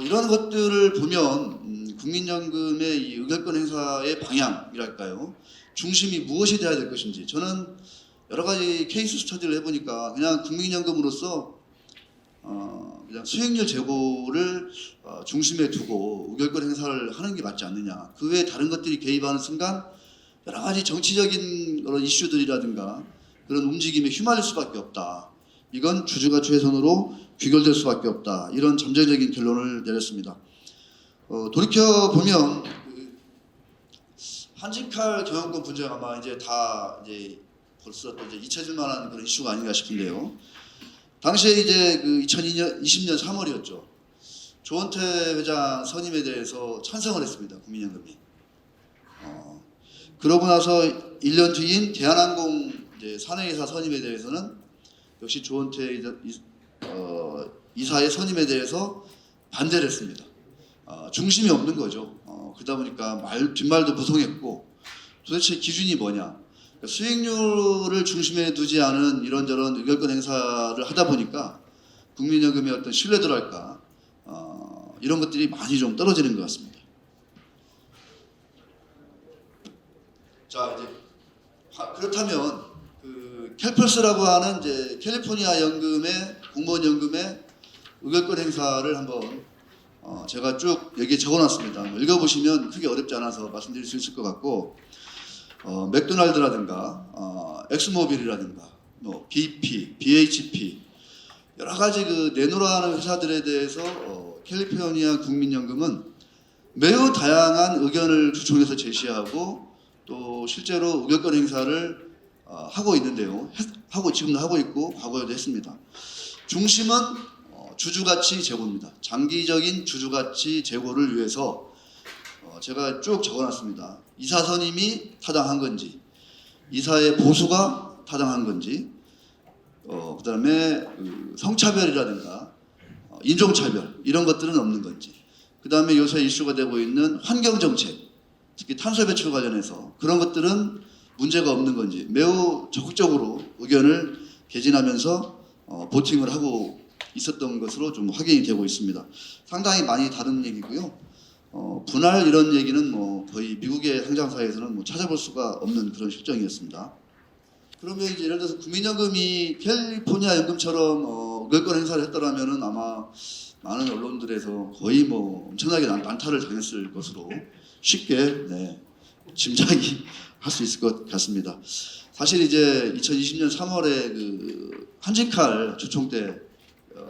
[SPEAKER 5] 이런 것들을 보면 국민연금의 이 의결권 행사의 방향이랄까요? 중심이 무엇이 돼야 될 것인지 저는 여러 가지 케이스 스터디를 해보니까 그냥 국민연금으로서 그냥 수익률 제고를 중심에 두고 의결권 행사를 하는 게 맞지 않느냐. 그 외에 다른 것들이 개입하는 순간 여러 가지 정치적인 그런 이슈들이라든가 그런 움직임에 휘말릴 수밖에 없다. 이건 주주가 최선으로 귀결될 수밖에 없다. 이런 잠재적인 결론을 내렸습니다. 돌이켜 보면 한직할 경영권 분쟁 아마 이제 다 이제 벌써 또 이제 잊혀질 만한 그런 이슈가 아닌가 싶은데요. 당시에 이제 그 2020년 3월이었죠. 조원태 회장 선임에 대해서 찬성을 했습니다. 국민연금이. 그러고 나서 1년 뒤인 대한항공 이제 사내이사 선임에 대해서는 역시 조원태 이사의 선임에 대해서 반대를 했습니다. 중심이 없는 거죠. 그러다 보니까 뒷말도 부성했고 도대체 기준이 뭐냐. 그러니까 수익률을 중심에 두지 않은 이런저런 의결권 행사를 하다 보니까 국민연금의 어떤 신뢰도랄까 이런 것들이 많이 좀 떨어지는 것 같습니다. 자 이제 그렇다면 그 캘펄스라고 하는 이제 캘리포니아 연금의 공무원 연금의 의결권 행사를 한번 제가 쭉 여기에 적어놨습니다. 읽어보시면 크게 어렵지 않아서 말씀드릴 수 있을 것 같고 맥도날드라든가 엑스모빌이라든가 뭐 BP, BHP 여러 가지 그 내노라하는 회사들에 대해서 캘리포니아 국민연금은 매우 다양한 의견을 주총에서 제시하고 또 실제로 의결권 행사를 하고 있는데요. 지금도 하고 있고 과거에도 했습니다. 중심은 주주가치 제고입니다. 장기적인 주주가치 제고를 위해서 제가 쭉 적어놨습니다. 이사 선임이 타당한 건지, 이사의 보수가 타당한 건지, 그다음에 성차별이라든가 인종차별 이런 것들은 없는 건지, 그다음에 요새 이슈가 되고 있는 환경정책, 특히 탄소 배출 관련해서 그런 것들은 문제가 없는 건지 매우 적극적으로 의견을 개진하면서 보팅을 하고 있었던 것으로 좀 확인이 되고 있습니다. 상당히 많이 다른 얘기고요. 분할 이런 얘기는 뭐 거의 미국의 상장사에서는 뭐 찾아볼 수가 없는 그런 실정이었습니다. 그러면 이제 예를 들어서 국민연금이 캘리포니아 연금처럼 의결권 행사를 했더라면은 아마 많은 언론들에서 거의 뭐 엄청나게 난타를 당했을 것으로 쉽게 짐작이 할 수 있을 것 같습니다. 사실 이제 2020년 3월에 그 한직할 주총 때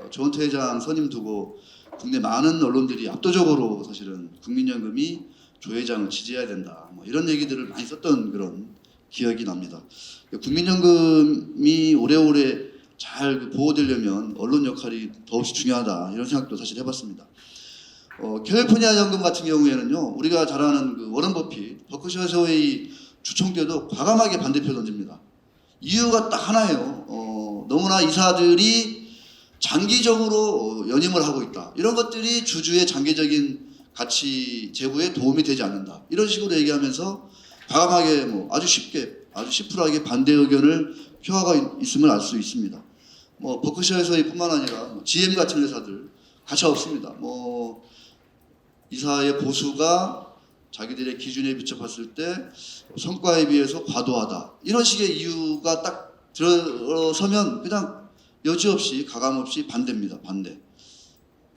[SPEAKER 5] 조원태 회장 선임 두고 국내 많은 언론들이 압도적으로 사실은 국민연금이 조 회장을 지지해야 된다. 뭐 이런 얘기들을 많이 썼던 그런 기억이 납니다. 국민연금이 오래오래 잘 보호되려면 언론 역할이 더없이 중요하다. 이런 생각도 사실 해봤습니다. 캘리포니아 연금 같은 경우에는요, 우리가 잘 아는 그 워런 버핏, 버크셔 해서웨이 주총 때도 과감하게 반대표 던집니다. 이유가 딱 하나예요. 너무나 이사들이 장기적으로 연임을 하고 있다. 이런 것들이 주주의 장기적인 가치 제고에 도움이 되지 않는다. 이런 식으로 얘기하면서 과감하게 뭐 아주 쉽게 아주 시플하게 반대 의견을 표하고 있음을 알 수 있습니다. 뭐 버크셔에서의 뿐만 아니라 뭐 GM 같은 회사들 가차 없습니다. 뭐 이사의 보수가 자기들의 기준에 비춰봤을 때 성과에 비해서 과도하다. 이런 식의 이유가 딱 들어서면 그냥 여지없이 가감없이 반대입니다. 반대.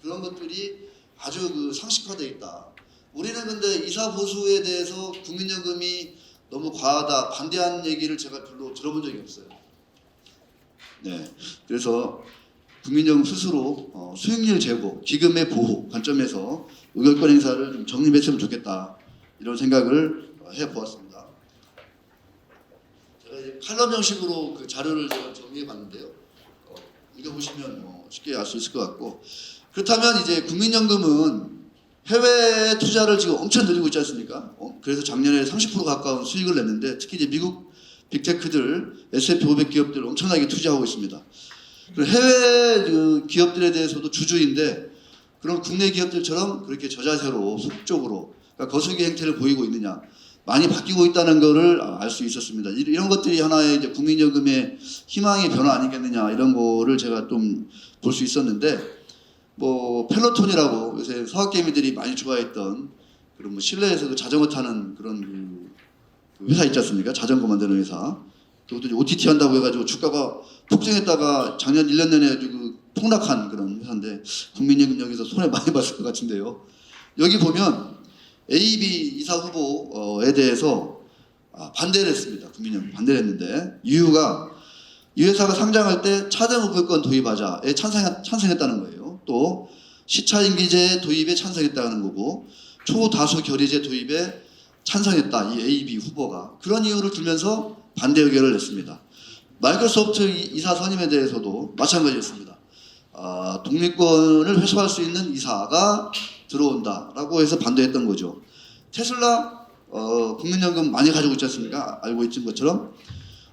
[SPEAKER 5] 그런 것들이 아주 그 상식화되어 있다. 우리는 근데 이사 보수에 대해서 국민연금이 너무 과하다 반대하는 얘기를 제가 별로 들어본 적이 없어요. 그래서 국민연금 스스로 수익률 제고, 기금의 보호 관점에서 의결권 행사를 좀 정립했으면 좋겠다. 이런 생각을 해보았습니다. 제가 이제 칼럼 형식으로 그 자료를 제가 정리해봤는데요. 읽어보시면 쉽게 알 수 있을 것 같고, 그렇다면 이제 국민연금은 해외 투자를 지금 엄청 늘리고 있지 않습니까? 그래서 작년에 30% 가까운 수익을 냈는데 특히 이제 미국 빅테크들, S&P 500 기업들 엄청나게 투자하고 있습니다. 그리고 해외 그 기업들에 대해서도 주주인데 그런 국내 기업들처럼 그렇게 저자세로 소극적으로 그러니까 거시기 행태를 보이고 있느냐 많이 바뀌고 있다는 것을 알 수 있었습니다. 이런 것들이 하나의 이제 국민연금의 희망의 변화 아니겠느냐 이런 거를 제가 좀 볼 수 있었는데 뭐 펠로톤이라고 요새 서학개미들이 많이 좋아했던 그런 뭐 실내에서도 자전거 타는 그런 그 회사 있지 않습니까? 자전거 만드는 회사. 그것도 OTT 한다고 해가지고 주가가 폭증했다가 작년 1년 내내 그 폭락한 그런 회사인데 국민연금 여기서 손해 많이 봤을 것 같은데요. 여기 보면 AB 이사 후보에 대해서 반대를 했습니다. 국민연금 반대를 했는데 이유가 이 회사가 상장할 때 차등급여권 도입하자에 찬성했다는 거예요. 또 시차임기제 도입에 찬성했다는 거고 초다수 결의제 도입에 찬성했다. 이 AB 후보가 그런 이유를 들면서 반대 의견을 냈습니다. 마이크로소프트 이사 선임에 대해서도 마찬가지였습니다. 독립권을 회수할 수 있는 이사가 들어온다라고 해서 반대했던 거죠. 테슬라 국민연금 많이 가지고 있지 않습니까? 알고 있는 것처럼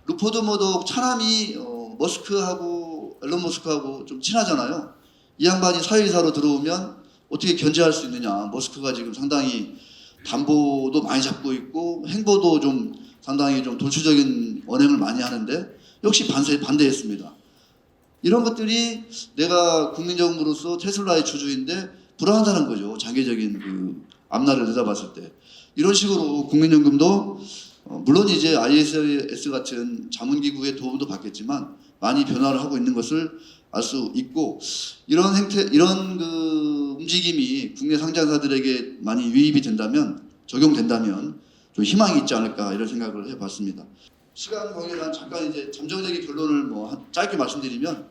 [SPEAKER 5] 루퍼드 머독 차남이 머스크하고 앨런 머스크하고 좀 친하잖아요. 이 양반이 사회이사로 들어오면 어떻게 견제할 수 있느냐. 머스크가 지금 상당히 담보도 많이 잡고 있고 행보도 좀 상당히 좀 돌출적인 언행을 많이 하는데 역시 반대했습니다. 이런 것들이 내가 국민연금으로서 테슬라의 주주인데 불안하다는 거죠. 장기적인 그 앞날을 내다봤을 때. 이런 식으로 국민연금도 물론 이제 ISS 같은 자문기구의 도움도 받겠지만 많이 변화를 하고 있는 것을 알 수 있고 이런 그 움직임이 국내 상장사들에게 많이 유입이 된다면 적용된다면 좀 희망이 있지 않을까 이런 생각을 해봤습니다. 시간 관계상 잠깐 이제 잠정적인 결론을 뭐 짧게 말씀드리면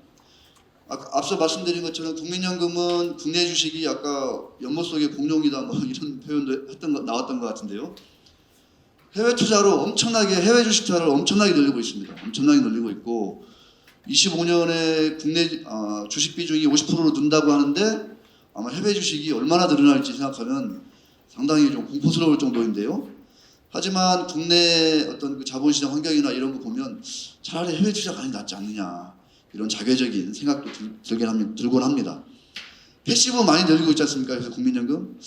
[SPEAKER 5] 앞서 말씀드린 것처럼 국민연금은 국내 주식이 아까 연못 속의 공룡이다 뭐 이런 표현도 나왔던 것 같은데요. 해외 투자로 엄청나게 해외 주식 투자를 엄청나게 늘리고 있습니다. 엄청나게 늘리고 있고 25년에 국내 주식 비중이 50%로 는다고 하는데 아마 해외 주식이 얼마나 늘어날지 생각하면 상당히 좀 공포스러울 정도인데요. 하지만 국내 어떤 그 자본시장 환경이나 이런 거 보면 차라리 해외 투자가 가는 게 낫지 않느냐 이런 자괴적인 생각도 들곤 합니다. 패시브 많이 늘리고 있지 않습니까? 그래서 국민연금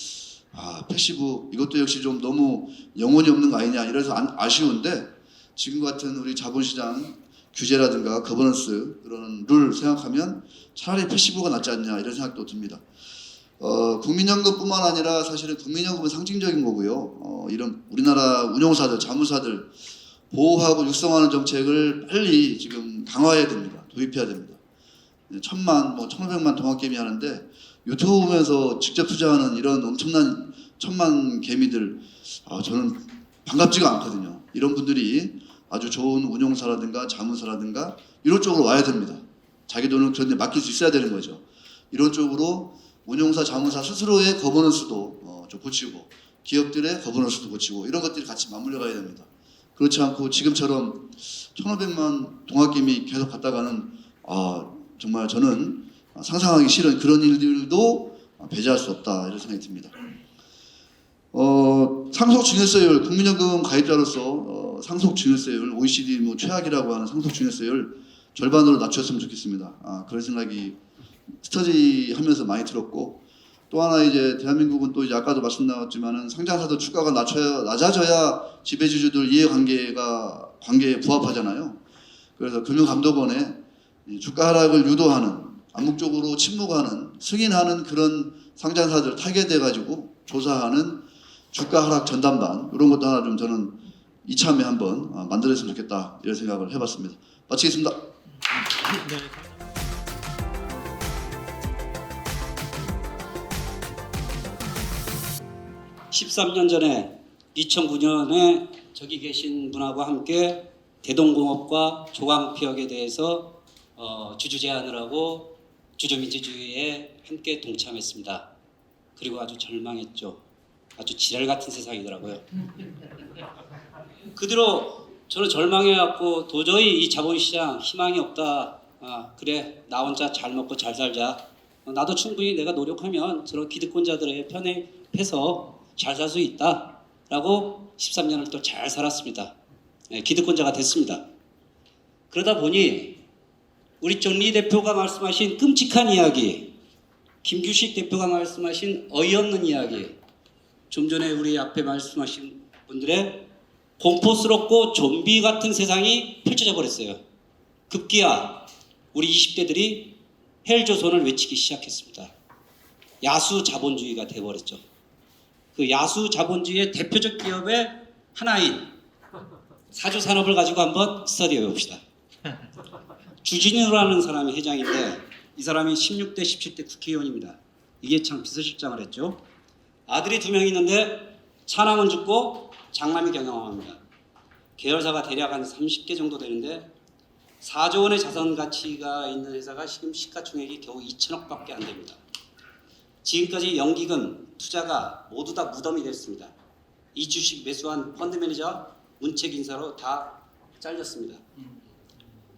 [SPEAKER 5] 패시브 이것도 역시 좀 너무 영혼이 없는 거 아니냐 이래서 아쉬운데 지금 같은 우리 자본시장 규제라든가 거버넌스 그런 룰 생각하면 차라리 패시브가 낫지 않냐 이런 생각도 듭니다. 국민연금뿐만 아니라 사실은 국민연금은 상징적인 거고요. 이런 우리나라 운용사들, 자무사들 보호하고 육성하는 정책을 빨리 지금 강화해야 됩니다. 도입해야 됩니다. 1,000만, 1,500만 동학개미 하는데 유튜브 보면서 직접 투자하는 이런 엄청난 1,000만 개미들 저는 반갑지가 않거든요. 이런 분들이 아주 좋은 운용사라든가 자문사라든가 이런 쪽으로 와야 됩니다. 자기 돈을 그런 데 맡길 수 있어야 되는 거죠. 이런 쪽으로 운용사, 자문사 스스로의 거버넌스도 좀 고치고 기업들의 거버넌스도 고치고 이런 것들이 같이 맞물려 가야 됩니다. 그렇지 않고 지금처럼 1,500만 동학개미 계속 갔다가는 정말 저는 상상하기 싫은 그런 일들도 배제할 수 없다 이런 생각이 듭니다. 상속증여세율 국민연금 가입자로서 상속증여세율 OECD 뭐 최악이라고 하는 상속증여세율 절반으로 낮췄으면 좋겠습니다. 그런 생각이 스터디하면서 많에 들었고 또 하나 이제 대한민국은 또 이제 아까도 말씀 나왔지만은 상장사들 주가가 낮아져야 지배주주들 이해관계에 부합하잖아요. 그래서 금융감독원에 주가 하락을 유도하는 암묵적으로 침묵하는 승인하는 그런 상장사들 타겟해 가지고 조사하는 주가 하락 전담반 이런 것도 하나 좀 저는 이참에 한번 만들었으면 좋겠다 이런 생각을 해봤습니다. 마치겠습니다.
[SPEAKER 1] 네.
[SPEAKER 7] 13년 전에 2009년에 저기 계신 분하고 함께 대동공업과 조광피혁에 대해서 주주 제안을 하고 주주민주주의에 함께 동참했습니다. 그리고 아주 절망했죠. 아주 지랄 같은 세상이더라고요. 그 뒤로 저는 절망해갖고 도저히 이 자본시장 희망이 없다. 그래 나 혼자 잘 먹고 잘 살자. 나도 충분히 내가 노력하면 저런 기득권자들의 편에 해서 잘 살 수 있다 라고 13년을 또 잘 살았습니다. 기득권자가 됐습니다. 그러다 보니 우리 존 리 대표가 말씀하신 끔찍한 이야기, 김규식 대표가 말씀하신 어이없는 이야기, 좀 전에 우리 앞에 말씀하신 분들의 공포스럽고 좀비 같은 세상이 펼쳐져 버렸어요. 급기야 우리 20대들이 헬조선을 외치기 시작했습니다. 야수 자본주의가 돼버렸죠. 그 야수 자본주의의 대표적 기업의 하나인 사조산업을 가지고 한번 스터디해 봅시다. 주진우라는 사람이 회장인데 이 사람이 16대 17대 국회의원입니다. 이해창 비서실장을 했죠. 아들이 2명 있는데 차남은 죽고 장남이 경영합니다. 계열사가 대략 한 30개 정도 되는데 4조 원의 자산 가치가 있는 회사가 지금 시가총액이 겨우 2천억밖에 안 됩니다. 지금까지 연기금, 투자가 모두 다 무덤이 됐습니다. 이 주식 매수한 펀드 매니저, 문책 인사로 다 잘렸습니다.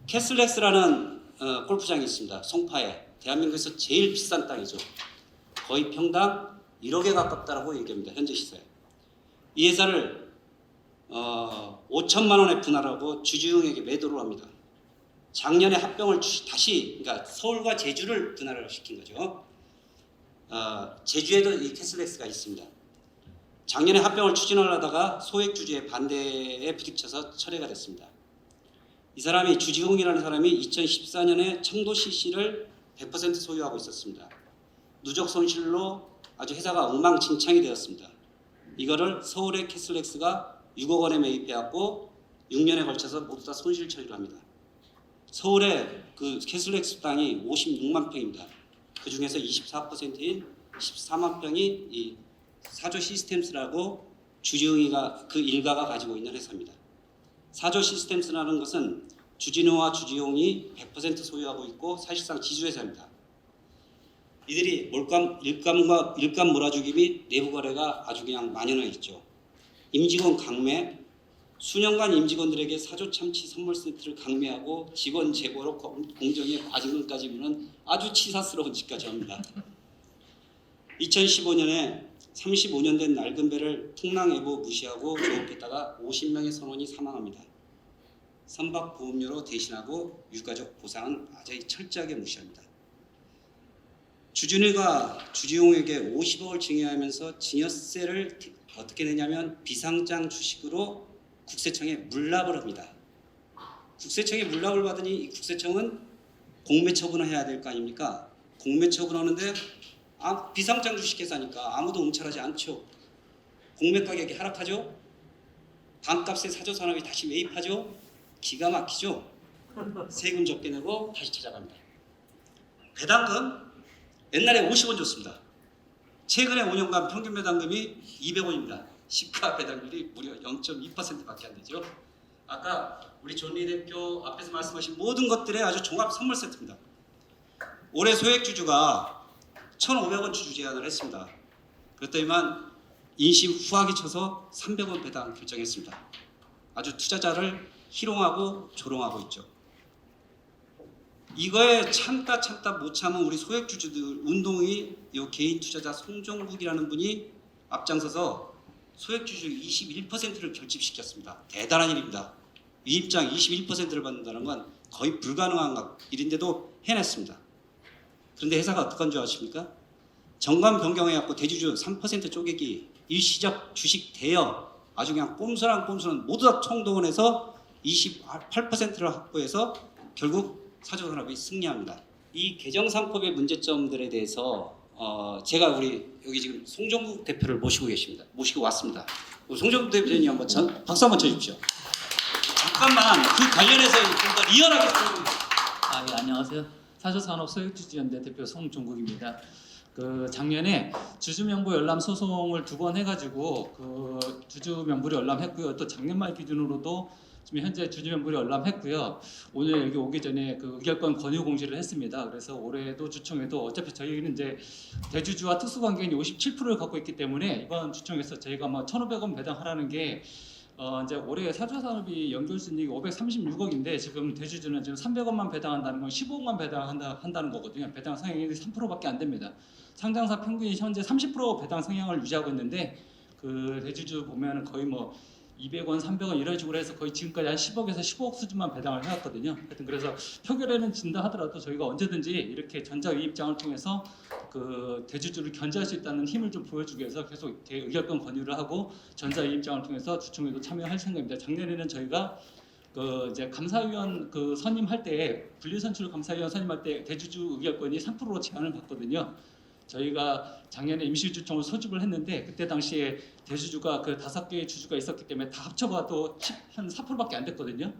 [SPEAKER 7] 캐슬렉스라는 골프장이 있습니다. 송파에. 대한민국에서 제일 비싼 땅이죠. 거의 평당 1억에 가깝다라고 얘기합니다. 현재 시세. 이 회사를 5천만 원에 분할하고 주주형에게 매도를 합니다. 작년에 합병을 다시, 그러니까 서울과 제주를 분할을 시킨 거죠. 제주에도 이 캐슬렉스가 있습니다. 작년에 합병을 추진을 하다가 소액 주주의 반대에 부딪혀서 철회가 됐습니다. 이 사람이 주지홍이라는 사람이 2014년에 청도 CC를 100% 소유하고 있었습니다. 누적 손실로 아주 회사가 엉망진창이 되었습니다. 이거를 서울의 캐슬렉스가 6억 원에 매입해왔고 6년에 걸쳐서 모두 다 손실 처리를 합니다. 서울의 그 캐슬렉스 땅이 56만 평입니다. 그 중에서 24%인 14만 평이 이 사조 시스템스라고 주지홍이가 그 일가가 가지고 있는 회사입니다. 사조 시스템스라는 것은 주진우와 주지홍이 100% 소유하고 있고 사실상 지주회사입니다. 이들이 일감 몰아주기 및 내부 거래가 아주 그냥 만연해 있죠. 임직원 강매, 수년간 임직원들에게 사조 참치 선물 세트를 강매하고 직원 재고로 공정에 과징금까지 무는 아주 치사스러운 짓까지 합니다. 2015년에 35년 된 낡은 배를 풍랑예보 무시하고 조업했다가 50명의 선원이 사망합니다. 선박 보험료로 대신하고 유가족 보상은 아주 철저하게 무시합니다. 주진우가 주지홍에게 50억을 증여하면서 증여세를 어떻게 내냐면 비상장 주식으로 국세청에 물납을 합니다. 국세청에 물납을 받으니 이 국세청은 공매 처분을 해야 될 거 아닙니까? 공매 처분하는데 비상장 주식회사니까 아무도 응찰하지 않죠. 공매 가격이 하락하죠. 반값에 사조산업이 다시 매입하죠. 기가 막히죠. 세금 적게 내고 다시 찾아갑니다. 배당금 옛날에 50원 줬습니다. 최근에 5년간 평균 배당금이 200원입니다. 시가 배당률이 무려 0.2%밖에 안 되죠. 아까 우리 존 리 대표 앞에서 말씀하신 모든 것들의 아주 종합 선물 세트입니다. 올해 소액 주주가 1,500원 주주 제한을 했습니다. 그렇더니만 인심 후하게 쳐서 300원 배당 결정했습니다. 아주 투자자를 희롱하고 조롱하고 있죠. 이거에 참다 못 참은 우리 소액 주주들 운동이 이 개인 투자자 송종국이라는 분이 앞장서서 소액 주주 21%를 결집시켰습니다. 대단한 일입니다. 위임장 21%를 받는다는 건 거의 불가능한 일인데도 해냈습니다. 그런데 회사가 어떡한 줄 아십니까? 정관 변경해갖고 대주주 3% 쪼개기, 일시적 주식 대여, 아주 그냥 꼼수랑 모두 다 총동원해서 28%를 확보해서 결국 사조산업이 승리합니다. 이 개정상법의 문제점들에 대해서 제가 우리 여기 지금 송종국 대표를 모시고 왔습니다. 우리 송종국 대표님 한번 박수 한번 쳐주십시오. 잠깐만 그 관련해서 좀 더 리얼하게 설명해 주세요.
[SPEAKER 8] 예, 안녕하세요. 사조산업 소액주주연대 대표 송종국입니다. 그 작년에 주주명부 열람 소송을 2번 해가지고 그 주주명부를 열람했고요. 또 작년 말 기준으로도 지금 현재 주주명부를 열람했고요. 오늘 여기 오기 전에 그 의결권 권유 공시를 했습니다. 그래서 올해도 주총에도 어차피 저희는 이제 대주주와 특수관계인이 57%를 갖고 있기 때문에 이번 주총에서 저희가 뭐 1,500원 배당하라는 게 이제 올해 사조산업이 연결순이익이 536억인데 지금 대주주는 지금 300원만 배당한다는 건 15억만 배당한다는 거거든요. 배당 성향이 3%밖에 안 됩니다. 상장사 평균이 현재 30% 배당 성향을 유지하고 있는데 그 대주주 보면은 거의 뭐 200원, 300원 이런 식으로 해서 거의 지금까지 한 10억에서 15억 수준만 배당을 해왔거든요. 하여튼 그래서 표결에는 진다 하더라도 저희가 언제든지 이렇게 전자위입장을 통해서 그 대주주를 견제할 수 있다는 힘을 좀 보여주기 위해서 계속 의결권 권유를 하고 전자위입장을 통해서 주총에도 참여할 생각입니다. 작년에는 저희가 그 이제 감사위원 그 선임할 때 분리선출 감사위원 선임할 때 대주주 의결권이 3%로 제한을 받거든요. 저희가 작년에 임시주총을 소집을 했는데 그때 당시에 대주주가 그 5개의 주주가 있었기 때문에 다 합쳐봐도 한 4%밖에 안 됐거든요.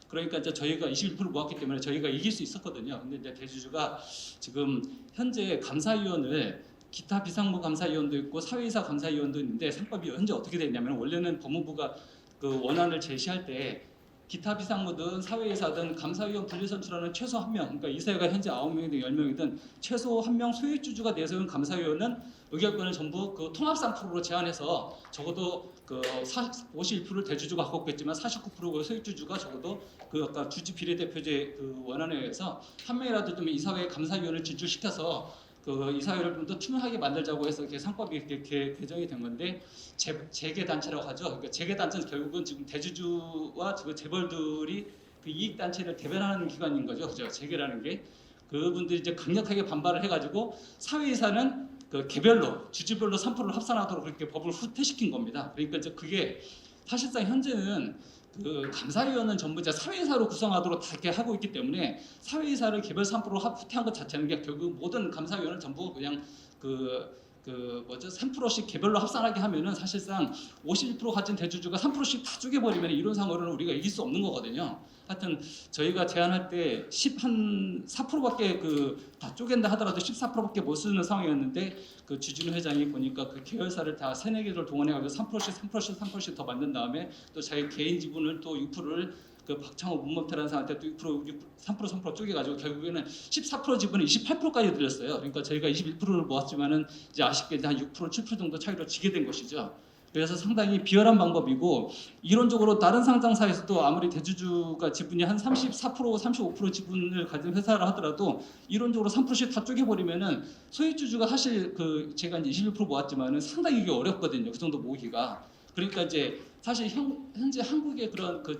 [SPEAKER 8] 그러니까 이제 저희가 21% 모았기 때문에 저희가 이길 수 있었거든요. 근데 이제 대주주가 지금 현재 감사위원을 기타 비상무 감사위원도 있고 사회이사 감사위원도 있는데 상법이 현재 어떻게 되어 있냐면 원래는 법무부가 그 원안을 제시할 때 기타 비상무든 사회이사든 감사위원 분리선출하는 최소 1명, 그러니까 이사회가 현재 9명이든 10명이든 최소 1명 소액주주가 내세운 감사위원은 의결권을 전부 그 통합 3%로 제한해서 적어도 그 51%를 대주주가 갖고 있겠지만 49%가 소액주주가 적어도 그 아까 주주 비례대표제 그 원안에 의해서 한 명이라도 좀 이사회 감사위원을 진출시켜서 그 이사회를 좀 더 투명하게 만들자고 해서 이렇게 상법이 이렇게 개정이 된 건데 재계 단체라고 하죠. 그러니까 재계 단체는 결국은 지금 대주주와 그 재벌들이 그 이익 단체를 대변하는 기관인 거죠. 그죠? 재계라는 게 그분들이 이제 강력하게 반발을 해가지고 사회이사는 그 개별로 주주별로 3%를 합산하도록 그렇게 법을 후퇴시킨 겁니다. 그러니까 이제 그게 사실상 현재는 그 감사위원은 전부 이제 사회이사로 구성하도록 다 이렇게 하고 있기 때문에 사회이사를 개별 3%로 후퇴한 것 자체는 게 결국 모든 감사위원을 전부 그냥 그 3%씩 개별로 합산하게 하면은 사실상 51% 가진 대주주가 3%씩 다 쪼개버리면 이론상으로는 우리가 이길 수 없는 거거든요. 하여튼 저희가 제안할 때 4%밖에 그 다 쪼갠다 하더라도 14%밖에 못 쓰는 상황이었는데 그 주진우 회장이 보니까 그 계열사를 다 3-4개를 동원해가지고 3%씩 더 만든 다음에 또 자기 개인 지분을 또 6%를 그 박창호 문법태라는 사람한테 또 3% 쪼개가지고 결국에는 14% 지분을 28%까지 들렸어요. 그러니까 저희가 21%를 모았지만은 이제 아쉽게 한 6%, 7% 정도 차이로 지게 된 것이죠. 그래서 상당히 비열한 방법이고 이론적으로 다른 상장사에서도 아무리 대주주가 지분이 한 34%, 35% 지분을 가진 회사라 하더라도 이론적으로 3%씩 다 쪼개버리면은 소액주주가 사실 그 제가 이제 21% 모았지만은 상당히 이게 어렵거든요. 그 정도 모으기가. 그러니까 이제 사실 현재 한국의 그런 그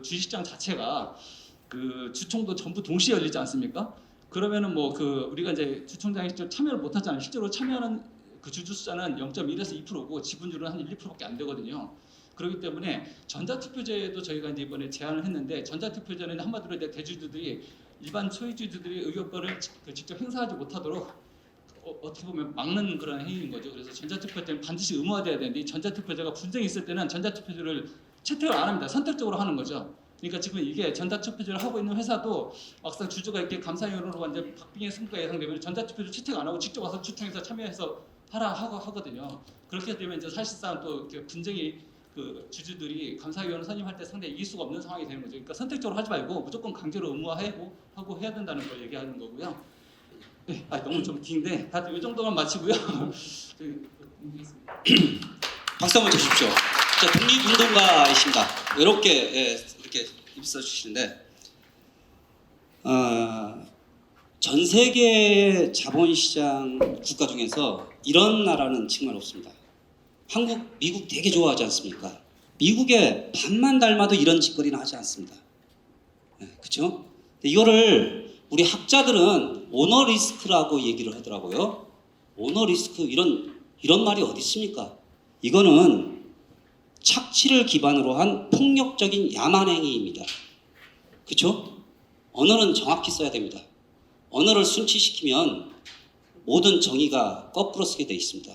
[SPEAKER 8] 주식시장 자체가 그 주총도 전부 동시에 열리지 않습니까? 그러면은 뭐 그 우리가 이제 주총장에 직접 참여를 못 하잖아요. 실제로 참여하는 그 주주 숫자는 0.1에서 2%고 지분율은 한 1, 2%밖에 안 되거든요. 그렇기 때문에 전자투표제도 저희가 이제 이번에 제안을 했는데 전자투표제는 한마디로 이제 대주주들이 일반 소액주주들이 의결권을 직접 행사하지 못하도록 어떻게 보면 막는 그런 행위인 거죠. 그래서 전자투표제는 반드시 의무화돼야 되는데 이 전자투표제가 분쟁이 있을 때는 전자투표제를 채택을 안 합니다. 선택적으로 하는 거죠. 그러니까 지금 이게 전자투표제를 하고 있는 회사도 막상 주주가 이렇게 감사위원으로 완전 박빙의 승부가 예상되면 전자투표를 채택 안 하고 직접 와서 주총에서 참여해서 하라 하거든요. 그렇게 되면 이제 사실상 또 이렇게 분쟁이 그 주주들이 감사위원을 선임할 때 상당히 이길 수가 없는 상황이 되는 거죠. 그러니까 선택적으로 하지 말고 무조건 강제로 의무화하고 해야 된다는 걸 얘기하는 거고요. 네, 너무 좀 긴데 다들 이 정도만 마치고요.
[SPEAKER 7] 박수 한번 주십시오. 자, 독립운동가이십니다. 이렇게 이렇게 입서 주시는데 전 세계의 자본시장 국가 중에서 이런 나라는 정말 없습니다. 한국, 미국 되게 좋아하지 않습니까? 미국의 반만 닮아도 이런 짓거리는 하지 않습니다. 그렇죠? 이거를 우리 학자들은 오너 리스크라고 얘기를 하더라고요. 오너 리스크 이런 말이 어디 있습니까? 이거는 착취를 기반으로 한 폭력적인 야만 행위입니다. 그렇죠? 언어는 정확히 써야 됩니다. 언어를 순치시키면 모든 정의가 거꾸로 쓰게 되어 있습니다.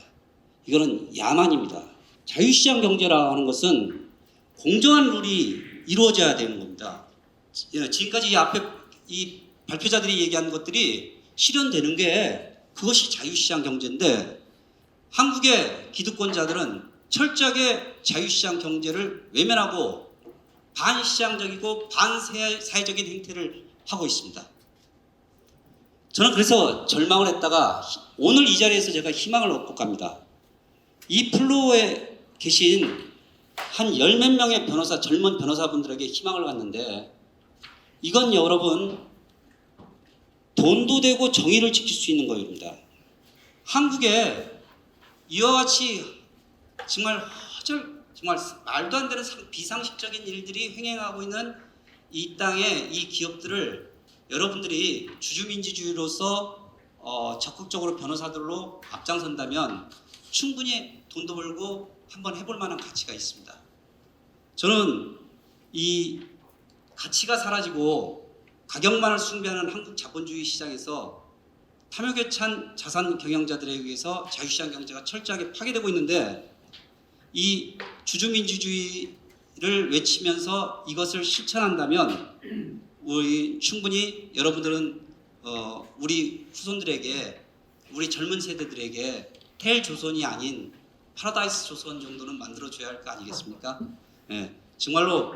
[SPEAKER 7] 이거는 야만입니다. 자유시장 경제라 하는 것은 공정한 룰이 이루어져야 되는 겁니다. 지금까지 이 앞에 이 발표자들이 얘기한 것들이 실현되는 게 그것이 자유시장 경제인데 한국의 기득권자들은 철저하게 자유시장 경제를 외면하고 반시장적이고 반사회적인 행태를 하고 있습니다. 저는 그래서 절망을 했다가 오늘 이 자리에서 제가 희망을 얻고 갑니다. 이 플로어에 계신 한 10몇 명의 젊은 변호사분들에게 희망을 갖는데 이건 여러분 돈도 되고 정의를 지킬 수 있는 거입니다. 한국에 이와 같이 정말 정말 말도 안 되는 비상식적인 일들이 횡행하고 있는 이 땅의 이 기업들을 여러분들이 주주민주주의로서 적극적으로 변호사들로 앞장선다면 충분히 돈도 벌고 한번 해볼 만한 가치가 있습니다. 저는 이 가치가 사라지고 가격만을 숭배하는 한국 자본주의 시장에서 탐욕에 찬 자산 경영자들에 의해서 자유시장 경제가 철저하게 파괴되고 있는데, 이 주주민주주의를 외치면서 이것을 실천한다면 우리 충분히 여러분들은 우리 후손들에게, 우리 젊은 세대들에게 헬 조선이 아닌 파라다이스 조선 정도는 만들어줘야 할 거 아니겠습니까? 예, 정말로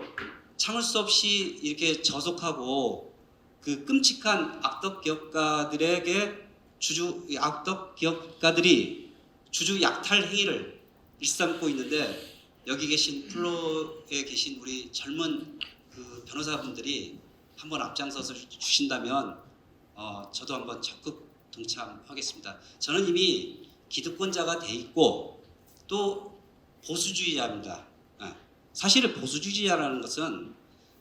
[SPEAKER 7] 참을 수 없이 이렇게 저속하고 그 끔찍한 악덕 기업가들에게 악덕 기업가들이 주주 약탈 행위를 일삼고 있는데, 여기 계신 플로에 계신 우리 젊은 그 변호사분들이 한번 앞장서서 주신다면 저도 한번 적극 동참하겠습니다. 저는 이미 기득권자가 돼 있고 또 보수주의자입니다. 사실은 보수주의자라는 것은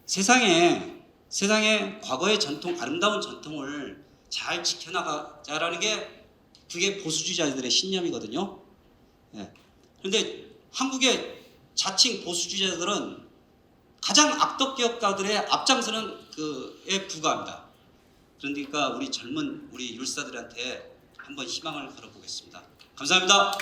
[SPEAKER 7] 세상에 과거의 전통, 아름다운 전통을 잘 지켜나가자라는 게 그게 보수주의자들의 신념이거든요. 그런데 한국의 자칭 보수주의자들은 가장 악덕 기업가들의 앞장서는 그에 불과합니다. 그러니까 우리 젊은 우리 율사들한테 한번 희망을 걸어보겠습니다. 감사합니다.